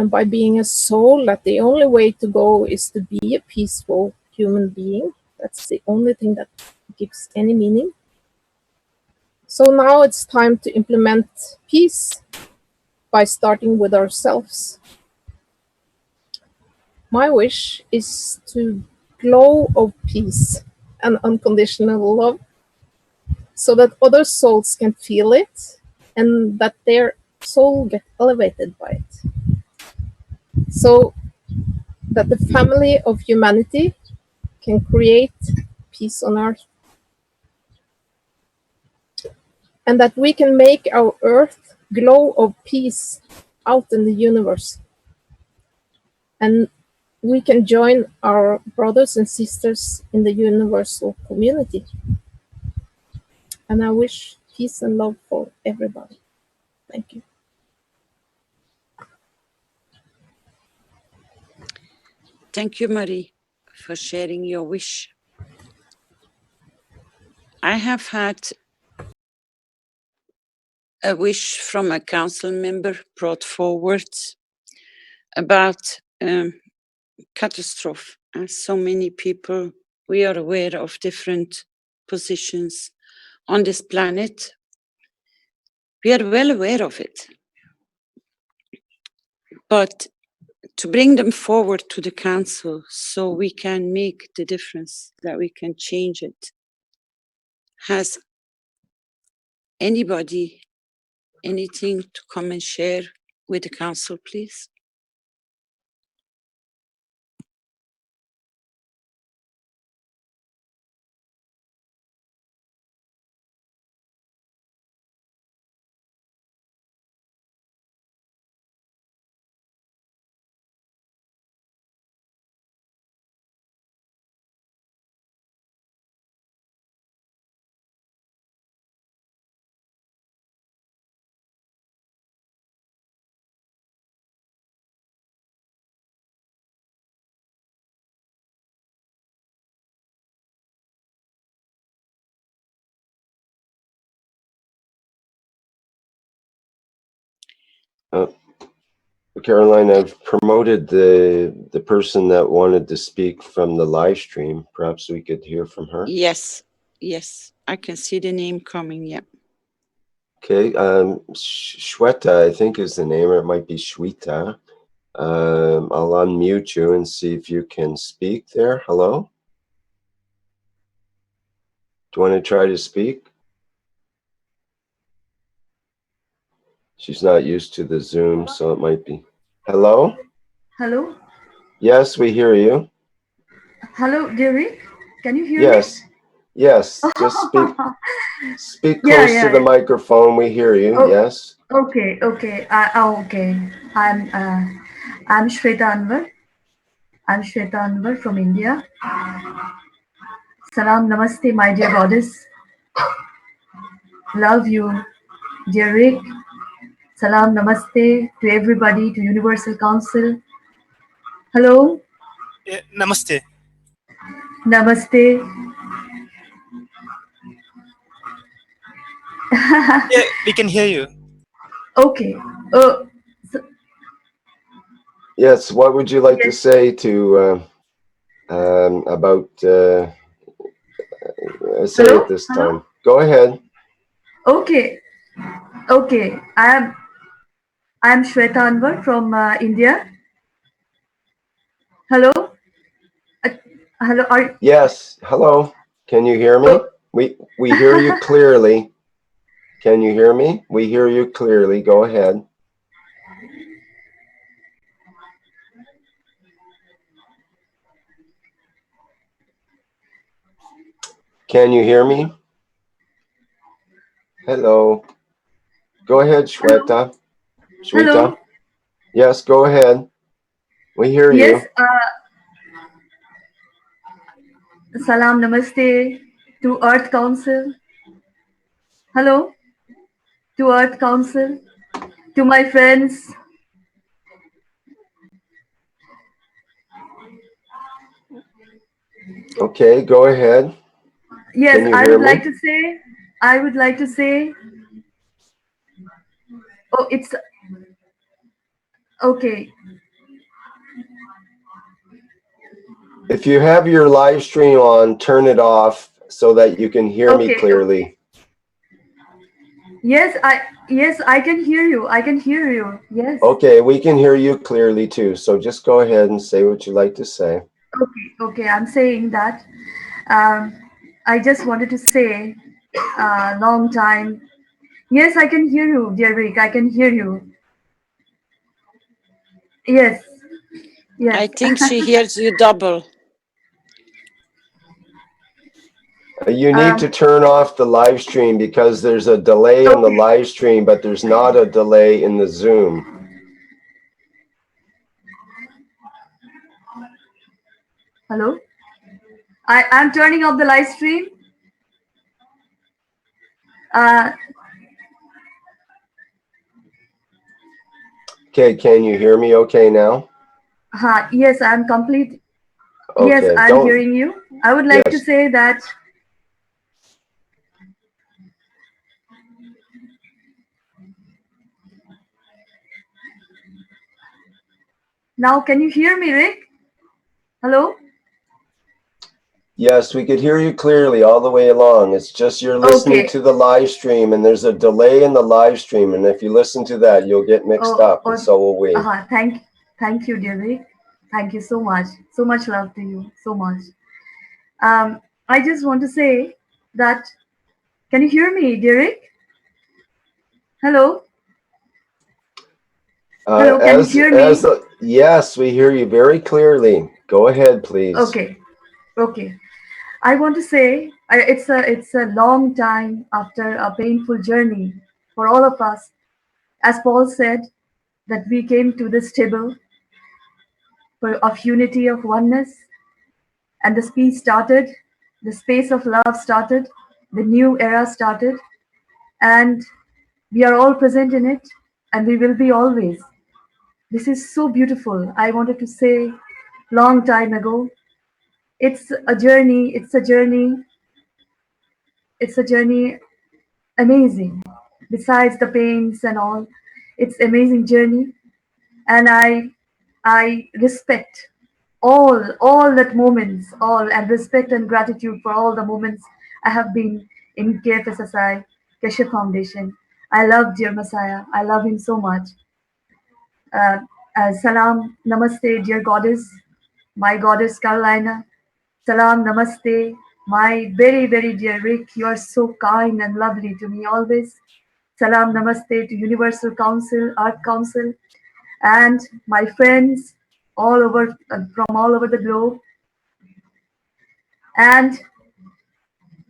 S15: By being a soul, that the only way to go is to be a peaceful human being. That's the only thing that gives any meaning. So now it's time to implement peace by starting with ourselves. My wish is to glow of peace and unconditional love so that other souls can feel it and that their soul get elevated by it. So that the family of humanity can create peace on earth. And that we can make our earth glow of peace out in the universe. And we can join our brothers and sisters in the universal community. And I wish peace and love for everybody. Thank you.
S2: Thank you, Marie, for sharing your wish. I have had a wish from a council member brought forward about catastrophe. As so many people, we are aware of different positions on this planet. We are well aware of it. But to bring them forward to the council so we can make the difference, that we can change it. Has anybody anything to come and share with the council, please?
S1: Caroline, I've promoted the person that wanted to speak from the live stream. Perhaps we could hear from her.
S2: Yes, yes, I can see the name coming, yeah.
S1: Okay, Shweta, I think is the name, or it might be Shweta. I'll unmute you and see if you can speak there. Hello? Do you want to try to speak? She's not used to the Zoom, so it might be. Hello?
S16: Hello?
S1: Yes, we hear you.
S16: Hello, Derek? Can you hear
S1: Yes,
S16: me?
S1: yes, just speak
S16: Yeah,
S1: close to
S16: yeah,
S1: the
S16: yeah.
S1: microphone. We hear you,
S16: Oh,
S1: yes.
S16: okay, okay. Okay. I'm Shweta Anwar. I'm Shweta Anwar from India. Salam, namaste, my dear goddess. Love you, dear Rick. Salam, namaste to everybody, to Universal Council. Hello.
S17: Namaste.
S16: Namaste.
S17: Yeah, we can hear you.
S16: Okay.
S1: Yes, what would you like to
S16: Yes.
S1: say to about say
S16: Hello?
S1: it this
S16: Hello?
S1: time? Go ahead.
S16: Okay. Okay. I'm Shweta Anwar from India. Hello? Hello?
S1: Yes, hello. Can you hear me? We hear you clearly. Can you hear me? We hear you clearly. Go ahead. Can you hear me? Hello. Go ahead, Shweta.
S16: Hello?
S1: Shweta. Yes, go ahead. We hear
S16: Yes.
S1: you.
S16: Salam, namaste to Earth Council. Hello? to Earth Council, to my friends.
S1: Okay, go ahead.
S16: Yes,
S1: Can you
S16: I
S1: hear
S16: would like
S1: me?
S16: to say, I would like to say, oh, it's okay.
S1: If you have your live stream on, turn it off so that you can hear me
S16: Okay.
S1: clearly.
S16: Yes, I can hear you. I can hear you. Yes.
S1: Okay, we can hear you clearly too. So just go ahead and say what you'd like to say.
S16: Okay. I'm saying that. Um, I just wanted to say, long time. Yes, I can hear you, dear Rick. I can hear you. Yes.
S2: I
S16: Yes.
S2: think she hears you double.
S1: You need to turn off the live stream because there's a delay on the live stream, but there's not a delay in the Zoom.
S16: Hello. I'm turning off the live stream.
S1: Okay, can you hear me okay now?
S16: Yes, I'm complete. Yes,
S1: Okay,
S16: I'm hearing you. I would like to
S1: Yes.
S16: say that now can you hear me, Rick? Hello?
S1: Yes, we could hear you clearly all the way along. It's just you're listening to the live stream and there's a delay in the live stream. And if you listen to that, you'll get mixed up and so will we.
S16: Thank you, dear Rick. Thank you so much. So much love to you. So much. I just want to say that, can you hear me, dear Rick? Hello? Hello, can you hear me?
S1: Yes, we hear you very clearly. Go ahead, please.
S16: Okay. I want to say it's a long time after a painful journey for all of us. As Paul said, that we came to this table of unity, of oneness, and the speech started, the space of love started, the new era started, and we are all present in it, and we will be always. This is so beautiful. I wanted to say long time ago. It's a journey, amazing. Besides the pains and all, it's amazing journey. And I respect all that moments, and respect and gratitude for all the moments I have been in KF SSI Keshe Foundation. I love dear Messiah. I love him so much. Salam, namaste, dear goddess, my goddess Carolina. Salam, namaste, my very, very dear Rick. You are so kind and lovely to me always. Salam, namaste to Universal Council, Earth Council, and my friends all over from all over the globe. And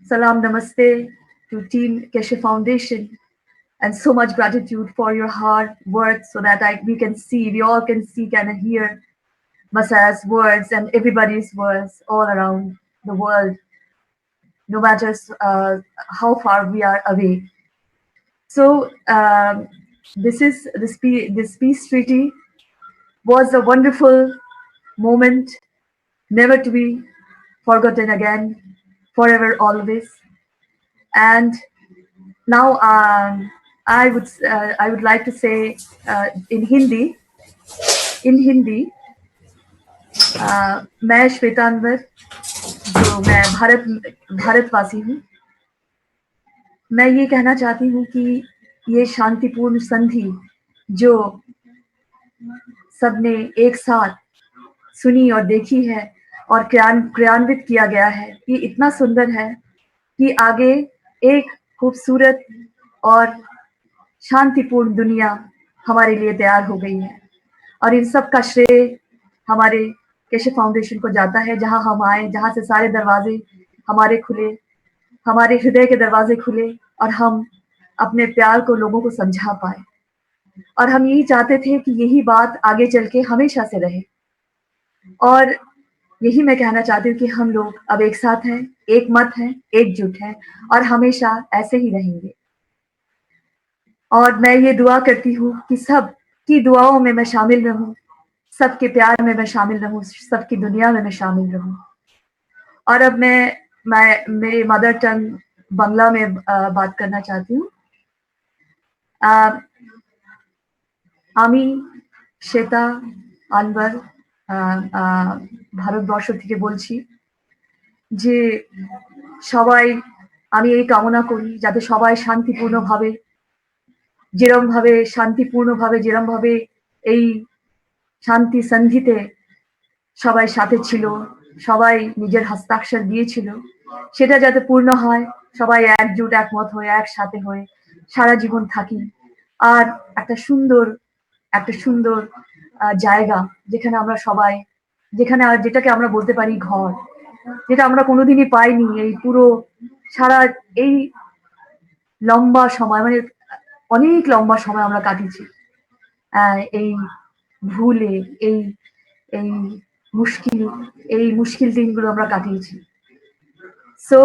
S16: salam, namaste to Team Keshe Foundation. And so much gratitude for your hard work so that we all can see, can hear Messiah's words and everybody's words all around the world, no matter how far we are away. So this peace treaty was a wonderful moment, never to be forgotten again, forever, always. And now I would like to say in Hindi, मैं श्वेतांबर, जो मैं भारतवासी हूँ, मैं ये कहना चाहती हूँ कि ये शांतिपूर्ण संधि जो सबने एक साथ सुनी और देखी है और क्रियान्वित किया गया है, ये इतना सुंदर है कि आगे एक खूबसूरत और शांतिपूर्ण दुनिया हमारे लिए तैयार हो गई है। और इन सब का श्रेय हमारे केशव फाउंडेशन को जाता है, जहां हम आए, जहां से सारे दरवाजे हमारे खुले, हमारे हृदय के दरवाजे खुले और हम अपने प्यार को लोगों को समझा पाए। और हम यही चाहते थे कि यही बात आगे चल के हमेशा से रहे। और यही मैं कहना चाहती हूँ कि हम लोग अब एक साथ हैं, एक मत हैं, एकजुट हैं और हमेशा ऐसे ही रहेंगे। और मैं ये दुआ करती हूँ कि सब की दुआओं में मैं शामिल रहूं, सबके प्यार में मैं शामिल रहूं, सबकी दुनिया में मैं शामिल रहूं। और अब मैं मेरी मदर टंग बांग्ला में बात करना चाहती हूँ। আমি শ্বেতা আনবার ভারতবর্ষ থেকে বলছি যে সবাই আমি এই কামনা করি যাতে সবাই শান্তিপূর্ণভাবে যেরমভাবে এই শান্তি সন্ধিতে সবাই সাথে ছিল, সবাই নিজের হস্তাক্ষর দিয়েছিল, সেটা যাতে পূর্ণ হয়, সবাই একজোট একমত হয়ে একসাথে হয়ে সারা জীবন থাকি। আর একটা সুন্দর জায়গা যেখানে আমরা সবাই যেটাকে আমরা বলতে পারি ঘর, যেটা আমরা কোনোদিনই পাইনি এই পুরো সারা এই লম্বা সময়, মানে অনেক লম্বা সময় আমরা কাটিয়েছি এই ভুলে, এই এই মুশকিল দিনগুলো আমরা কাটিয়েছি। সো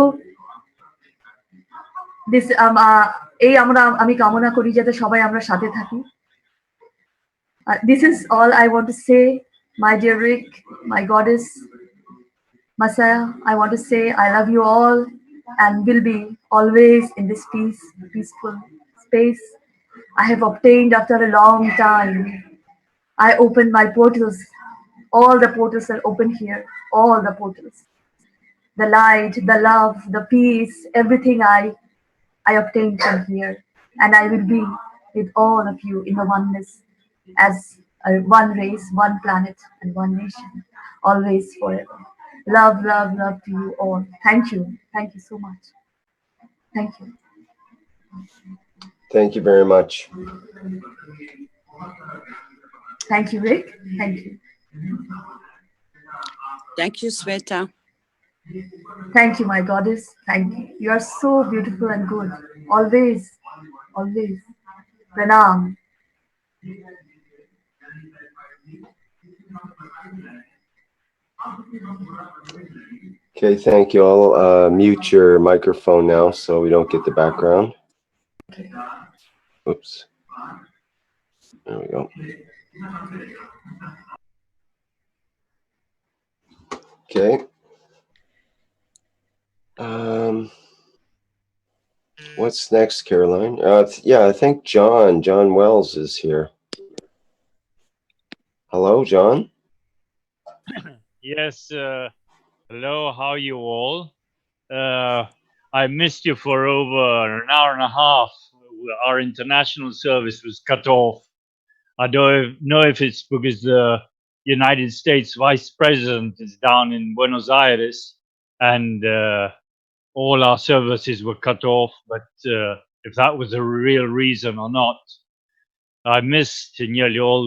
S16: আমি কামনা করি যাতে সবাই আমরা সাথে থাকি। This is all I want to say, my dear Rick, my goddess, Messiah. I want to say I love you all and will be always in this peaceful space I have obtained after a long time. I opened my portals. All the portals are open here. All the portals. The light, the love, the peace, everything I obtained from here. And I will be with all of you in the oneness as one race, one planet, and one nation, always forever. Love, love, love to you all. Thank you. Thank you so much. Thank you.
S1: Thank you very much.
S16: Thank you, Rick. Thank you.
S2: Thank you, Sweta.
S16: Thank you, my goddess. Thank you. You are so beautiful and good. Always, always. Pranam.
S1: Okay, thank you. I'll mute your microphone now so we don't get the background. Oops. There we go. Okay. What's next, Caroline? Yeah, I think John Wells is here. Hello, John.
S18: Yes. Hello. How are you all? I missed you for over an hour and a half. Our international service was cut off. I don't know if it's because the United States Vice President is down in Buenos Aires and all our services were cut off, but if that was a real reason or not. I missed nearly all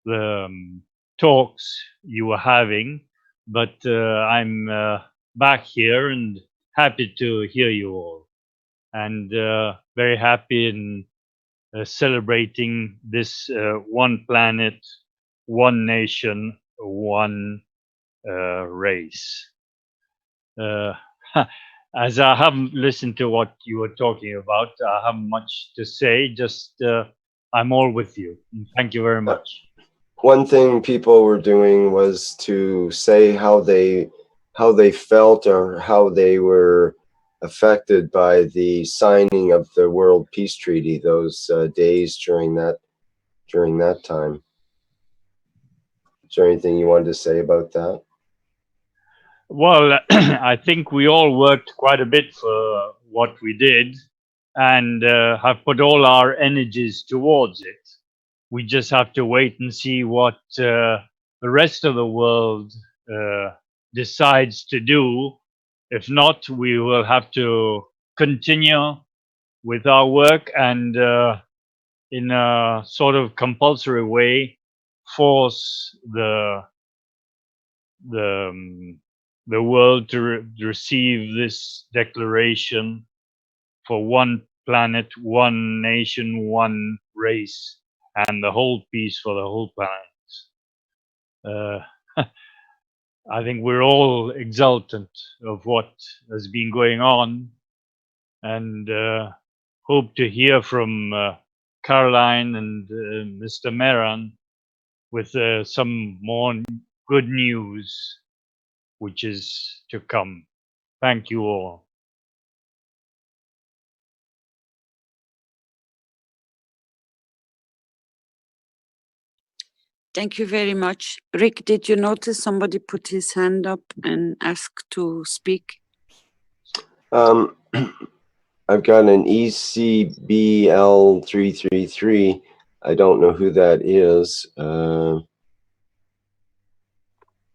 S18: the talks you were having, but I'm back here and happy to hear you all, and very happy in celebrating this one planet, one nation, one race. As I haven't listened to what you were talking about, I haven't much to say, just I'm all with you. Thank you very much.
S1: One thing people were doing was to say how they felt or how they were affected by the signing of the World Peace Treaty, those days during that time. Is there anything you wanted to say about that?
S18: Well, I think we all worked quite a bit for what we did and have put all our energies towards it. We just have to wait and see what the rest of the world decides to do. If not, we will have to continue with our work and in a sort of compulsory way force the world to receive this declaration for one planet, one nation, one race, and the whole peace for the whole planet. I think we're all exultant of what has been going on, and hope to hear from Caroline and Mr. Mehran with some more good news, which is to come. Thank you all.
S2: Thank you very much. Rick, did you notice somebody put his hand up and ask to speak?
S1: I've got an ECBL333. I don't know who that is.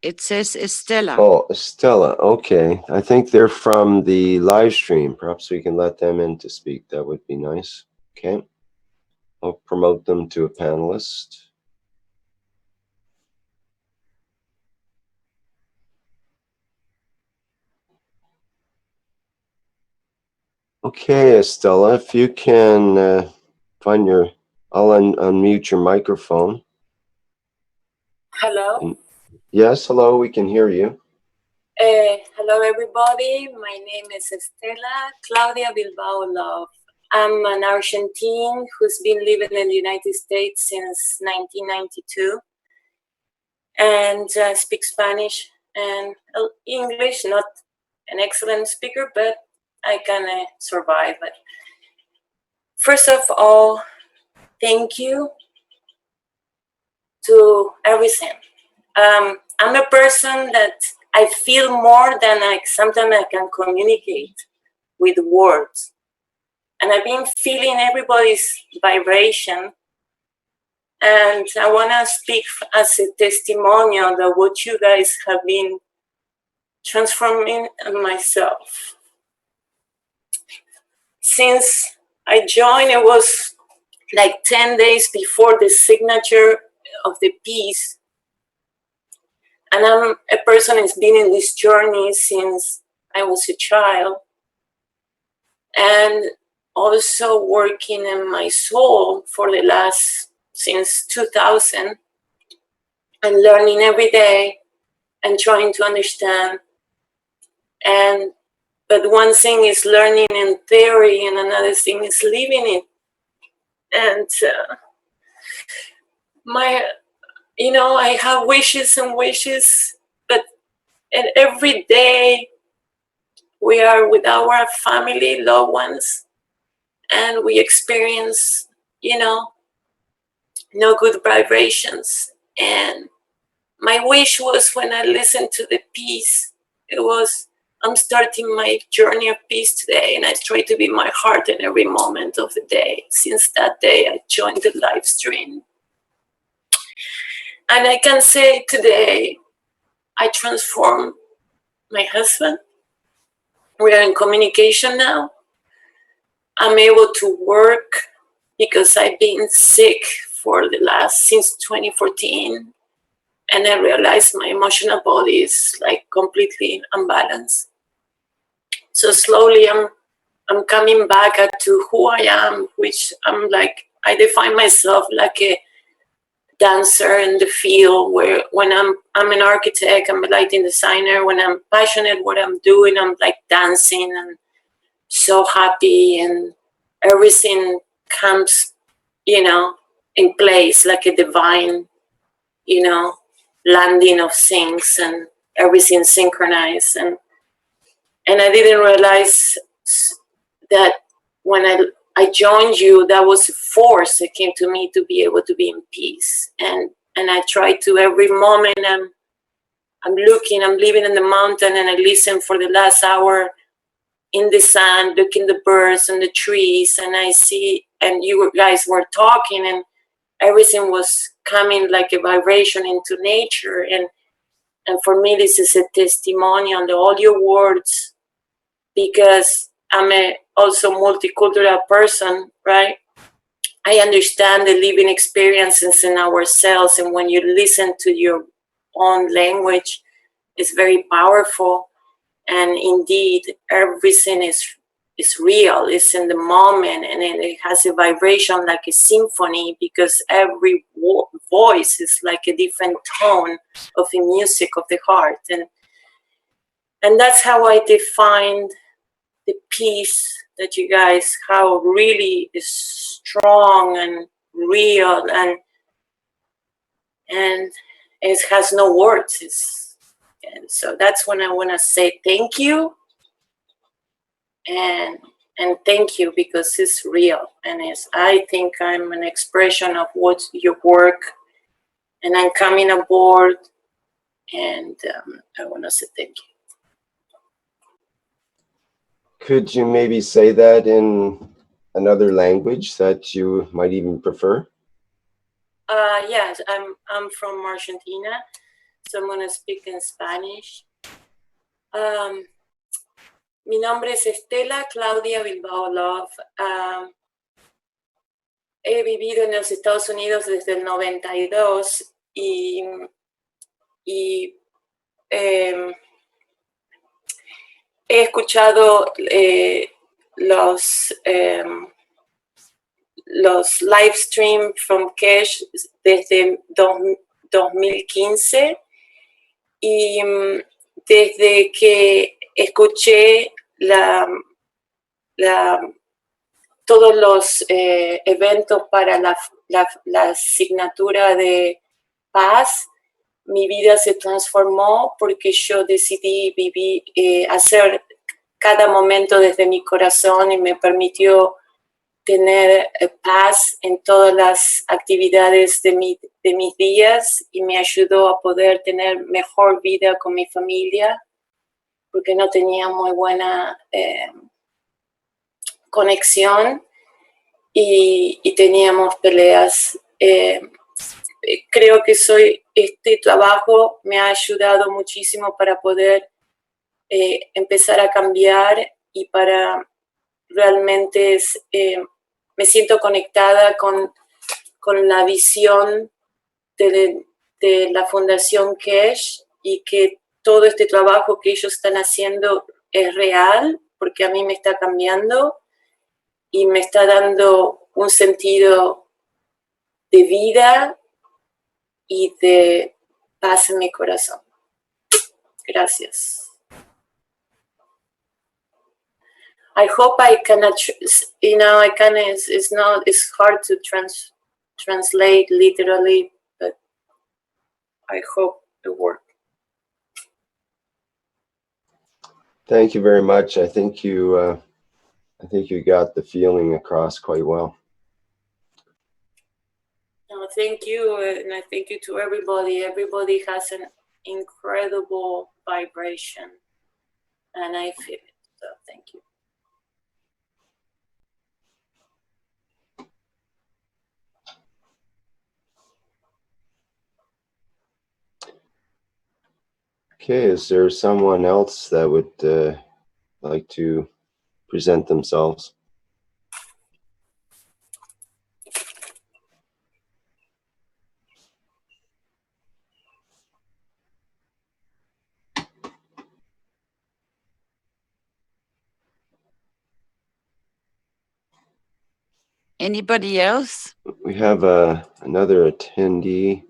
S2: It says Estella.
S1: Oh, Stella. Okay. I think they're from the live stream. Perhaps we can let them in to speak. That would be nice. Okay. I'll promote them to a panelist. Okay, Estella, if you can find your, I'll unmute your microphone.
S19: Hello.
S1: Yes, hello, we can hear you.
S19: Hello, everybody. My name is Estela Claudia Bilbao Love. I'm an Argentine who's been living in the United States since 1992 and speak Spanish and English. Not an excellent speaker, but I can survive it. First of all, thank you to everything. I'm a person that I feel more than sometimes I can communicate with words. And I've been feeling everybody's vibration. And I want to speak as a testimonial that what you guys have been transforming in myself. Since I joined, it was like 10 days before the signature of the peace. And I'm a person who's been in this journey since I was a child. And also working in my soul for the since 2000 and learning every day and trying to understand. But one thing is learning in theory and another thing is living it. And I have wishes and wishes, but every day we are with our family, loved ones, and we experience, no good vibrations. And my wish was when I listened to the peace, it was, I'm starting my journey of peace today, and I try to be my heart in every moment of the day. Since that day, I joined the live stream. And I can say today, I transformed my husband. We are in communication now. I'm able to work because I've been sick since 2014. And I realized my emotional body is like completely unbalanced. So slowly I'm coming back to who I am, which I define myself like a dancer in the field where when I'm an architect, I'm a lighting designer. When I'm passionate what I'm doing, I'm like dancing and so happy and everything comes, in place like a divine, landing of things and everything synchronized. And I didn't realize that when I joined you, that was a force that came to me to be able to be in peace. And I try to every moment I'm living in the mountain and I listen for the last hour in the sun, looking the birds and the trees, and I see, and you guys were talking and everything was coming like a vibration into nature. And for me, this is a testimony on all your words, because I'm also multicultural person, right? I understand the living experiences in ourselves, and when you listen to your own language, it's very powerful. And indeed, everything is real. It's in the moment, and it has a vibration like a symphony, because every voice is like a different tone of the music of the heart. And that's how I defined the peace that you guys, how really is strong and real, and it has no words. And so that's when I want to say thank you, and thank you because it's real, and I think I'm an expression of what your work, and I'm coming aboard, and I want to say thank you.
S1: Could you maybe say that in another language that you might even prefer?
S19: Yes, I'm from Argentina, so I'm gonna speak in Spanish. Mi nombre es Estela Claudia Bilbao Love. He vivido en los Estados Unidos desde el 92 y he escuchado los live stream from Keshe desde 2015 y desde que escuché todos los eventos para la asignatura de paz, mi vida se transformó porque yo decidí vivir, hacer cada momento desde mi corazón y me permitió tener paz en todas las actividades de mis días y me ayudó a poder tener mejor vida con mi familia porque no tenía muy buena conexión y teníamos peleas. Creo que este trabajo me ha ayudado muchísimo para poder empezar a cambiar y para realmente me siento conectada con la visión de la Fundación Keshe y que todo este trabajo que ellos están haciendo es real porque a mí me está cambiando y me está dando un sentido de vida y de paz en mi corazón. Gracias. I hope I can, it's hard to translate literally, but I hope it works.
S1: Thank you very much. I think you got the feeling across quite well.
S19: No, thank you, and I thank you to everybody. Everybody has an incredible vibration, and I feel it, so thank you.
S1: Okay, is there someone else that would like to present themselves?
S2: Anybody else?
S1: We have another attendee, I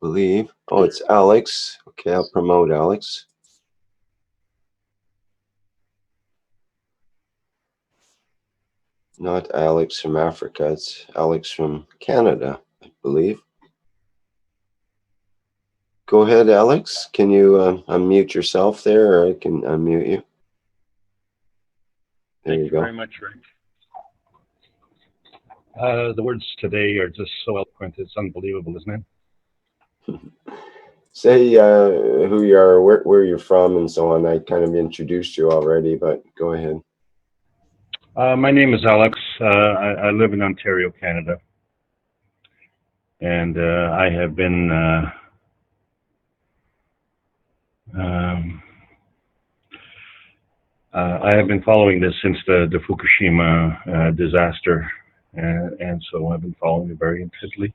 S1: believe. Oh, it's Alex. Okay, I'll promote Alex. Not Alex from Africa, it's Alex from Canada, I believe. Go ahead, Alex. Can you unmute yourself there, or I can unmute you? There you go.
S20: Very much, Rick. The words today are just so eloquent. It's unbelievable, isn't it?
S1: Say who you are, where you're from, and so on. I kind of introduced you already, but go ahead.
S20: My name is Alex. I live in Ontario, Canada. And I have been following this since the Fukushima disaster, and so I've been following it very intensely.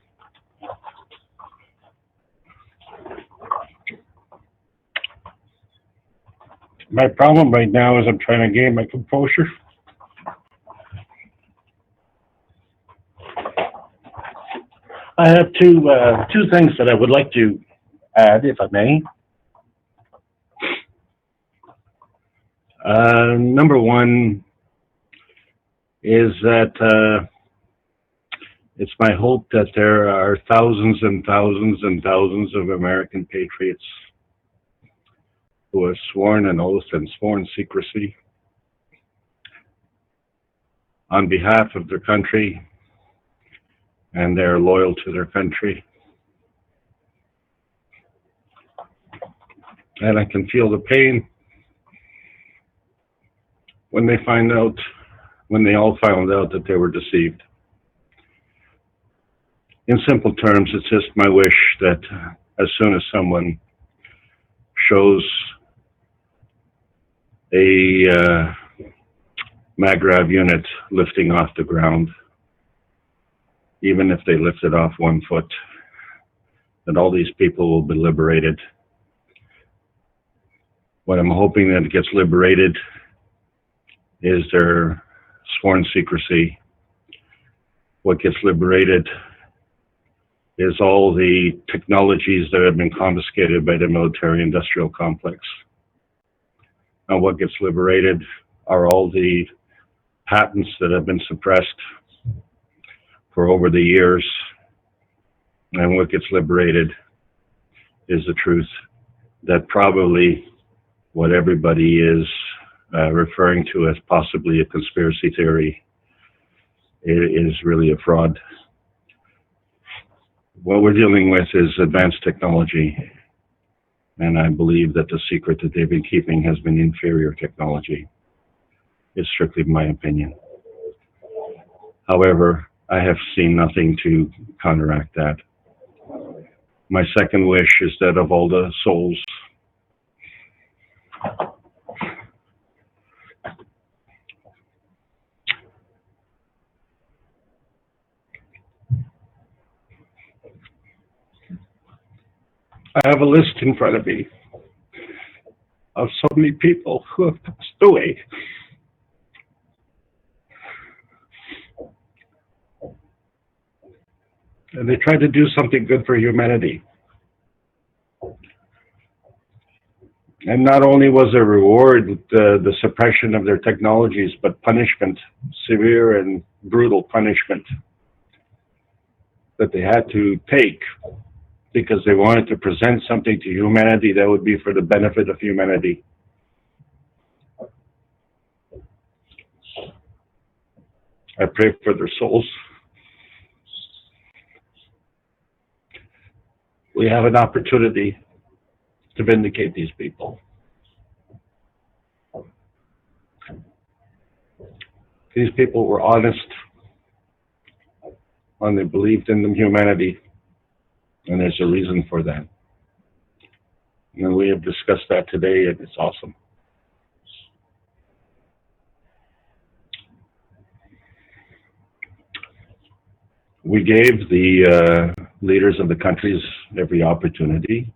S20: My problem right now is I'm trying to gain my composure. I have two things that I would like to add, if I may. Number one is that it's my hope that there are thousands and thousands and thousands of American patriots who have sworn an oath and sworn secrecy on behalf of their country, and they're loyal to their country. And I can feel the pain when they find out, when they all found out that they were deceived. In simple terms, it's just my wish that as soon as someone shows a MagRav unit lifting off the ground, even if they lift it off 1 foot, that all these people will be liberated. What I'm hoping that gets liberated is their sworn secrecy. What gets liberated is all the technologies that have been confiscated by the military-industrial complex. And what gets liberated are all the patents that have been suppressed for over the years. And what gets liberated is the truth that probably what everybody is referring to as possibly a conspiracy theory is really a fraud. What we're dealing with is advanced technology, and I believe that the secret that they've been keeping has been inferior technology. It's strictly my opinion. However, I have seen nothing to counteract that. My second wish is that of all the souls I have a list in front of me of so many people who have passed away. And they tried to do something good for humanity. And not only was there reward the suppression of their technologies, but punishment, severe and brutal punishment that they had to take because they wanted to present something to humanity that would be for the benefit of humanity. I pray for their souls. We have an opportunity to vindicate these people. These people were honest when they believed in humanity, and there's a reason for that. And we have discussed that today, and it's awesome. We gave the leaders of the countries every opportunity,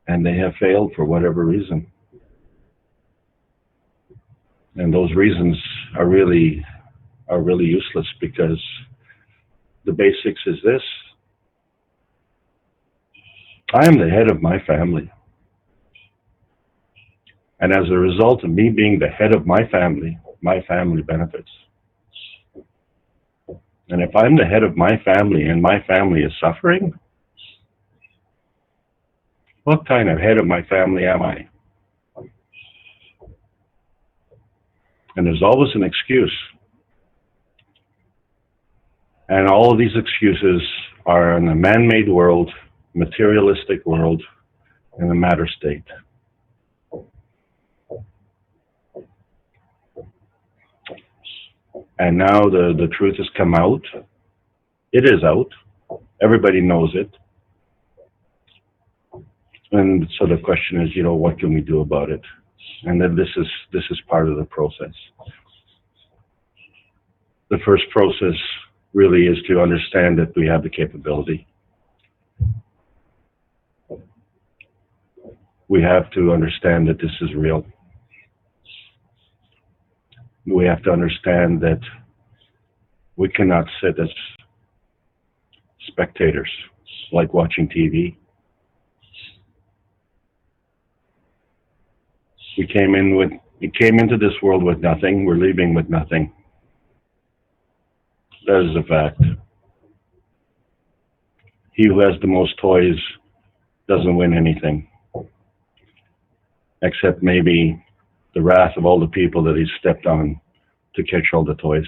S20: and they have failed for whatever reason. And those reasons are really useless, because the basics is this: I am the head of my family. And as a result of me being the head of my family benefits. And if I'm the head of my family and my family is suffering, what kind of head of my family am I? And there's always an excuse. And all of these excuses are in a man-made world, materialistic world, in a matter state. And now the truth has come out. It is out. Everybody knows it. And so the question is, what can we do about it? And then this is part of the process. The first process really is to understand that we have the capability. We have to understand that this is real. We have to understand that we cannot sit as spectators, like watching TV. We came into this world with nothing. We're leaving with nothing. That is a fact. He who has the most toys doesn't win anything, except maybe the wrath of all the people that he's stepped on to catch all the toys.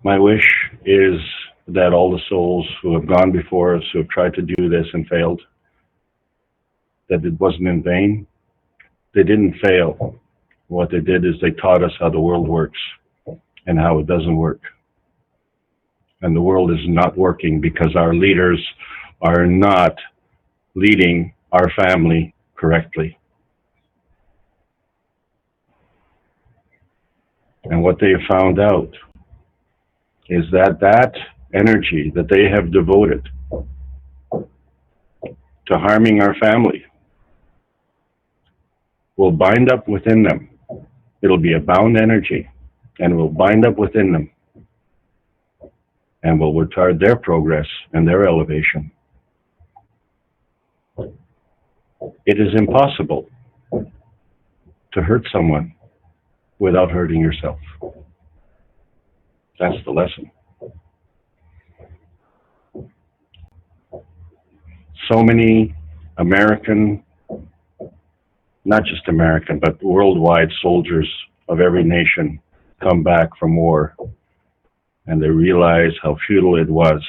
S20: My wish is that all the souls who have gone before us, who have tried to do this and failed, that it wasn't in vain. They didn't fail. What they did is they taught us how the world works and how it doesn't work. And the world is not working because our leaders are not leading our family correctly. And what they have found out is that that energy that they have devoted to harming our family will bind up within them. It'll be a bound energy and will bind up within them and will retard their progress and their elevation. It is impossible to hurt someone without hurting yourself. That's the lesson. So many American, not just American, but worldwide soldiers of every nation come back from war and they realize how futile it was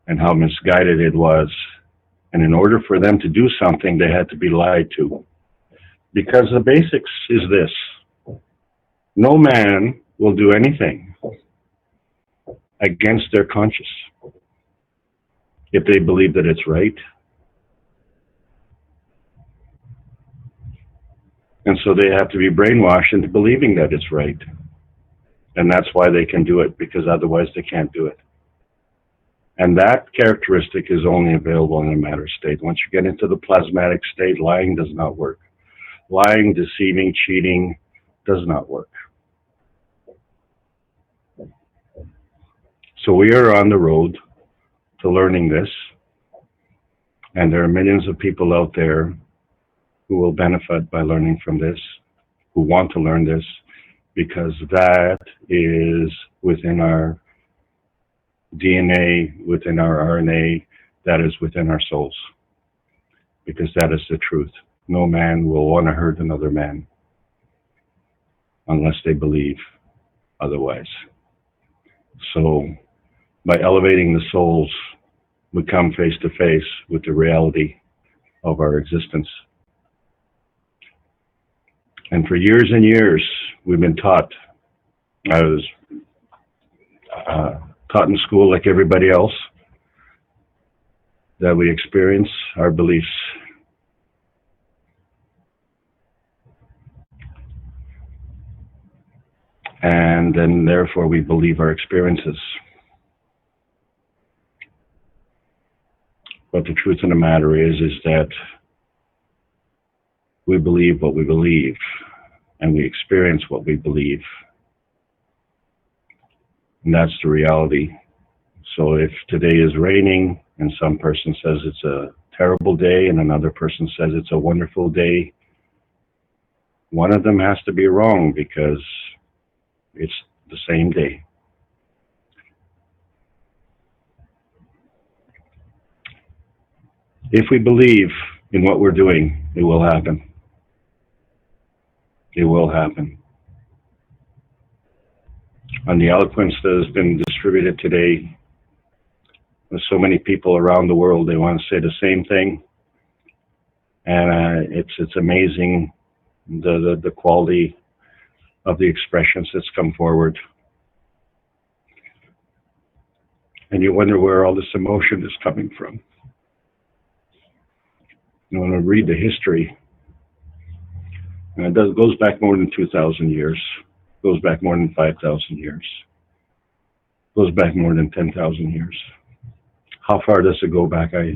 S20: and how misguided it was. And in order for them to do something, they had to be lied to. Because the basics is this: no man will do anything against their conscience if they believe that it's right. And so they have to be brainwashed into believing that it's right. And that's why they can do it, because otherwise they can't do it. And that characteristic is only available in a matter state. Once you get into the plasmatic state, lying does not work. Lying, deceiving, cheating does not work. So we are on the road to learning this. And there are millions of people out there who will benefit by learning from this, who want to learn this, because that is within our DNA, within our RNA, that is within our souls. Because that is the truth. No man will want to hurt another man unless they believe otherwise. So by elevating the souls, we come face to face with the reality of our existence. And for years and years, we've been taught. I was taught in school like everybody else, that we experience our beliefs. And then therefore we believe our experiences. But the truth of the matter is that we believe what we believe, and we experience what we believe. And that's the reality. So if today is raining and some person says it's a terrible day and another person says it's a wonderful day, one of them has to be wrong because it's the same day. If we believe in what we're doing, it will happen. It will happen. On the eloquence that has been distributed today, with so many people around the world, they want to say the same thing. And it's amazing the quality of the expressions that's come forward. And you wonder where all this emotion is coming from. You want to read the history, and it goes back more than 2,000 years, goes back more than 5,000 years, goes back more than 10,000 years. How far does it go back? I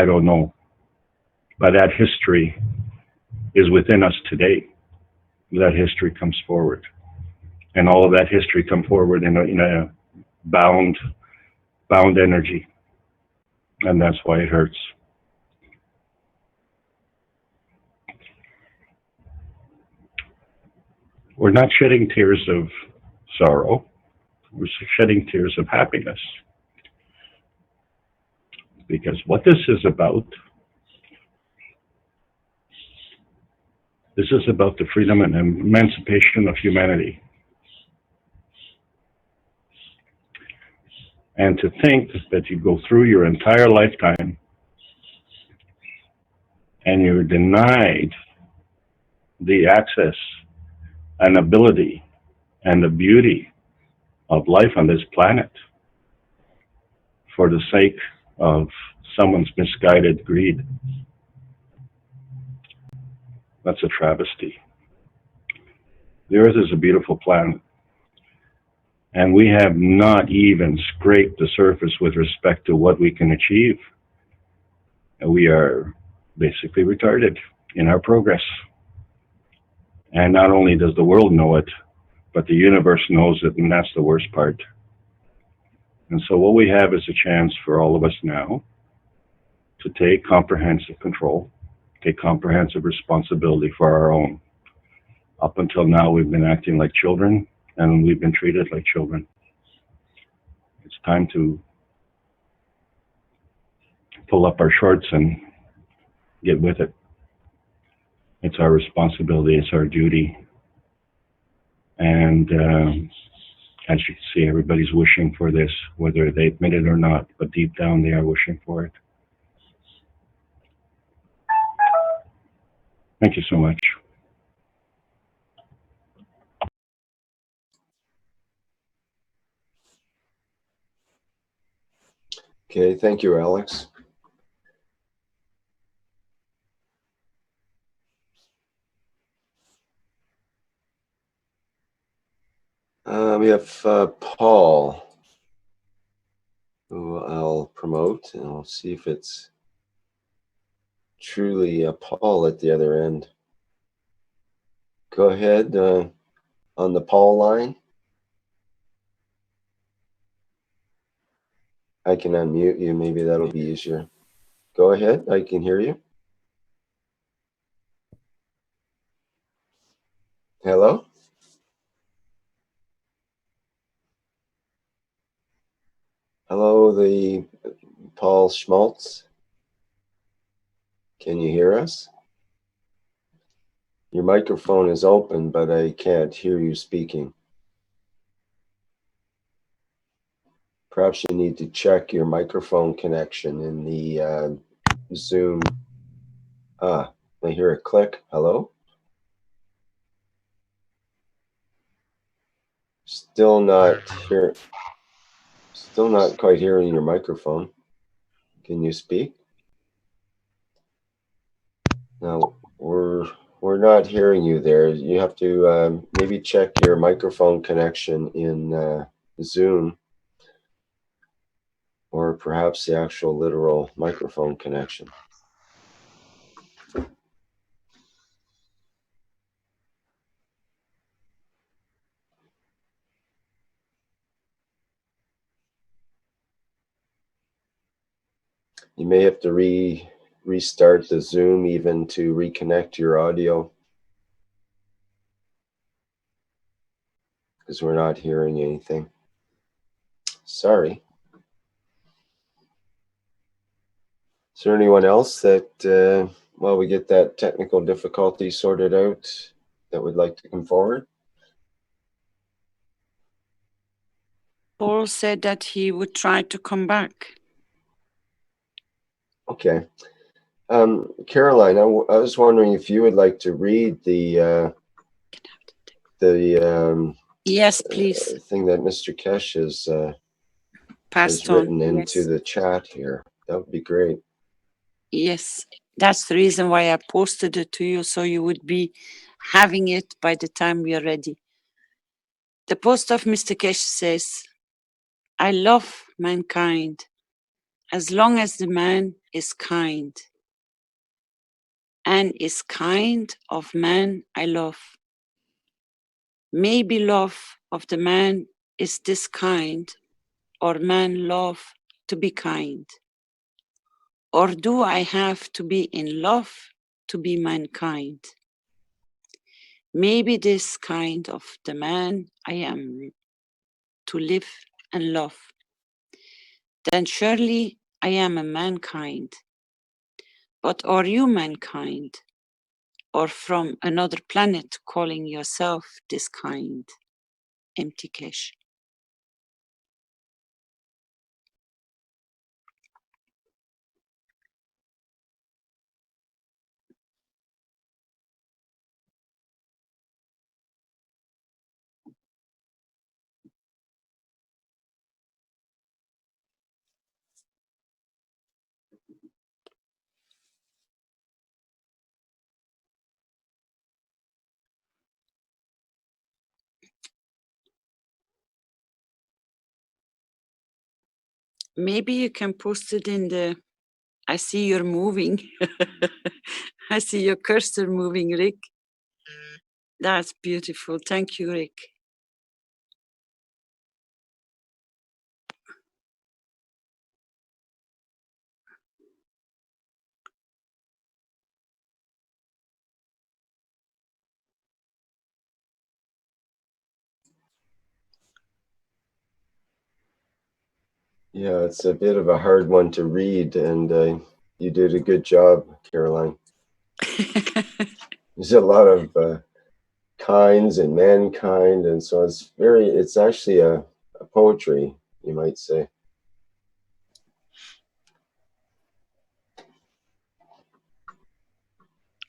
S20: don't know. But that history is within us today. That history comes forward. And all of that history come forward in a bound bound energy. And that's why it hurts. We're not shedding tears of sorrow. We're shedding tears of happiness. Because what this is about the freedom and emancipation of humanity. And to think that you go through your entire lifetime and you're denied the access and ability and the beauty of life on this planet for the sake of someone's misguided greed. That's a travesty. The Earth is a beautiful planet, and we have not even scraped the surface with respect to what we can achieve. And we are basically retarded in our progress. And not only does the world know it, but the universe knows it, and that's the worst part. And so what we have is a chance for all of us now to take comprehensive control, take comprehensive responsibility for our own. Up until now, we've been acting like children, and we've been treated like children. It's time to pull up our shorts and get with it. It's our responsibility, it's our duty. And as you can see, everybody's wishing for this, whether they admit it or not, but deep down they are wishing for it. Thank you so much.
S1: Okay, thank you, Alex. We have Paul, who I'll promote, and we'll see if it's truly Paul at the other end. Go ahead on the Paul line. I can unmute you, maybe that'll be easier. Go ahead, I can hear you. Hello? Hello, the Paul Schmaltz. Can you hear us? Your microphone is open, but I can't hear you speaking. Perhaps you need to check your microphone connection in the Zoom. I hear a click. Hello? Still not quite hearing your microphone. Can you speak? No, we're not hearing you there. You have to maybe check your microphone connection in Zoom, or perhaps the actual literal microphone connection. You may have to restart the Zoom even to reconnect your audio, because we're not hearing anything. Sorry. Is there anyone else that, while we get that technical difficulty sorted out, that would like to come forward?
S2: Paul said that he would try to come back.
S1: Okay. Caroline, I was wondering if you would like to read the
S2: yes, please.
S1: Thing that Mr. Keshe has
S2: Passed
S1: written
S2: on,
S1: into
S2: yes.
S1: the chat here. That would be great.
S2: Yes, that's the reason why I posted it to you, so you would be having it by the time we are ready. The post of Mr. Keshe says, I love mankind as long as the man is kind, and is kind of man I love. Maybe love of the man is this kind, or man love to be kind? Or do I have to be in love to be mankind? Maybe this kind of the man I am to live and love. Then surely I am a mankind. But are you mankind? Or from another planet calling yourself this kind? Empty Keshe. Maybe you can post it in the, I see you're moving. I see your cursor moving, Rick. That's beautiful. Thank you, Rick.
S1: Yeah, it's a bit of a hard one to read, and you did a good job, Caroline. There's a lot of kinds and mankind, and so it's actually a poetry, you might say.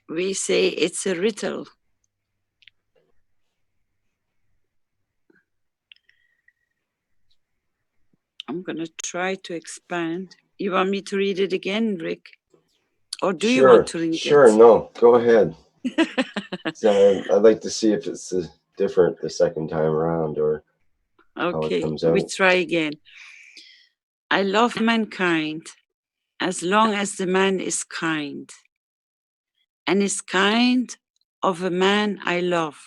S2: We say it's a riddle. I'm going to try to expand. You want me to read it again, Rick? Or do you want to read it?
S1: Sure, no, go ahead. I'd like to see if it's different the second time around, or how it comes out.
S2: We try again. I love mankind as long as the man is kind, and is kind of a man I love.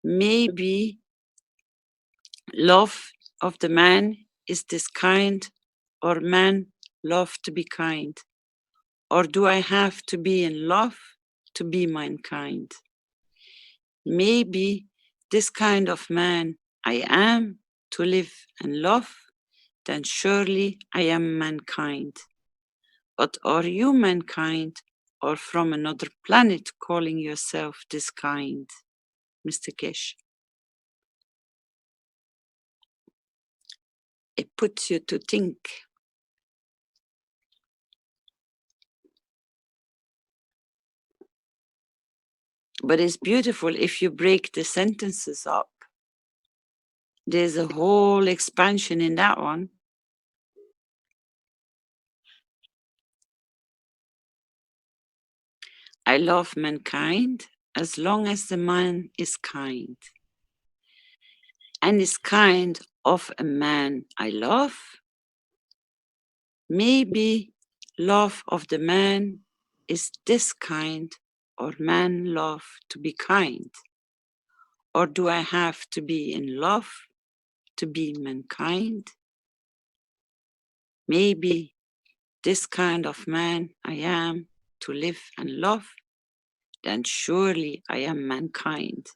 S2: Maybe love of the man is this kind, or man love to be kind? Or do I have to be in love to be mankind? Maybe this kind of man I am to live and love, then surely I am mankind. But are you mankind, or from another planet calling yourself this kind, Mr. Keshe? It puts you to think. But it's beautiful if you break the sentences up. There's a whole expansion in that one. I love mankind as long as the man is kind, and is kind of a man I love. Maybe love of the man is this kind, or man love to be kind. Or do I have to be in love to be mankind? Maybe this kind of man I am to live and love, then surely I am mankind.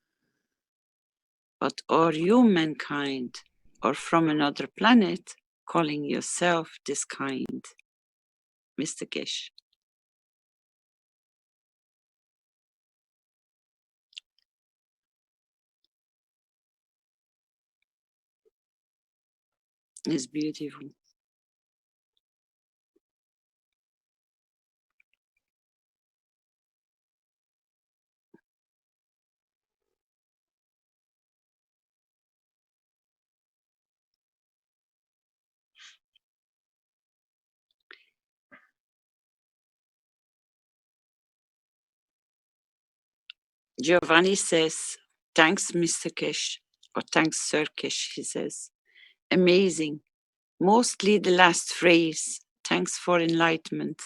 S2: But are you mankind, or from another planet calling yourself this kind, Mr. Keshe? It's beautiful. Giovanni says, thanks, Mr. Keshe, or thanks, Sir Keshe, he says. Amazing. Mostly the last phrase, thanks for enlightenment.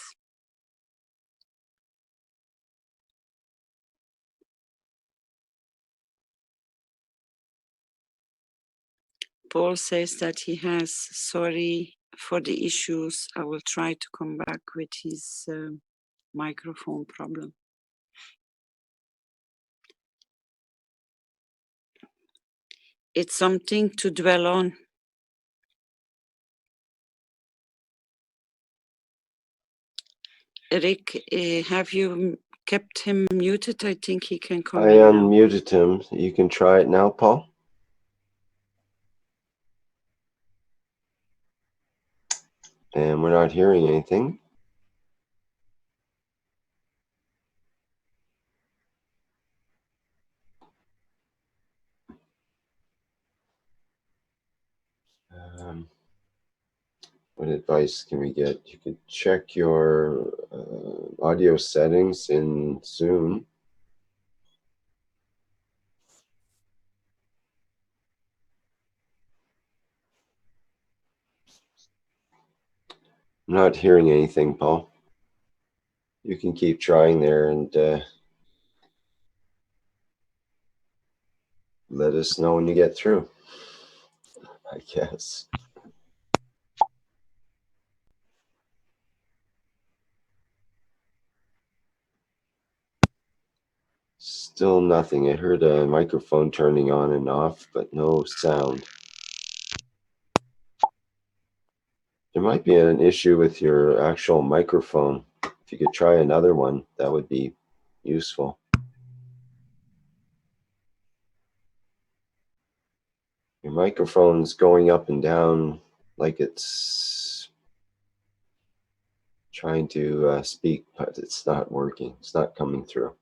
S2: Paul says that he has sorry for the issues. I will try to come back with his microphone problem. It's something to dwell on. Rick, have you kept him muted? I think he can come
S1: I
S2: in now.
S1: unmuted him. You can try it now, Paul. And we're not hearing anything. What advice can we get? You could check your audio settings in Zoom. I'm not hearing anything, Paul. You can keep trying there and let us know when you get through, I guess. Still nothing. I heard a microphone turning on and off, but no sound. There might be an issue with your actual microphone. If you could try another one, that would be useful. Your microphone's going up and down like it's trying to speak, but it's not working. It's not coming through.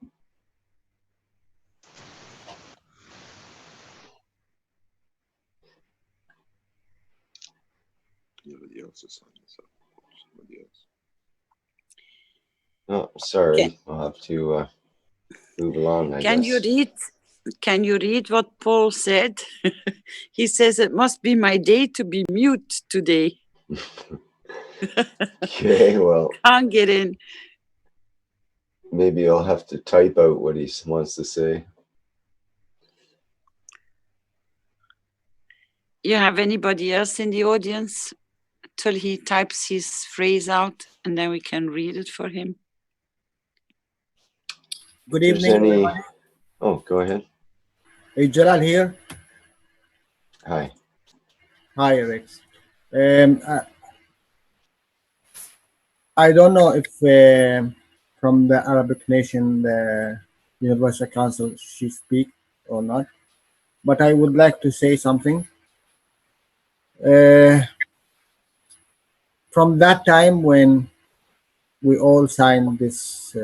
S14: Somebody else is on this up. Somebody else.
S1: Oh, sorry.
S2: Yeah.
S1: I'll have to move along, I
S2: Can
S1: guess.
S2: you read? Can you read what Paul said? He says it must be my day to be mute today.
S1: Okay, well,
S2: Can't get in.
S1: maybe I'll have to type out what he wants to say.
S2: You have anybody else in the audience till he types his phrase out and then we can read it for him?
S21: Good
S1: If there's
S21: evening,
S1: any...
S21: everybody.
S1: Oh, go ahead.
S21: Hey, Jalal here.
S1: Hi.
S21: Hi, Rex. I don't know if from the Arabic nation, the Universal Council, she speak or not, but I would like to say something. From that time when we all signed this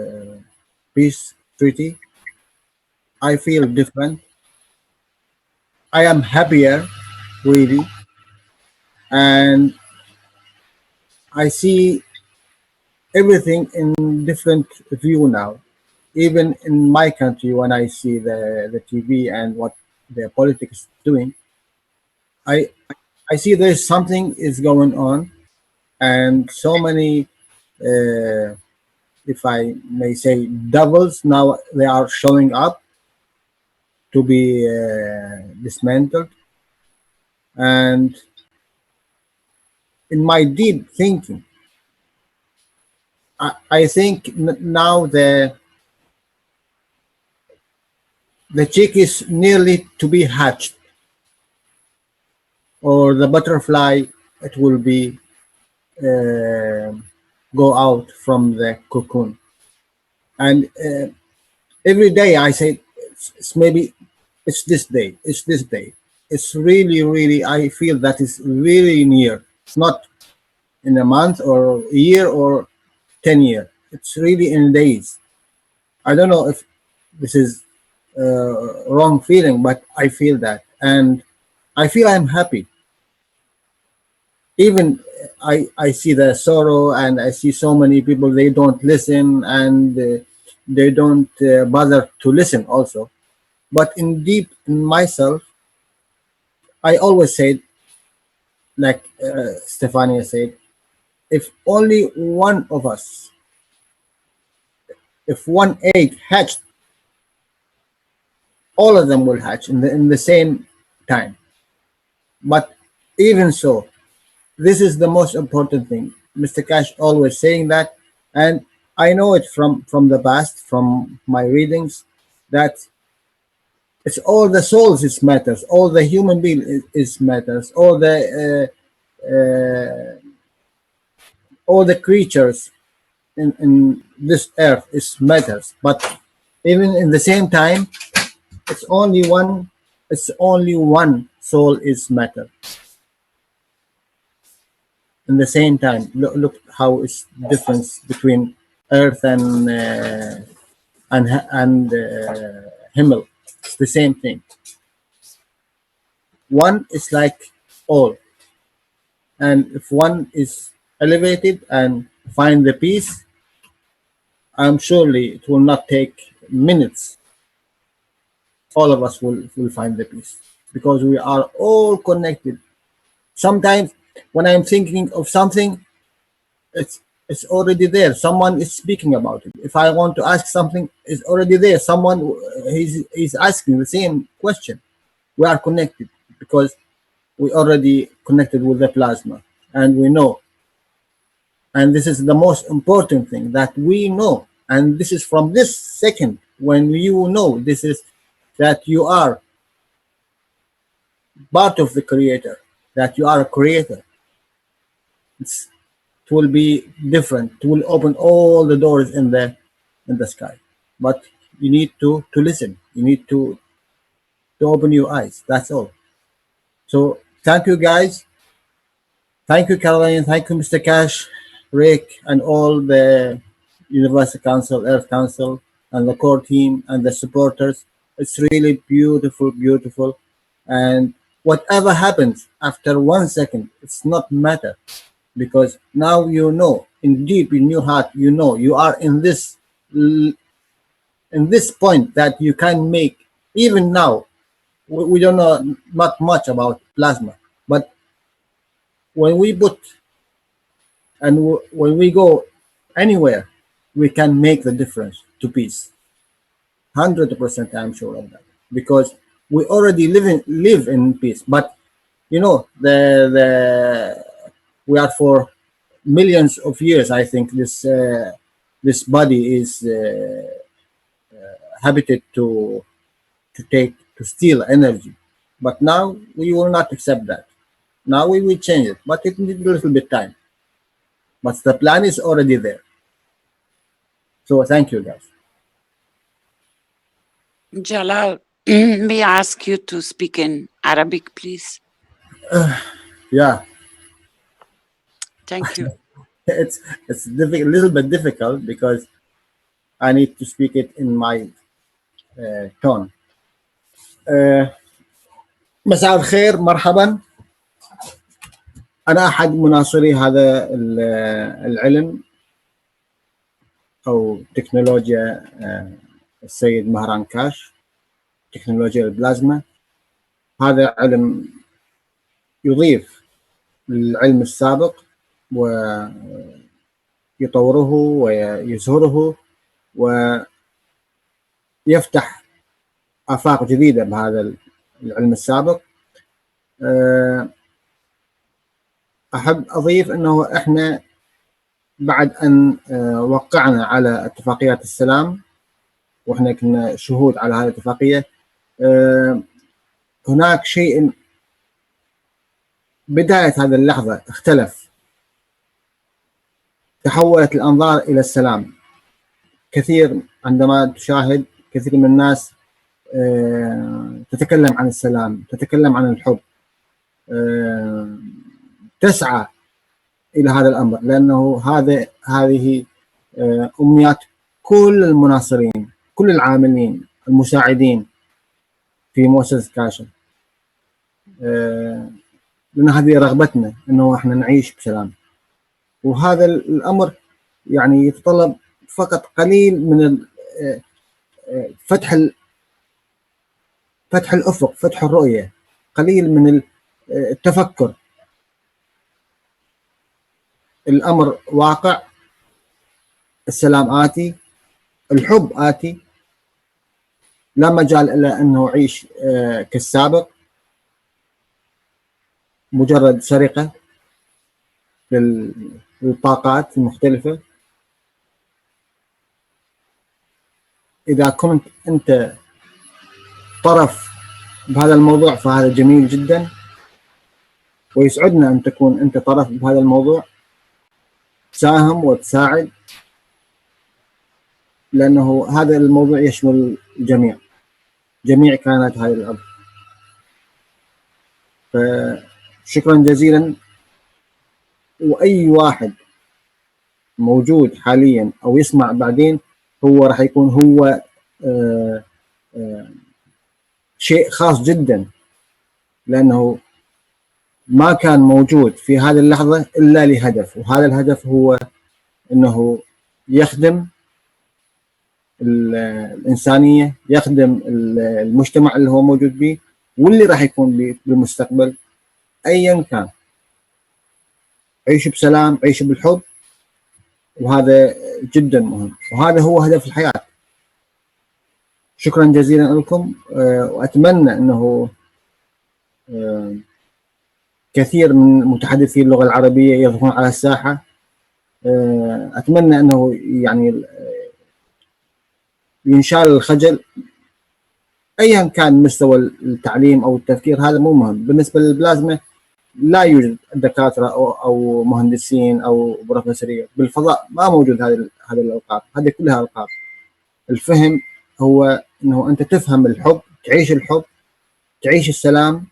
S21: peace treaty, I feel different. I am happier, really, and I see everything in different view now. Even in my country, when I see the TV and what the politics doing, I see there's something is going on, and so many, if I may say, devils now they are showing up to be dismantled. And in my deep thinking, I think now the chick is nearly to be hatched, or the butterfly, it will be go out from the cocoon. And every day I say, it's maybe it's this day, it's this day. It's really, really, I feel that is really near. It's not in a month or a year or 10 years. It's really in days. I don't know if this is wrong feeling, but I feel that. And I feel I'm happy. Even I see the sorrow, and I see so many people, they don't listen, and they don't bother to listen also. But in deep in myself, I always said, like Stefania said, if only one of us, if one egg hatched, all of them will hatch in the same time. But even so, This is the most important thing. Mr. Cash always saying that, and I know it from the past, from my readings, that it's all the souls is matters, all the human being is matters, all the creatures in this earth is matters. But even in the same time, it's only one soul is matter. In the same time, look how it's difference between earth and Himmel. It's the same thing. One is like all, and if one is elevated and find the peace, I'm surely it will not take minutes. All of us will find the peace because we are all connected. Sometimes when I'm thinking of something, it's already there. Someone is speaking about it. If I want to ask something, it's already there. Someone is asking the same question. We are connected because we already connected with the plasma, and we know. And this is the most important thing that we know. And this is from this second when you know this is that you are part of the creator, that you are a creator. It will be different. It will open all the doors in the sky. But you need to listen. You need to open your eyes. That's all. So thank you guys. Thank you, Caroline. Thank you, Mr. Cash, Rick, and all the Universal Council, Earth Council, and the core team and the supporters. It's really beautiful, beautiful. And whatever happens after 1 second, it's not matter. Because now you know, in deep in your heart, you know you are in this point that you can make. Even now, we don't know not much about plasma, but when we put and when we go anywhere, we can make the difference to peace. 100% I'm sure of that, because we already live in peace. But you know, we are for millions of years. I think this body is habited to steal energy. But now we will not accept that. Now we will change it, but it needs a little bit time. But the plan is already there. So thank you, guys.
S2: Jalal, may I ask you to speak in Arabic, please?
S21: Yeah.
S2: Thank you.
S21: It's a little bit difficult because I need to speak it in my tone. مساء الخير، مرحبا. أنا أحد مناصري هذا العلم أو تكنولوجيا السيد مهران كاش، تكنولوجيا البلازما. هذا علم يضيف للعلم السابق ويطوره ويزهره ويفتح آفاق جديدة بهذا العلم السابق. أحب أضيف أنه إحنا بعد أن وقعنا على اتفاقيات السلام، وإحنا كنا شهود على هذه الاتفاقية، هناك شيء بداية هذه اللحظة اختلف. تحولت الأنظار إلى السلام. كثير عندما تشاهد كثير من الناس تتكلم عن السلام، تتكلم عن الحب، تسعى إلى هذا الأمر، لأنه هذه أمنيات كل المناصرين، كل العاملين المساعدين في مؤسسة كاشف. لأن هذه رغبتنا أنه إحنا نعيش بسلام. وهذا الأمر يعني يتطلب فقط قليل من فتح الأفق، فتح الرؤية، قليل من التفكر. الأمر واقع، السلام آتي، الحب آتي، لا مجال إلا أنه يعيش كالسابق، مجرد سرقة للطاقات المختلفة. إذا كنت أنت طرف بهذا الموضوع فهذا جميل جدا، ويسعدنا أن تكون أنت طرف بهذا الموضوع، تساهم وتساعد، لأنه هذا الموضوع يشمل الجميع، جميع كائنات هذه الأرض. فشكرا جزيلا. وأي واحد موجود حاليا أو يسمع بعدين هو راح يكون هو شيء خاص جدا، لأنه ما كان موجود في هذه اللحظة إلا لهدف، وهذا الهدف هو أنه يخدم الإنسانية، يخدم المجتمع اللي هو موجود به واللي راح يكون بالمستقبل أيا كان. عيش بسلام، عيش بالحب، وهذا جدا مهم، وهذا هو هدف الحياة. شكرا جزيلا لكم، وأتمنى أنه كثير من متحدثي اللغة العربية يظهرون على الساحة. أتمنى أنه يعني ينشال الخجل أيا كان مستوى التعليم أو التفكير، هذا مو مهم. بالنسبة للبلازما لا يوجد دكاترة أو مهندسين أو بروفيسورية بالفضاء، ما موجود هذه الألقاب، هذه كلها ألقاب. الفهم هو أنه أنت تفهم الحب، تعيش الحب، تعيش السلام،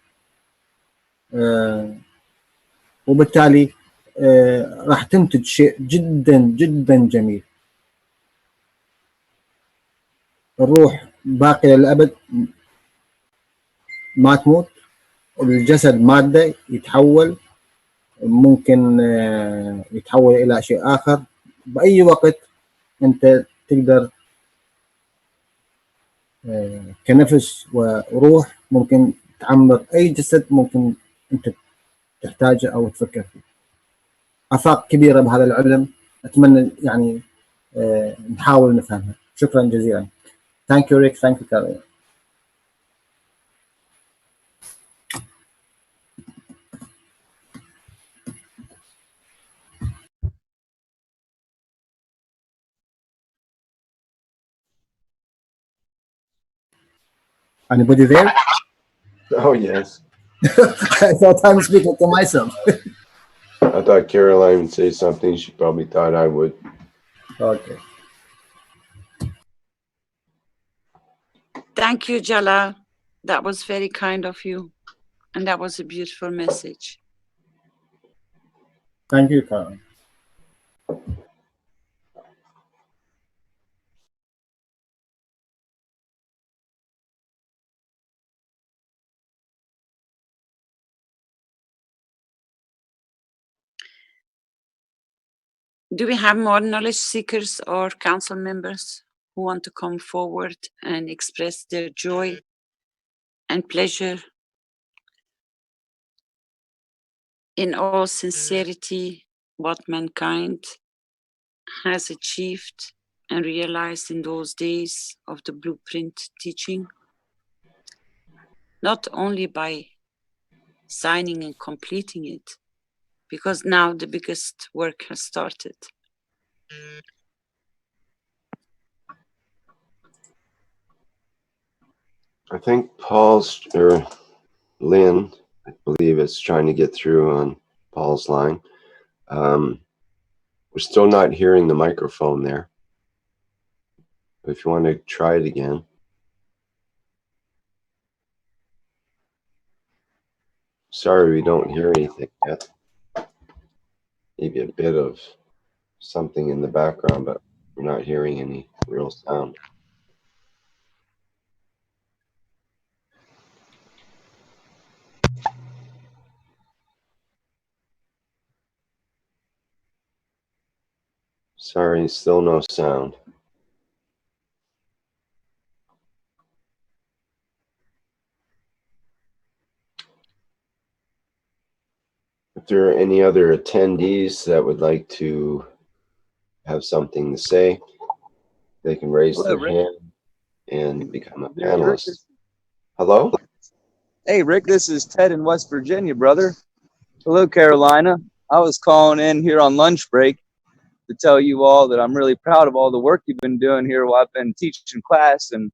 S21: وبالتالي راح تنتج شيء جدا جدا جميل. الروح باقية للأبد، ما تموت. الجسد مادة يتحول، ممكن يتحول إلى شيء آخر بأي وقت. أنت تقدر كنفس وروح ممكن تعمر أي جسد ممكن أنت تحتاجه أو تفكر فيه. آفاق كبيرة بهذا العلم، أتمنى يعني نحاول نفهمها. شكرا جزيلا. Thank you Rick, thank you Caroline. Anybody there?
S1: Oh, yes.
S21: I thought I'm speaking to myself.
S1: I thought Caroline would say something. She probably thought I would.
S21: Okay.
S2: Thank you, Jala. That was very kind of you. And that was a beautiful message.
S21: Thank you, Caroline.
S2: Do we have more knowledge seekers or council members who want to come forward and express their joy and pleasure in all sincerity what mankind has achieved and realized in those days of the blueprint teaching, not only by signing and completing it, because now the biggest work has started.
S1: I think Paul's, or Lynn, I believe, is trying to get through on Paul's line. We're still not hearing the microphone there. If you want to try it again. Sorry, we don't hear anything yet. Maybe a bit of something in the background, but we're not hearing any real sound. Sorry, still no sound. If there are any other attendees that would like to have something to say, they can raise
S3: Hello,
S1: their
S3: Rick.
S1: hand and become a
S3: Rick,
S1: panelist. Hello?
S3: Hey, Rick, this is Ted in West Virginia, brother. Hello, Carolina. I was calling in here on lunch break to tell you all that I'm really proud of all the work you've been doing here while I've been teaching class, and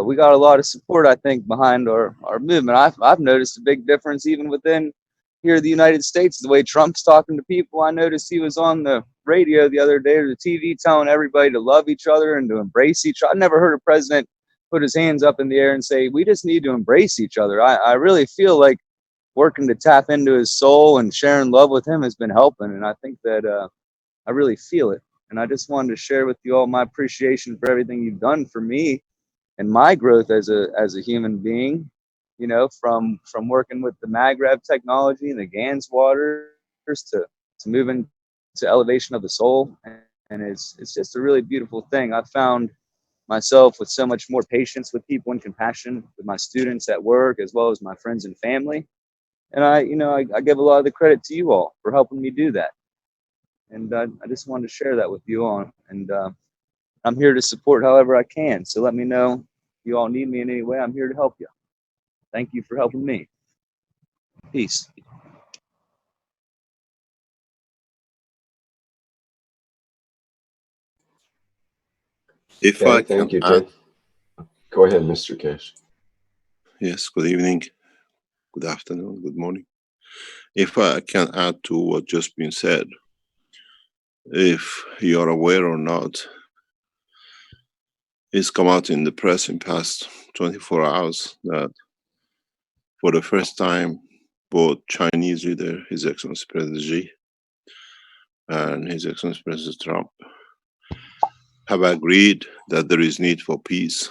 S3: we got a lot of support, I think, behind our movement. I've noticed a big difference even within here in the United States, the way Trump's talking to people. I noticed he was on the radio the other day or the TV telling everybody to love each other and to embrace each other. I never heard a president put his hands up in the air and say, we just need to embrace each other. I really feel like working to tap into his soul and sharing love with him has been helping. And I think that I really feel it. And I just wanted to share with you all my appreciation for everything you've done for me and my growth as a human being, you know, from working with the MagRev technology and the GANS waters to moving to elevation of the soul. And it's just a really beautiful thing. I've found myself with so much more patience with people and compassion with my students at work, as well as my friends and family. And I give a lot of the credit to you all for helping me do that. And I just wanted to share that with you all. And I'm here to support however I can. So let me know if you all need me in any way. I'm here to help you. Thank you for helping me. Peace.
S22: If
S1: Okay,
S22: I can
S1: thank you,
S22: add,
S1: Ted. Go ahead, Mr. Keshe.
S22: yes, good evening, good afternoon, good morning. If I can add to what just been said, if you're aware or not, it's come out in the press in past 24 hours that for the first time, both Chinese leader, His Excellency President Xi, and His Excellency President Trump have agreed that there is need for peace,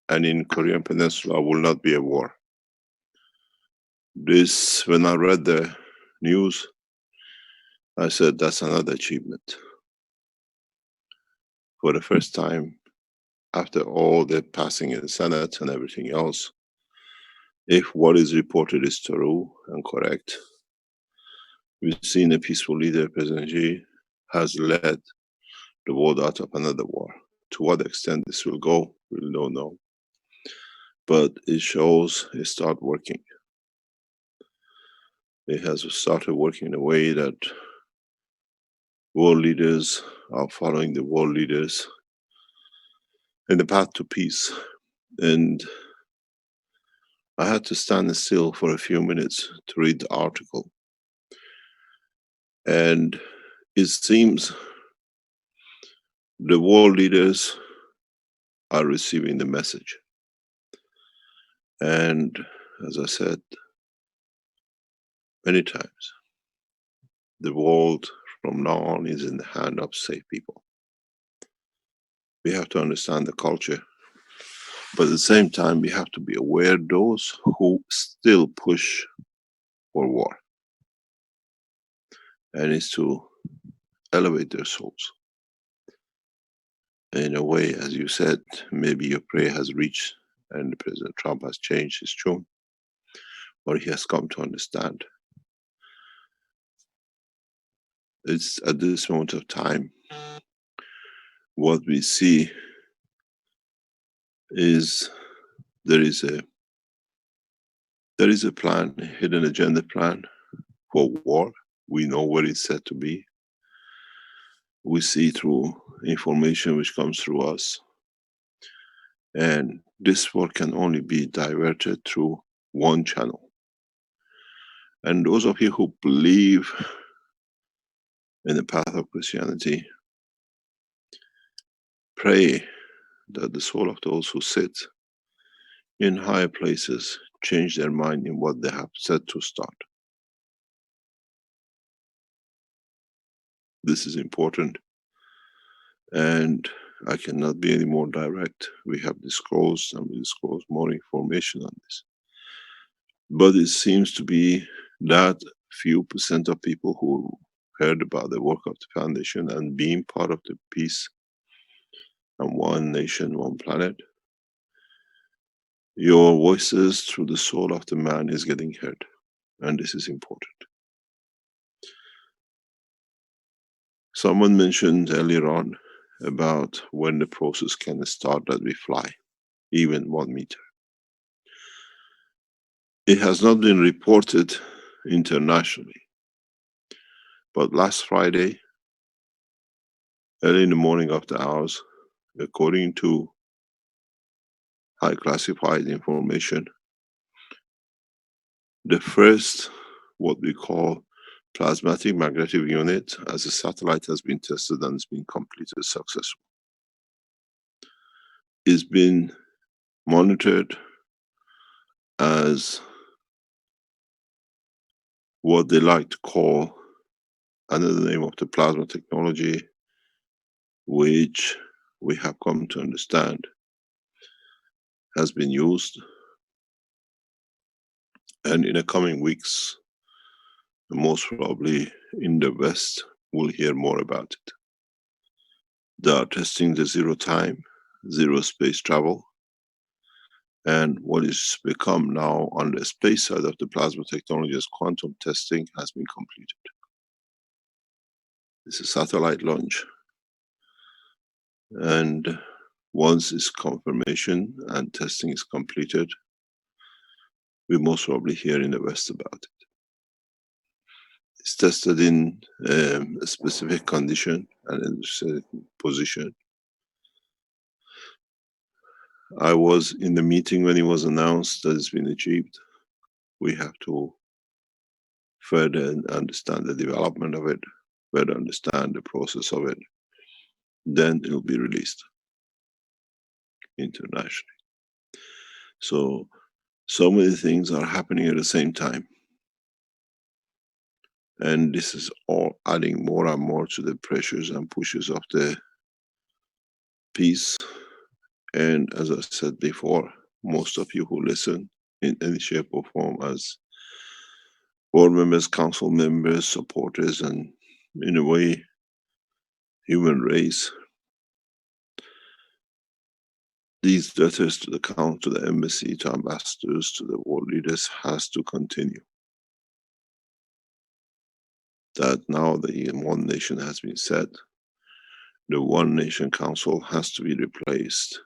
S22: and in Korean Peninsula will not be a war. This, when I read the news, I said that's another achievement. For the first time, after all the passing in the Senate and everything else, if what is reported is true and correct, we've seen a peaceful leader, President Xi, has led the world out of another war. To what extent this will go, we don't know. But it shows it started working. It has started working in a way that world leaders are following the world leaders in the path to peace. And I had to stand still for a few minutes to read the article. And it seems the world leaders are receiving the message. And as I said many times, the world from now on is in the hand of safe people. We have to understand the culture, but at the same time, we have to be aware of those who still push for war. And it's to elevate their souls. In a way, as you said, maybe your prayer has reached and President Trump has changed his tune, or he has come to understand. It's at this moment of time, what we see is there is a plan, a hidden agenda plan for war. We know where it's set to be. We see through information which comes through us. And this war can only be diverted through one channel. And those of you who believe in the path of Christianity, pray that the soul of those who sit in higher places change their mind in what they have set to start. This is important, and I cannot be any more direct. We have disclosed and we disclose more information on this. But it seems to be that few percent of people who heard about the work of the foundation and being part of the peace and one nation, one planet, your voices through the soul of the man is getting heard, and this is important. Someone mentioned earlier on about when the process can start that we fly, even 1 meter. It has not been reported internationally, But last Friday, early in the morning after hours, according to high classified information, the first, what we call plasmatic magnetic unit as a satellite has been tested and has been completed successfully. It's been monitored as what they like to call another name of the plasma technology, which we have come to understand has been used. And in the coming weeks, most probably in the West, we'll hear more about it. They are testing the zero time, zero space travel, and what is become now on the space side of the plasma technology as quantum testing has been completed. It's a satellite launch, and once its confirmation and testing is completed, we most probably hear in the West about it. It's tested in a specific condition and in a certain position. I was in the meeting when it was announced that it's been achieved. We have to further understand the development of it, further understand the process of it. Then it will be released internationally. So many things are happening at the same time. And this is all adding more and more to the pressures and pushes of the peace. And as I said before, most of you who listen in any shape or form as board members, council members, supporters, and in a way, human race, these letters to the council, to the embassy, to ambassadors, to the world leaders has to continue. That now the one nation has been said, the one nation council has to be replaced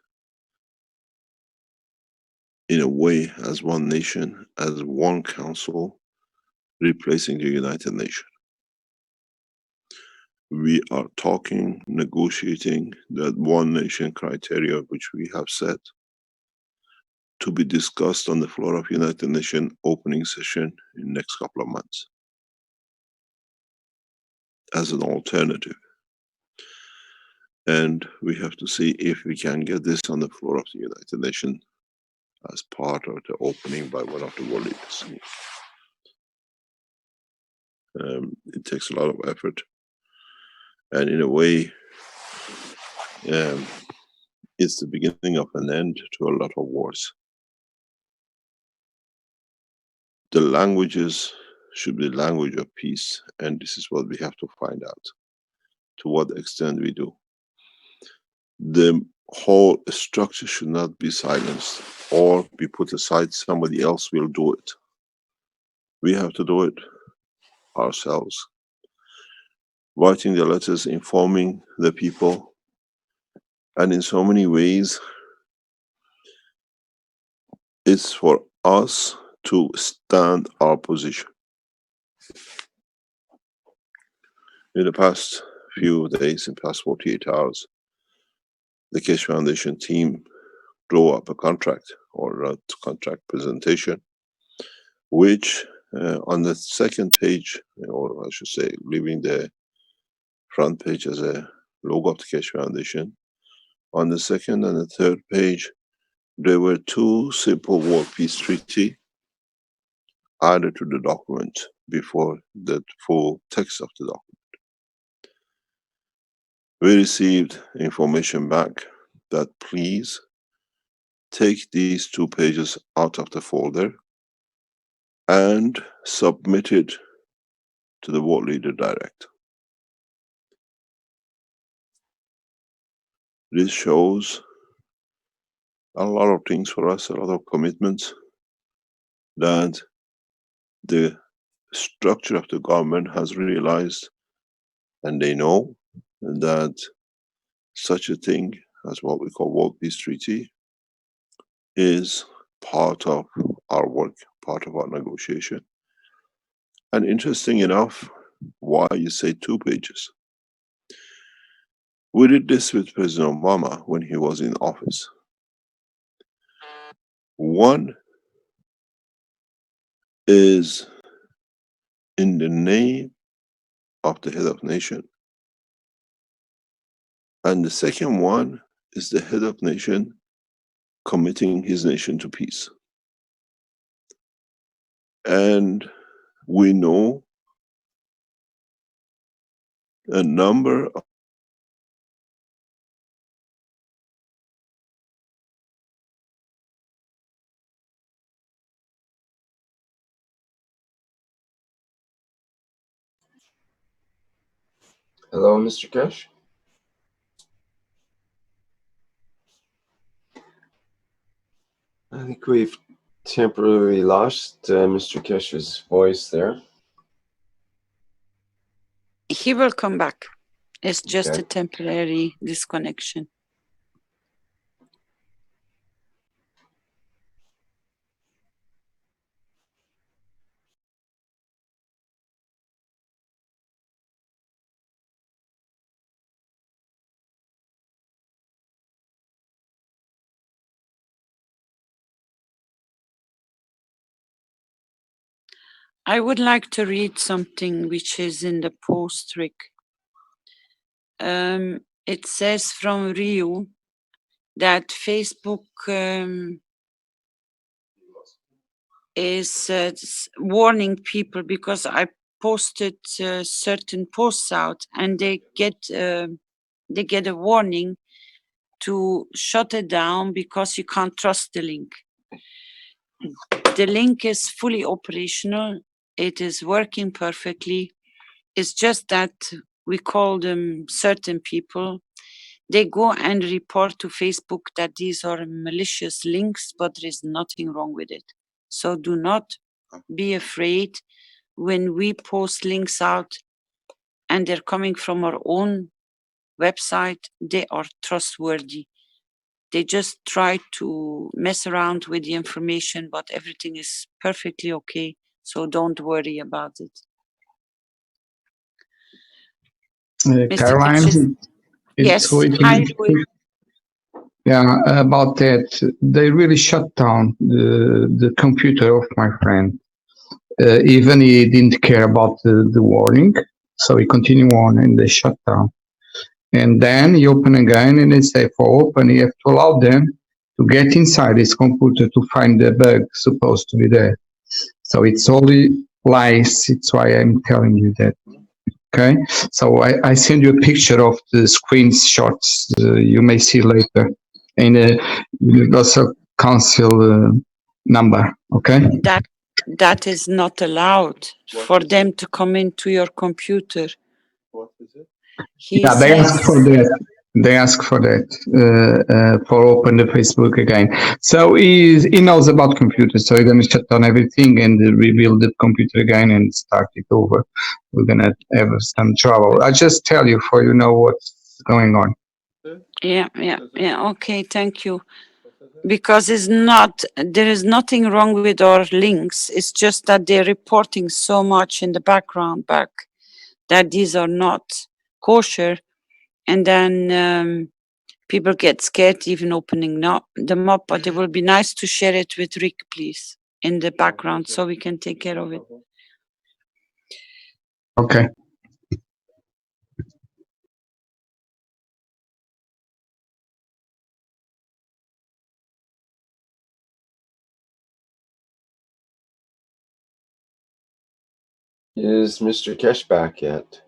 S22: in a way as one nation, as one council, replacing the United Nations. We are talking, negotiating that one nation criteria which we have set to be discussed on the floor of United Nations opening session in next couple of months as an alternative. And we have to see if we can get this on the floor of the United Nations as part of the opening by one of the world leaders. It takes a lot of effort, and in a way, it's the beginning of an end to a lot of wars. The languages should be language of peace, and this is what we have to find out, to what extent we do. The whole structure should not be silenced or be put aside, somebody else will do it. We have to do it ourselves. Writing the letters, informing the people, and in so many ways, it's for us to stand our position. In the past few days, in the past 48 hours, the Keshe Foundation team drew up a contract or a contract presentation, which on the second page, or I should say, leaving the front page as a logo of the Keshe Foundation, on the second and the third page, there were two simple world peace treaty added to the document before the full text of the document. We received information back that please take these 2 pages out of the folder and submit it to the world leader direct. This shows a lot of things for us, a lot of commitments, that the structure of the government has realized, and they know that such a thing as what we call World Peace Treaty is part of our work, part of our negotiation. And interesting enough, Why you say 2 pages? We did this with President Obama when he was in office. One is in the name of the head of nation. And the second one is the head of nation committing his nation to peace. And we know a number of
S1: Hello, Mr. Keshe. I think we've temporarily lost Mr. Keshe's voice there.
S2: He will come back. It's just
S1: Okay.
S2: a temporary disconnection. I would like to read something which is in the post, Rick. It says from Rio that Facebook is warning people because I posted certain posts out and they get a warning to shut it down because you can't trust the link. The link is fully operational. It is working perfectly. It's just that we call them certain people. They go and report to Facebook that these are malicious links, but there is nothing wrong with it. So do not be afraid when we post links out and they're coming from our own website, they are trustworthy. They just try to mess around with the information, but everything is perfectly okay. So don't worry about it.
S7: Caroline,
S2: yes,
S7: yeah, about that, they really shut down the computer of my friend. Even he didn't care about the warning, so he continued on and they shut down. And then he opened again and they say for open, you have to allow them to get inside his computer to find the bug supposed to be there. So it's only lies. It's why I'm telling you that. Okay, so I send you a picture of the screenshots you may see later in a universal council number. Okay,
S2: that is not allowed for them to come into your computer.
S22: What is it?
S7: Yeah, they ask for that. They ask for that for open the Facebook again. So he knows about computers, so he's gonna shut down everything and rebuild the computer again and start it over. We're gonna have some trouble. I just tell you for you know what's going on.
S2: Yeah. Okay, thank you. Because there is nothing wrong with our links. It's just that they're reporting so much in the background back that these are not kosher. And then people get scared even opening them up. But it will be nice to share it with Rick, please, in the background so we can take care of it.
S7: Okay.
S1: Is Mr. Keshe back yet?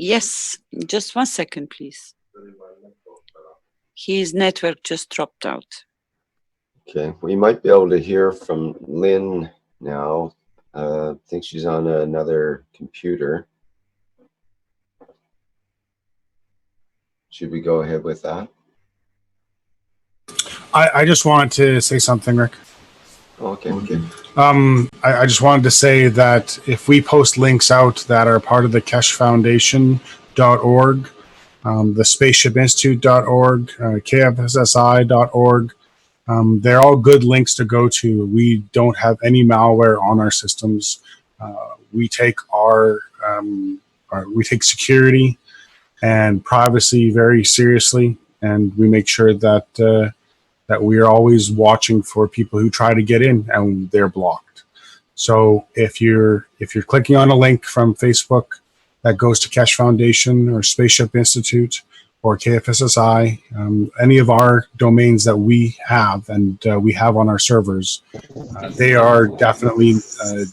S2: Yes, just 1 second, please. His network just dropped out.
S1: Okay, we might be able to hear from Lynn now. I think she's on another computer. Should we go ahead with that?
S4: I just wanted to say something, Rick.
S1: Okay.
S4: I just wanted to say that if we post links out that are part of the KesheFoundation.org, the SpaceshipInstitute.org, KFSSI.org, they're all good links to go to. We don't have any malware on our systems. we take we take security and privacy very seriously, and we make sure that that we are always watching for people who try to get in and they're blocked. So if you're clicking on a link from Facebook that goes to Keshe Foundation or Spaceship Institute or KF SSI, any of our domains that we have and we have on our servers, they are definitely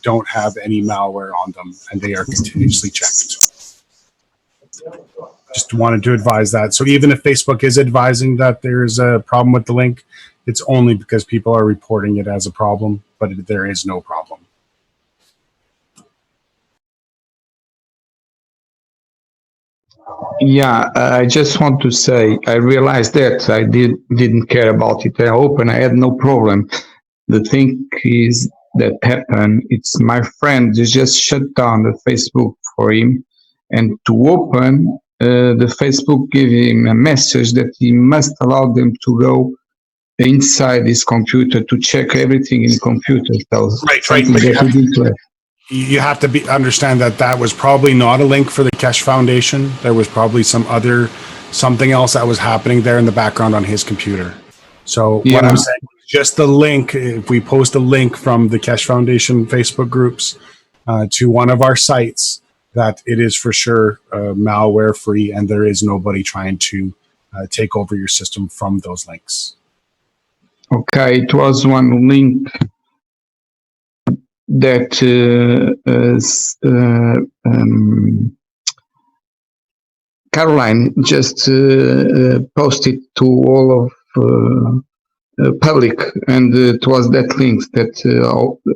S4: don't have any malware on them, and they are continuously checked. Just wanted to advise that. So even if Facebook is advising that there's a problem with the link, it's only because people are reporting it as a problem, but there is no problem.
S7: Yeah, I just want to say, I realized that I didn't care about it. I opened, I had no problem. The thing is that happened, it's my friend just shut down the Facebook for him, and to open, the Facebook gave him a message that he must allow them to go inside his computer to check everything in the computer. So
S4: Right.
S7: something
S4: But
S7: that he didn't do.
S4: you have to understand that that was probably not a link for the Keshe Foundation. There was probably something else that was happening there in the background on his computer. So what I'm saying, just the link, if we post a link from the Keshe Foundation Facebook groups to one of our sites, that it is for sure malware free, and there is nobody trying to take over your system from those links.
S7: Okay, it was one link that Caroline just posted to all of public, and it was that link that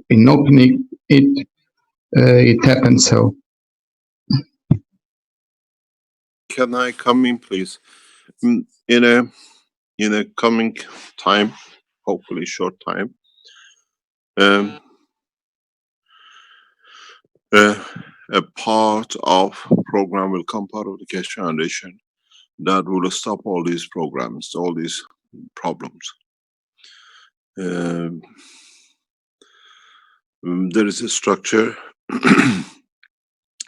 S7: in opening it, it happened. So
S22: Can I come in, please? In a coming time, hopefully short time, a part of program will come part of the Keshe Foundation that will stop all these programs, all these problems. There is a structure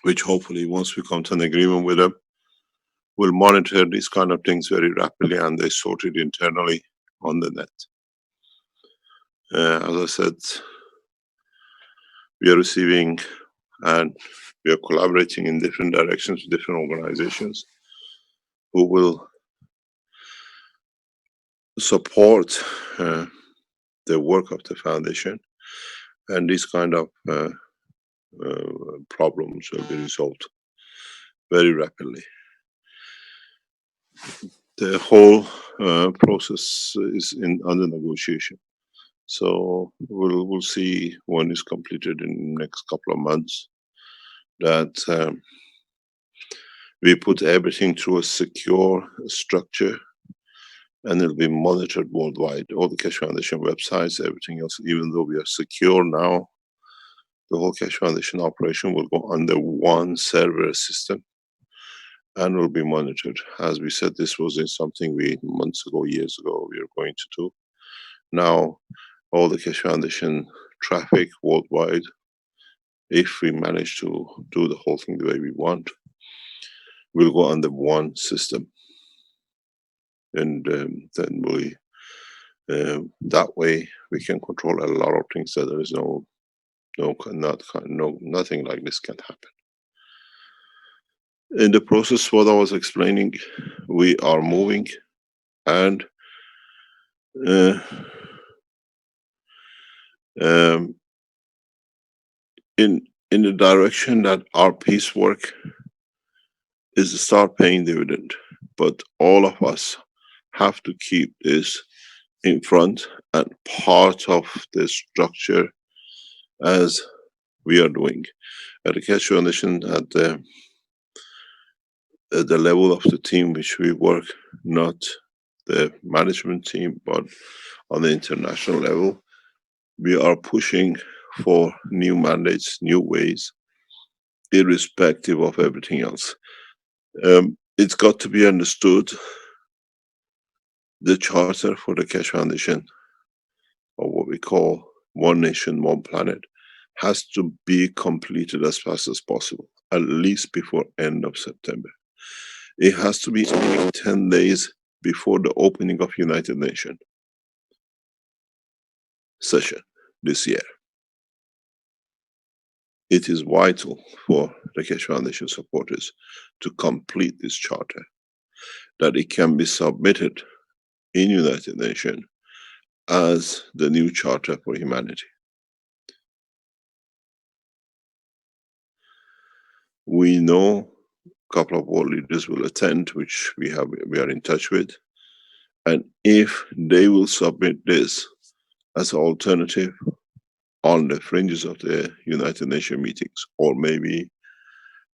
S22: which hopefully once we come to an agreement with them, will monitor these kind of things very rapidly, and they sort it internally on the net. As I said, we are receiving and we are collaborating in different directions with different organizations who will support the work of the foundation, and these kind of problems will be resolved very rapidly. The whole process is under negotiation. So we'll see when it's completed in the next couple of months that we put everything through a secure structure, and it'll be monitored worldwide. All the Keshe Foundation websites, everything else, even though we are secure now, the whole Keshe Foundation operation will go under one server system and will be monitored. As we said, this wasn't something we months ago, years ago, we were going to do. Now, all the Keshe Foundation traffic worldwide, if we manage to do the whole thing the way we want, will go under one system. And then we, that way we can control a lot of things, that there is nothing like this can happen. In the process, what I was explaining, we are moving, and in the direction that our peace work is to start paying dividend. But all of us have to keep this in front and part of the structure as we are doing. At the Keshe Foundation, at the level of the team which we work, not the management team, but on the international level, we are pushing for new mandates, new ways, irrespective of everything else. It's got to be understood, the charter for the Keshe Foundation, or what we call One Nation, One Planet, has to be completed as fast as possible, at least before end of September. It has to be only 10 days before the opening of United Nations session this year. It is vital for the Keshe Foundation supporters to complete this charter, that it can be submitted in United Nations as the new charter for humanity. We know a couple of world leaders will attend, which we are in touch with, and if they will submit this as an alternative on the fringes of the United Nations meetings, or maybe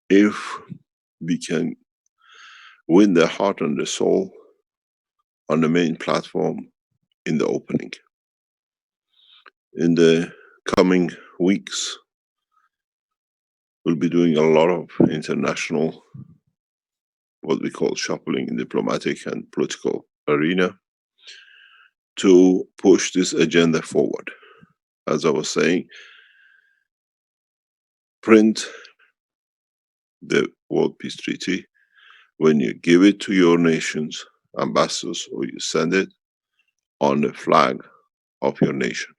S22: if we can win their heart and their soul on the main platform in the opening. In the coming weeks, we'll be doing a lot of international, what we call shuffling in diplomatic and political arena, to push this agenda forward. As I was saying, print the World Peace Treaty. When you give it to your nation's ambassadors, or you send it on the flag of your nation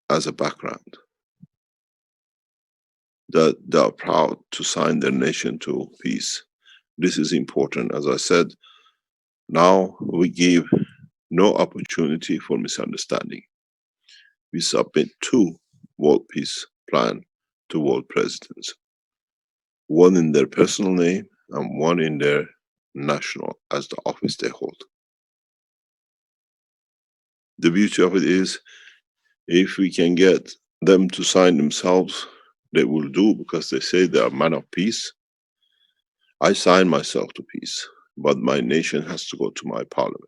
S22: as a background, that they are proud to sign their nation to peace. This is important. As I said, now we give no opportunity for misunderstanding. We submit 2 World Peace Plan to world presidents, one in their personal name and one in their national, as the office they hold. The beauty of it is, if we can get them to sign themselves, they will do, because they say they are man of peace. I sign myself to peace, but my nation has to go to my parliament.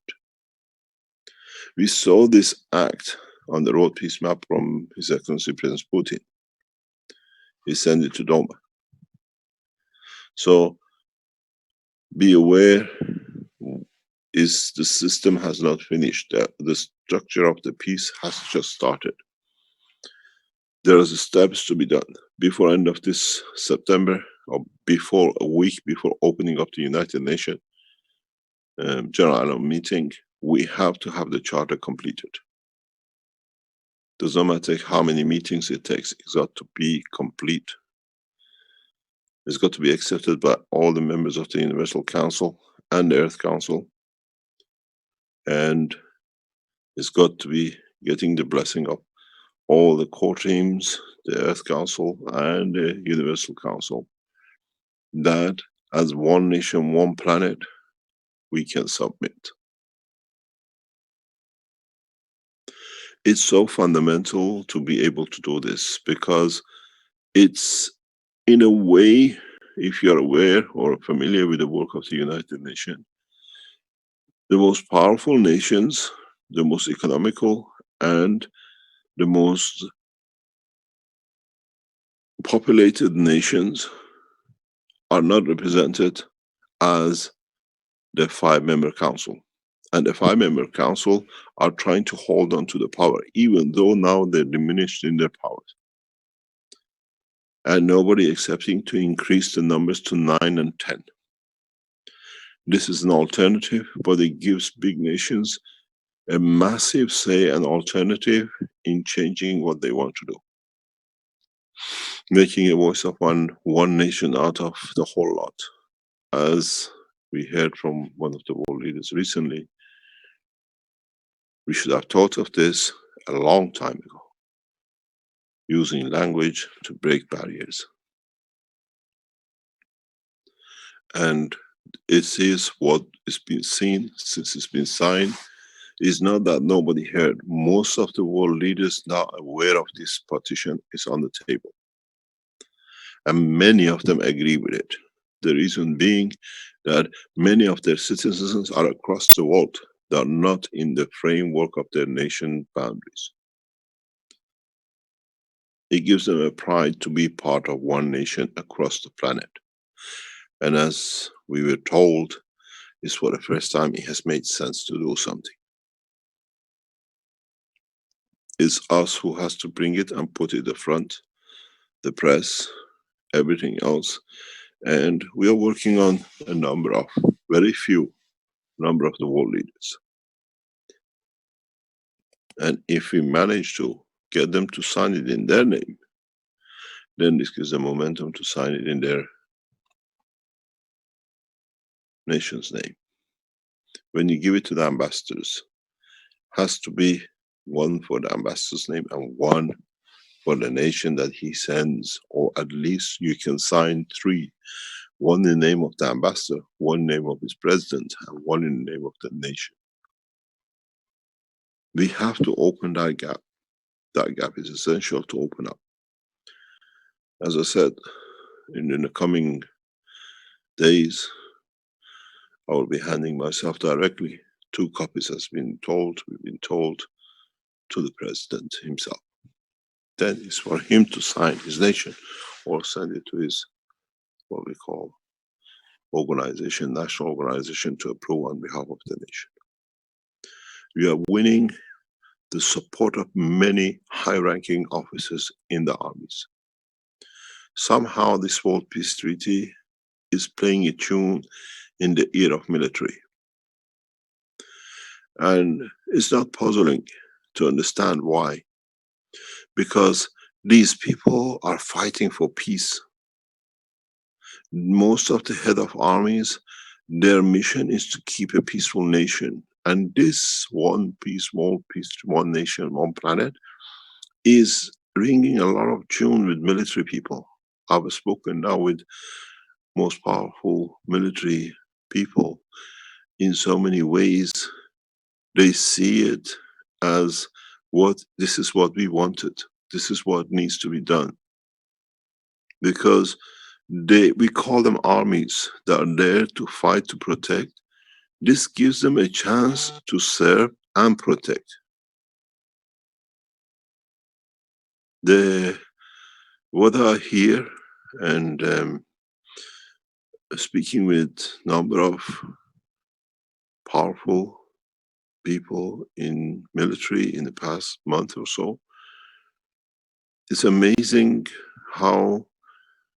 S22: We saw this act on the road peace map from His Excellency President Putin. He sent it to Doma. So be aware, the system has not finished. The structure of the peace has just started. There are steps to be done before end of this September, or before a week before opening of the United Nations General Annual Meeting. We have to have the charter completed. Does not matter how many meetings it takes, it's got to be complete. It's got to be accepted by all the members of the Universal Council and the Earth Council, and it's got to be getting the blessing of all the core teams, the Earth Council and the Universal Council, that as one nation, one planet, we can submit. It's so fundamental to be able to do this, because it's, in a way, if you're aware or familiar with the work of the United Nations, the most powerful nations, the most economical, and the most populated nations are not represented as the 5-member council. And the 5-member council are trying to hold on to the power, even though now they're diminished in their powers. And nobody accepting to increase the numbers to 9 and 10. This is an alternative, but it gives big nations a massive say and alternative in changing what they want to do. Making a voice of one nation out of the whole lot. As we heard from one of the world leaders recently, we should have thought of this a long time ago, using language to break barriers. And it is what has been seen since it's been signed. It's not that nobody heard. Most of the world leaders now aware of this partition is on the table. And many of them agree with it. The reason being that many of their citizens are across the world. They are not in the framework of their nation boundaries. It gives them a pride to be part of one nation across the planet. And as we were told, it's for the first time it has made sense to do something. It's us who has to bring it and put it in the front, the press, everything else. And we are working on a number of, very few number of the world leaders. And if we manage to get them to sign it in their name, then this gives them momentum to sign it in their nation's name. When you give it to the ambassadors, has to be one for the ambassador's name and one for the nation that he sends, or at least you can sign 3. One in the name of the ambassador, one in the name of his president, and one in the name of the nation. We have to open that gap. That gap is essential to open up. As I said, in the coming days, I will be handing myself directly 2 copies we've been told, to the president himself. Then it's for him to sign his nation or send it to his, what we call, organization, national organization, to approve on behalf of the nation. We are winning the support of many high-ranking officers in the armies. Somehow this World Peace Treaty is playing a tune in the ear of military. And it's not puzzling to understand why. Because these people are fighting for peace. Most of the head of armies, their mission is to keep a peaceful nation. And this one peace, one nation, one planet is ringing a lot of tune with military people. I've spoken now with most powerful military people. In so many ways, they see it as this is what we wanted. This is what needs to be done. Because we call them armies that are there to fight, to protect. This gives them a chance to serve and protect. What I hear, and speaking with number of powerful people in military in the past month or so, it's amazing how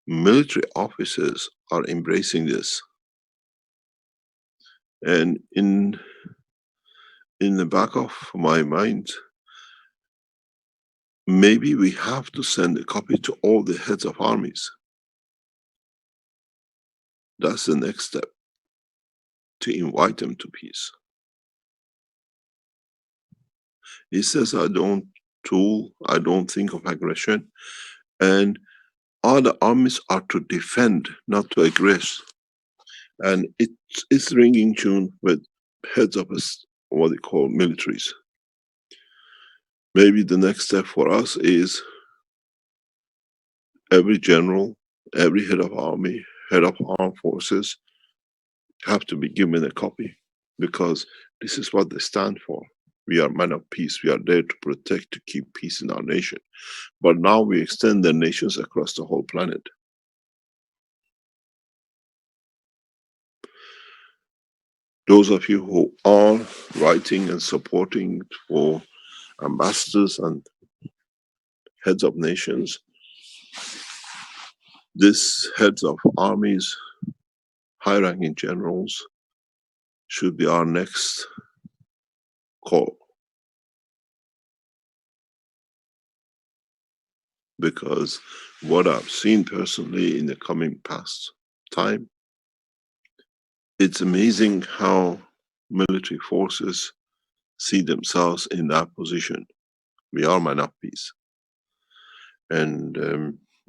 S22: military officers are embracing this. And in the back of my mind, maybe we have to send a copy to all the heads of armies. That's the next step, to invite them to peace. He says, I don't think of aggression, and all the armies are to defend, not to aggress. And it's ringing tune with heads of what they call militaries. Maybe the next step for us is every general, every head of army, head of armed forces have to be given a copy, because this is what they stand for. We are men of peace. We are there to protect, to keep peace in our nation. But now we extend their nations across the whole planet. Those of you who are writing and supporting for ambassadors and heads of nations, this heads of armies, high-ranking generals, should be our next call. Because what I've seen personally in the coming past time, it's amazing how military forces see themselves in that position. We are men of peace. And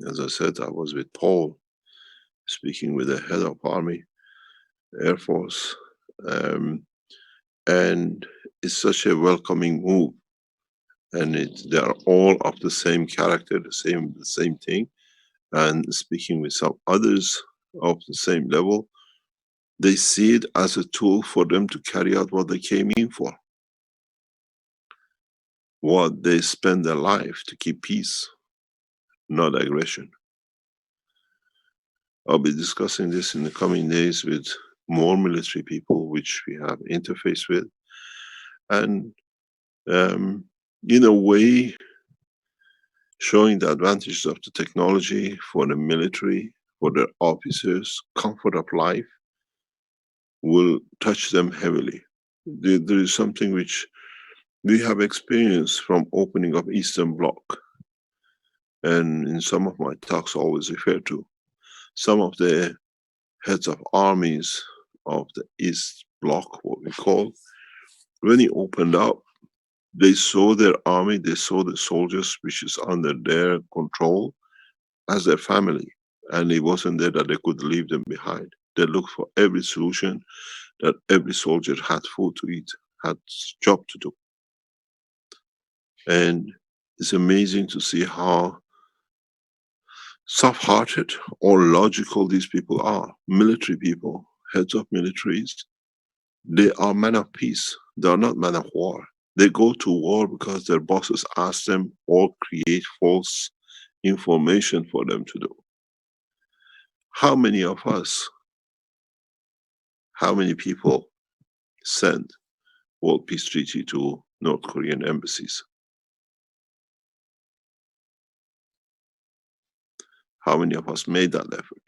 S22: as I said, I was with Paul, speaking with the head of army, Air Force, and it's such a welcoming move. And they are all of the same character, the same thing. And speaking with some others of the same level, they see it as a tool for them to carry out what they came in for. What they spend their life to keep peace, not aggression. I'll be discussing this in the coming days with more military people which we have interface with. And in a way, showing the advantages of the technology for the military, for their officers, comfort of life, will touch them heavily. There is something which we have experienced from opening of Eastern Bloc, and in some of my talks I always refer to some of the heads of armies of the East Bloc, what we call, when he opened up, they saw their army, they saw the soldiers which is under their control as their family, and it wasn't there that they could leave them behind. They looked for every solution, that every soldier had food to eat, had job to do. And it's amazing to see how soft-hearted or logical these people are. Military people, heads of militaries, they are men of peace. They are not men of war. They go to war because their bosses ask them or create false information for them to do. How many of us, how many people send World Peace Treaty to North Korean embassies? How many of us made that effort?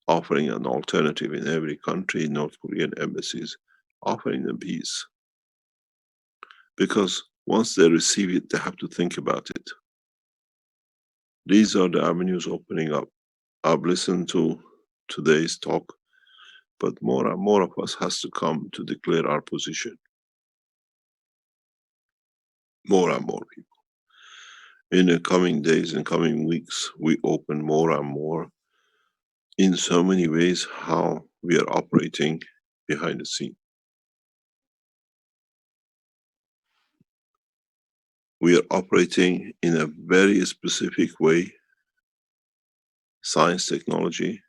S22: Offering an alternative in every country, North Korean embassies, offering them peace. Because once they receive it, they have to think about it. These are the avenues opening up. I've listened to today's talk, but more and more of us has to come to declare our position. More and more people. In the coming days and coming weeks, we open more and more in so many ways how we are operating behind the scene. We are operating in a very specific way, science technology,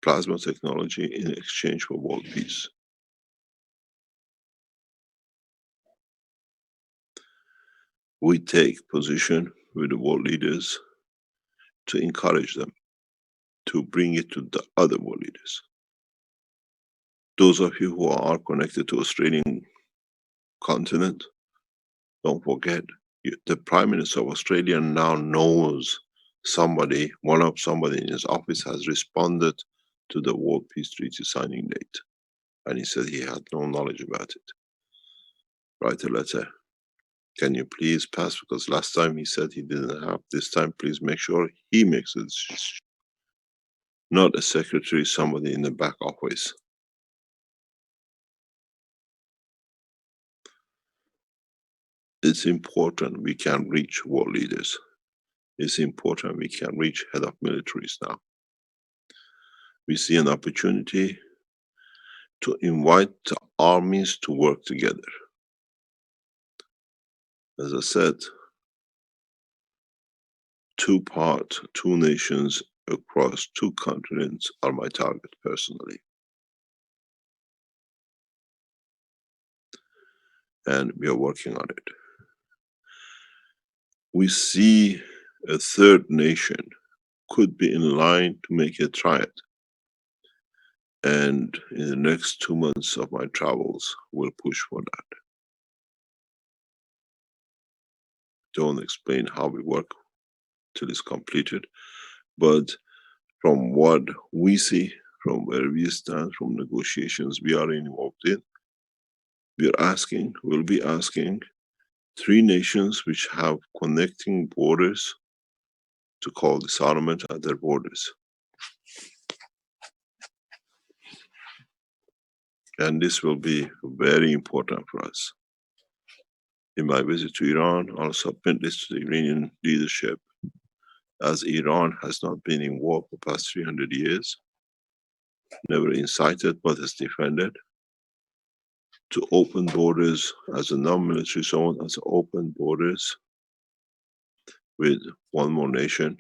S22: plasma technology, in exchange for world peace. We take position with the world leaders to encourage them, to bring it to the other world leaders. Those of you who are connected to Australian continent, don't forget, the Prime Minister of Australia now knows somebody, somebody in his office has responded to the World Peace Treaty signing date. And he said he had no knowledge about it. Write a letter. Can you please pass? Because last time he said he didn't have. This time, please make sure he makes a decision. Not a secretary, somebody in the back office. It's important we can reach world leaders. It's important we can reach head of militaries now. We see an opportunity to invite the armies to work together. As I said, two nations across two continents are my target personally. And we are working on it. We see a third nation could be in line to make a triad. And in the next 2 months of my travels, we'll push for that. Don't explain how we work till it's completed, but from what we see, from where we stand, from negotiations we are involved in, we'll be asking 3 nations which have connecting borders to call disarmament at their borders. And this will be very important for us. In my visit to Iran, I'll submit this to the Iranian leadership, as Iran has not been in war for the past 300 years, never incited but has defended, to open borders as a non-military zone, as open borders with one more nation,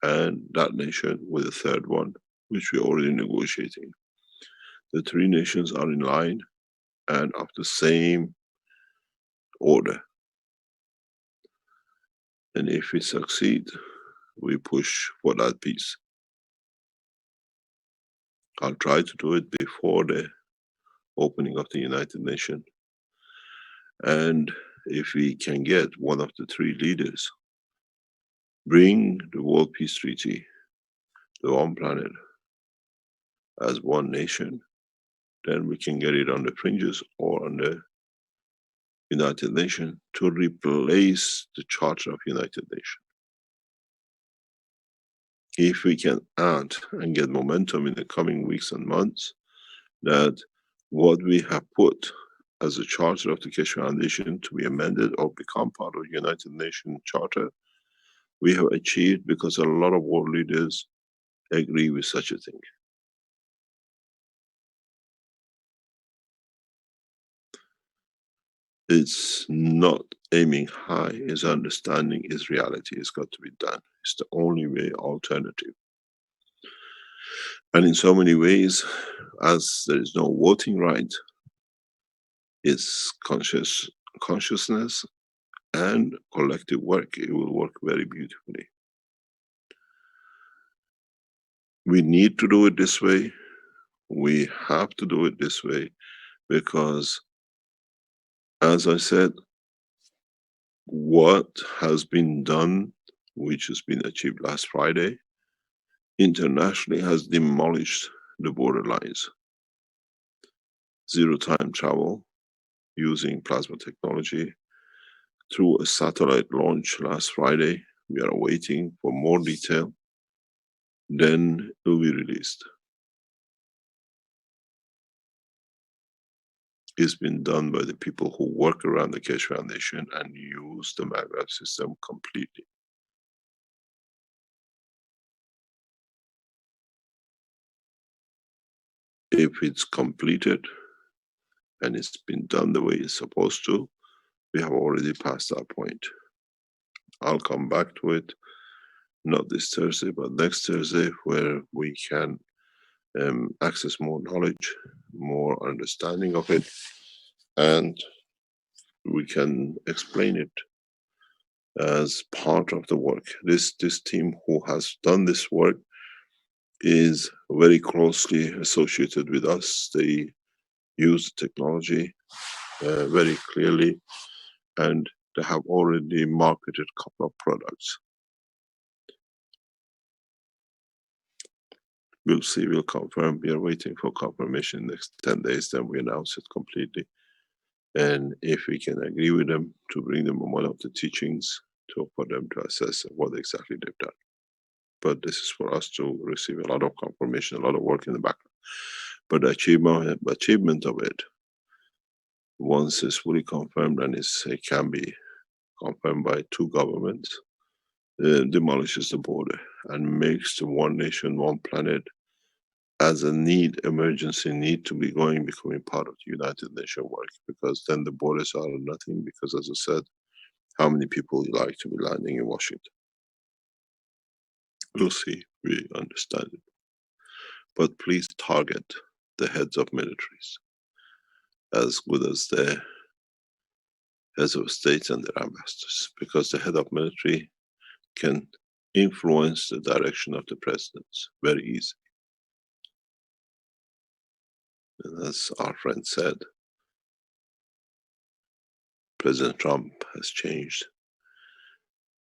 S22: and that nation with a third one, which we're already negotiating. The 3 nations are in line and of the same order. And if we succeed, we push for that peace. I'll try to do it before the opening of the United Nations. And if we can get one of the three leaders, bring the World Peace Treaty, the one planet, as one nation, then we can get it on the fringes or on the United Nations to replace the Charter of United Nations. If we can add and get momentum in the coming weeks and months, that what we have put as a charter of the Keshe Foundation to be amended or become part of the United Nations Charter, we have achieved because a lot of world leaders agree with such a thing. It's not aiming high, it's understanding, it's reality, it's got to be done. It's the only way alternative. And in so many ways, as there is no voting right, it's consciousness and collective work. It will work very beautifully. We need to do it this way. We have to do it this way because, as I said, what has been done, which has been achieved last Friday, internationally has demolished the border lines. Zero time travel using plasma technology through a satellite launch last Friday. We are waiting for more detail. Then it will be released. It's been done by the people who work around the Keshe Foundation and use the maglev system completely. If it's completed and it's been done the way it's supposed to, we have already passed that point. I'll come back to it, not this Thursday, but next Thursday, where we can access more knowledge, more understanding of it, and we can explain it as part of the work. This team who has done this work is very closely associated with us. They use the technology very clearly, and they have already marketed a couple of products. We'll see, we'll confirm. We are waiting for confirmation next 10 days, then we announce it completely. And if we can agree with them to bring them on one of the teachings for them to assess what exactly they've done. But this is for us to receive a lot of confirmation, a lot of work in the background. But the achievement of it, once it's fully confirmed and it can be confirmed by two governments, demolishes the border and makes the one nation, one planet as a need, emergency need to be becoming part of the United Nations work, because then the borders are nothing, because as I said, how many people like to be landing in Washington? We'll see, we understand it. But please target the heads of militaries as good as the heads of states and their ambassadors, because the head of military can influence the direction of the presidents very easy. And as our friend said, President Trump has changed,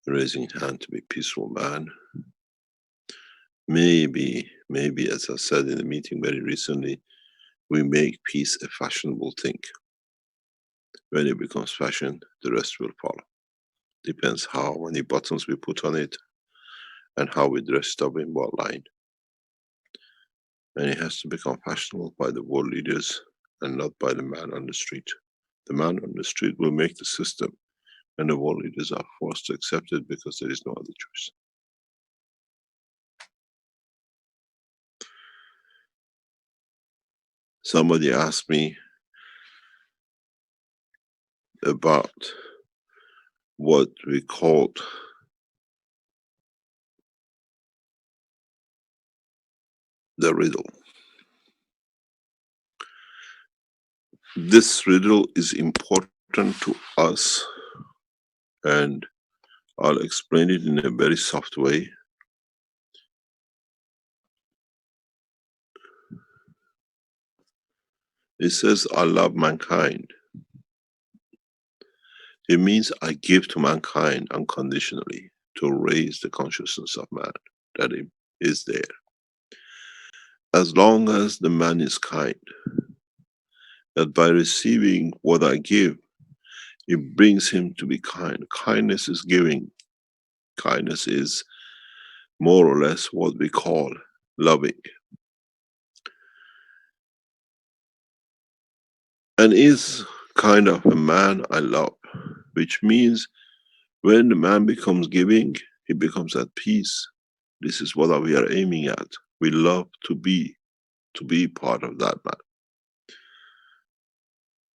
S22: raising his hand to be a peaceful man. Maybe, as I said in a meeting very recently, we make peace a fashionable thing. When it becomes fashion, the rest will follow. Depends how many buttons we put on it and how we dress it up in what line. And it has to become fashionable by the world leaders and not by the man on the street. The man on the street will make the system, and the world leaders are forced to accept it because there is no other choice. Somebody asked me about what we called the riddle. This riddle is important to us, and I'll explain it in a very soft way. It says, I love mankind. It means I give to mankind unconditionally to raise the consciousness of man, that it is there. As long as the man is kind, that by receiving what I give, it brings him to be kind. Kindness is giving. Kindness is more or less what we call loving. And is kind of a man I love, which means when the man becomes giving, he becomes at peace. This is what we are aiming at. We love to be part of that man.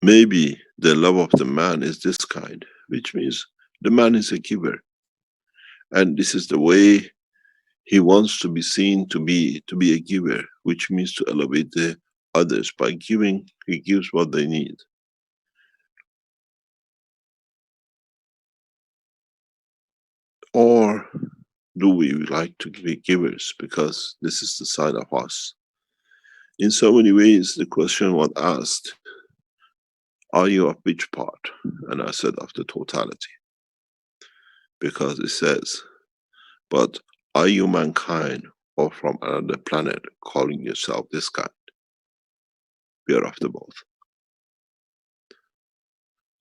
S22: Maybe the love of the man is this kind, which means the man is a giver. And this is the way he wants to be seen, to be a giver, which means to elevate the others. By giving, he gives what they need. Or do we like to be givers because this is the side of us? In so many ways, the question was asked, are you of which part? And I said of the totality. Because it says, but are you mankind or from another planet calling yourself this kind? We are of the both.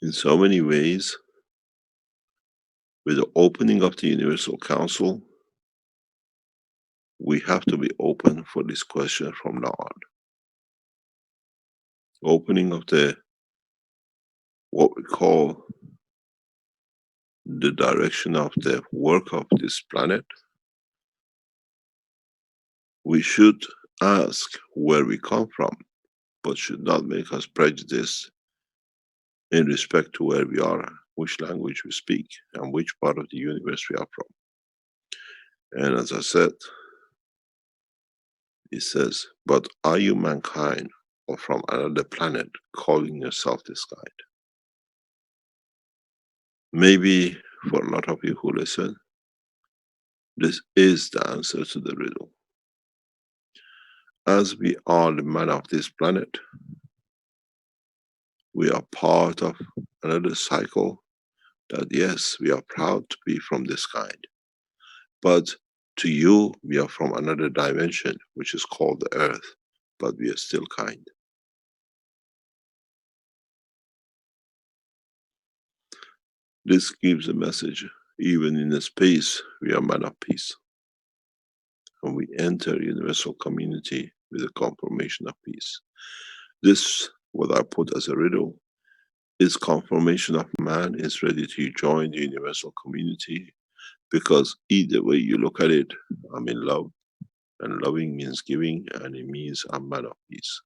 S22: In so many ways, with the opening of the Universal Council, we have to be open for this question from now on. Opening of the, what we call the direction of the work of this planet, we should ask where we come from, but should not make us prejudiced in respect to where we are, which language we speak, and which part of the universe we are from. And as I said, it says, but are you mankind or from another planet calling yourself this kind? Maybe for a lot of you who listen, this is the answer to the riddle. As we are the man of this planet, we are part of another cycle that yes, we are proud to be from this kind. But to you, we are from another dimension, which is called the earth, but we are still kind. This gives a message, even in the space, we are man of peace. And we enter universal community with a confirmation of peace. This, what I put as a riddle, is confirmation of man is ready to join the universal community, because either way you look at it, I'm in love, and loving means giving, and it means I'm man of peace.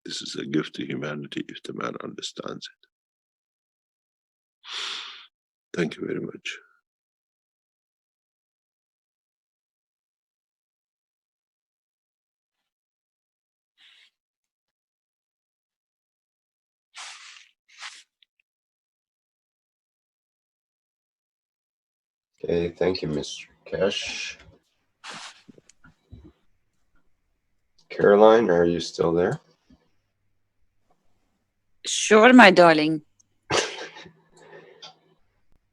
S22: This is a gift to humanity if the man understands it. Thank you very much.
S1: Okay, thank you, Mr. Keshe. Caroline, are you still there?
S2: Sure, my darling.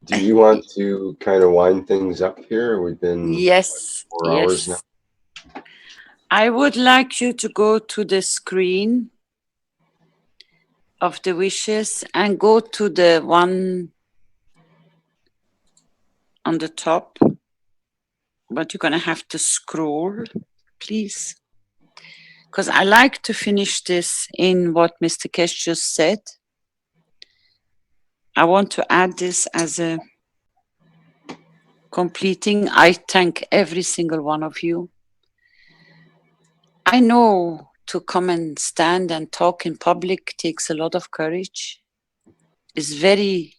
S1: Do you want to kind of wind things up here? We've been
S2: Yes,
S1: 4 hours now.
S2: I would like you to go to the screen of the wishes and go to the one on the top, but you're going to have to scroll, please. Because I like to finish this in what Mr. Keshe just said. I want to add this as a completing. I thank every single one of you. I know to come and stand and talk in public takes a lot of courage. It's very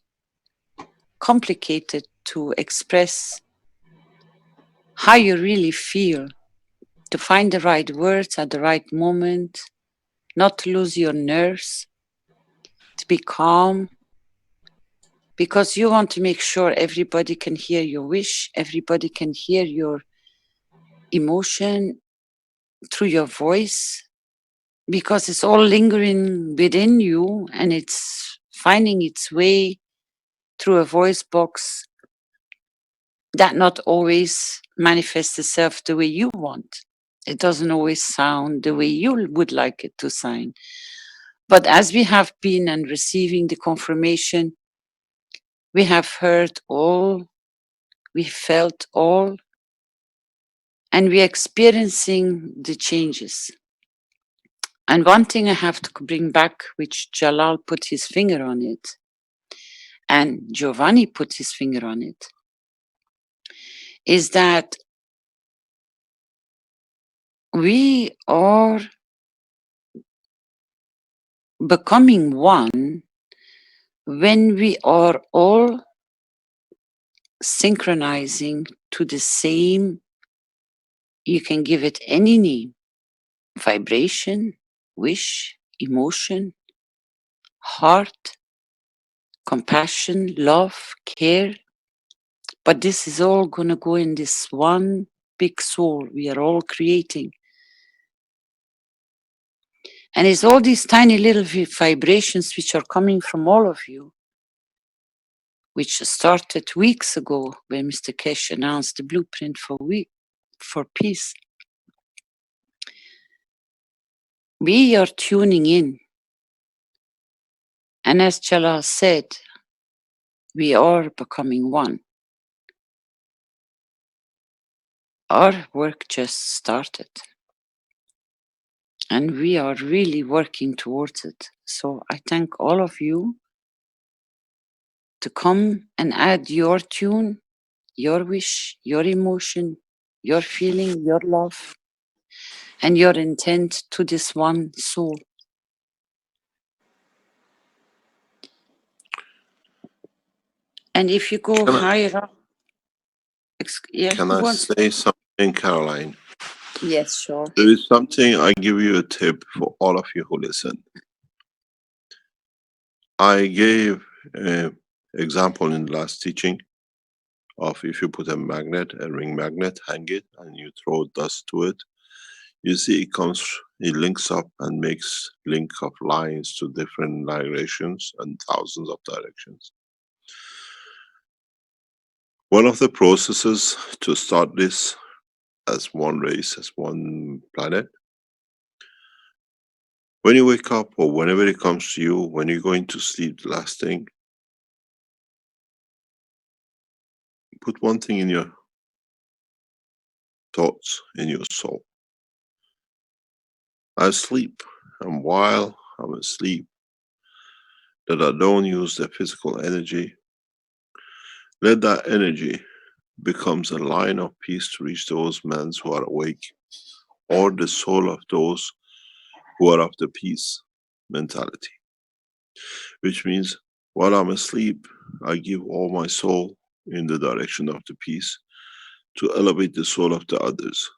S2: complicated to express how you really feel, to find the right words at the right moment, not to lose your nerves, to be calm, because you want to make sure everybody can hear your wish, everybody can hear your emotion through your voice, because it's all lingering within you and it's finding its way through a voice box that not always manifests itself the way you want. It doesn't always sound the way you would like it to sound. But as we have been and receiving the confirmation, we have heard all, we felt all, and we're experiencing the changes. And one thing I have to bring back, which Jalal put his finger on it, and Giovanni put his finger on it, is that we are becoming one when we are all synchronizing to the same, you can give it any name, vibration, wish, emotion, heart, compassion, love, care. But this is all going to go in this one big soul we are all creating. And it's all these tiny little vibrations which are coming from all of you, which started weeks ago when Mr. Keshe announced the blueprint for peace. We are tuning in. And as Jalal said, we are becoming one. Our work just started. And we are really working towards it. So I thank all of you to come and add your tune, your wish, your emotion, your feeling, your love, and your intent to this one soul. And if you go higher up, yeah,
S22: Can I say something, Caroline?
S2: Yes, sure.
S22: There is something, I give you a tip for all of you who listen. I gave an example in the last teaching of if you put a magnet, a ring magnet, hang it, and you throw dust to it, you see it links up and makes link of lines to different directions and thousands of directions. One of the processes to start this as one race, as one planet, when you wake up or whenever it comes to you, when you're going to sleep, the last thing, put one thing in your thoughts, in your soul. I sleep, and while I'm asleep, that I don't use the physical energy, let that energy becomes a line of peace to reach those men who are awake, or the soul of those who are of the peace mentality. Which means, while I'm asleep, I give all my soul in the direction of the peace to elevate the soul of the others.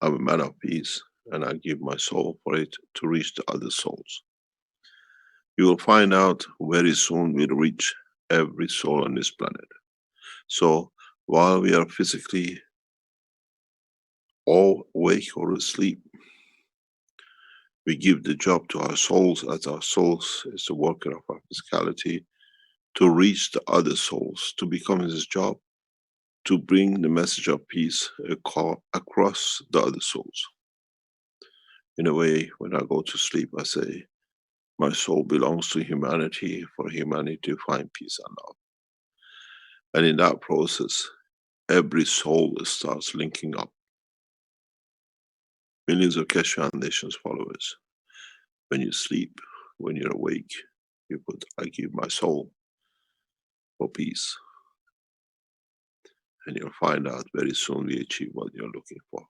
S22: I'm a man of peace, and I give my soul for it to reach the other souls. You will find out very soon we'll reach every soul on this planet. So while we are physically all awake or asleep, we give the job to our souls, as our souls is the worker of our physicality, to reach the other souls, to become his job, to bring the message of peace across the other souls. In a way, when I go to sleep, I say, my soul belongs to humanity, for humanity to find peace and love. And in that process, every soul starts linking up. Millions of Keshe Foundation's followers. When you sleep, when you're awake, you put, I give my soul for peace. And you'll find out very soon we achieve what you're looking for.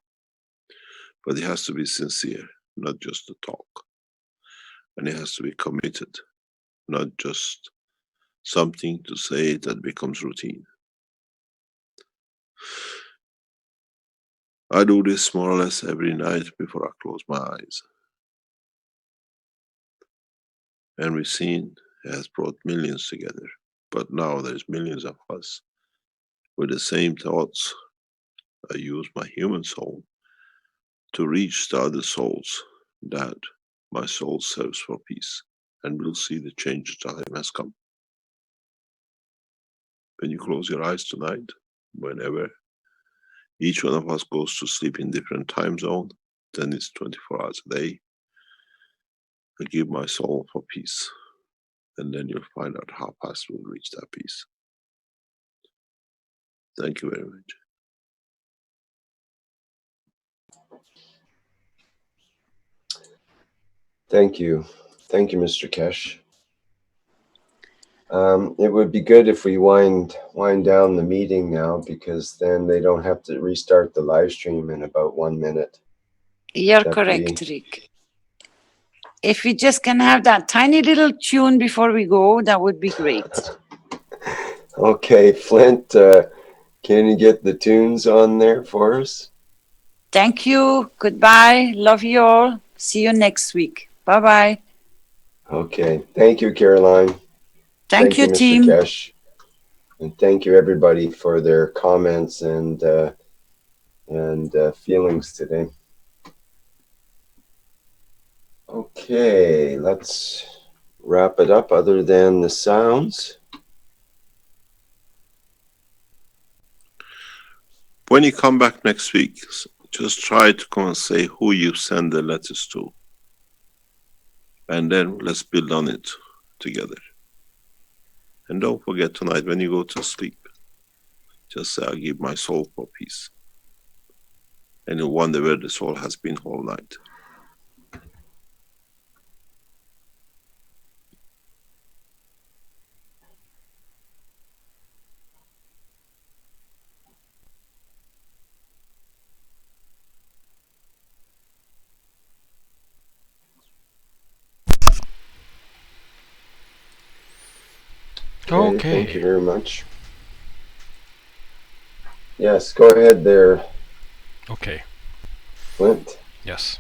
S22: But it has to be sincere, not just to talk. And it has to be committed, not just something to say that becomes routine. I do this more or less every night before I close my eyes. And we've seen it has brought millions together. But now there's millions of us with the same thoughts. I use my human soul to reach the other souls that my soul serves for peace. And we'll see the change. The time has come. When you close your eyes tonight, whenever each one of us goes to sleep in different time zone, then it's 24 hours a day. I give my soul for peace. And then you'll find out how fast we'll reach that peace. Thank you very much.
S1: Thank you. Thank you, Mr. Keshe. It would be good if we wind down the meeting now, because then they don't have to restart the live stream in about 1 minute.
S2: You're correct, Rick. If we just can have that tiny little tune before we go, that would be great.
S1: Okay, Flint, can you get the tunes on there for us?
S2: Thank you. Goodbye. Love you all. See you next week. Bye-bye.
S1: Okay. Thank you, Caroline.
S2: Thank you,
S1: Mr.
S2: team.
S1: Keshe. And thank you, everybody, for their comments and feelings today. Okay, let's wrap it up other than the sounds.
S22: When you come back next week, just try to come and say who you send the letters to. And then let's build on it together. And don't forget tonight when you go to sleep, just say, I give my soul for peace. And you'll wonder where the soul has been all night.
S1: Okay. Thank you very much. Yes, go ahead there.
S5: Okay.
S1: Flint.
S5: Yes.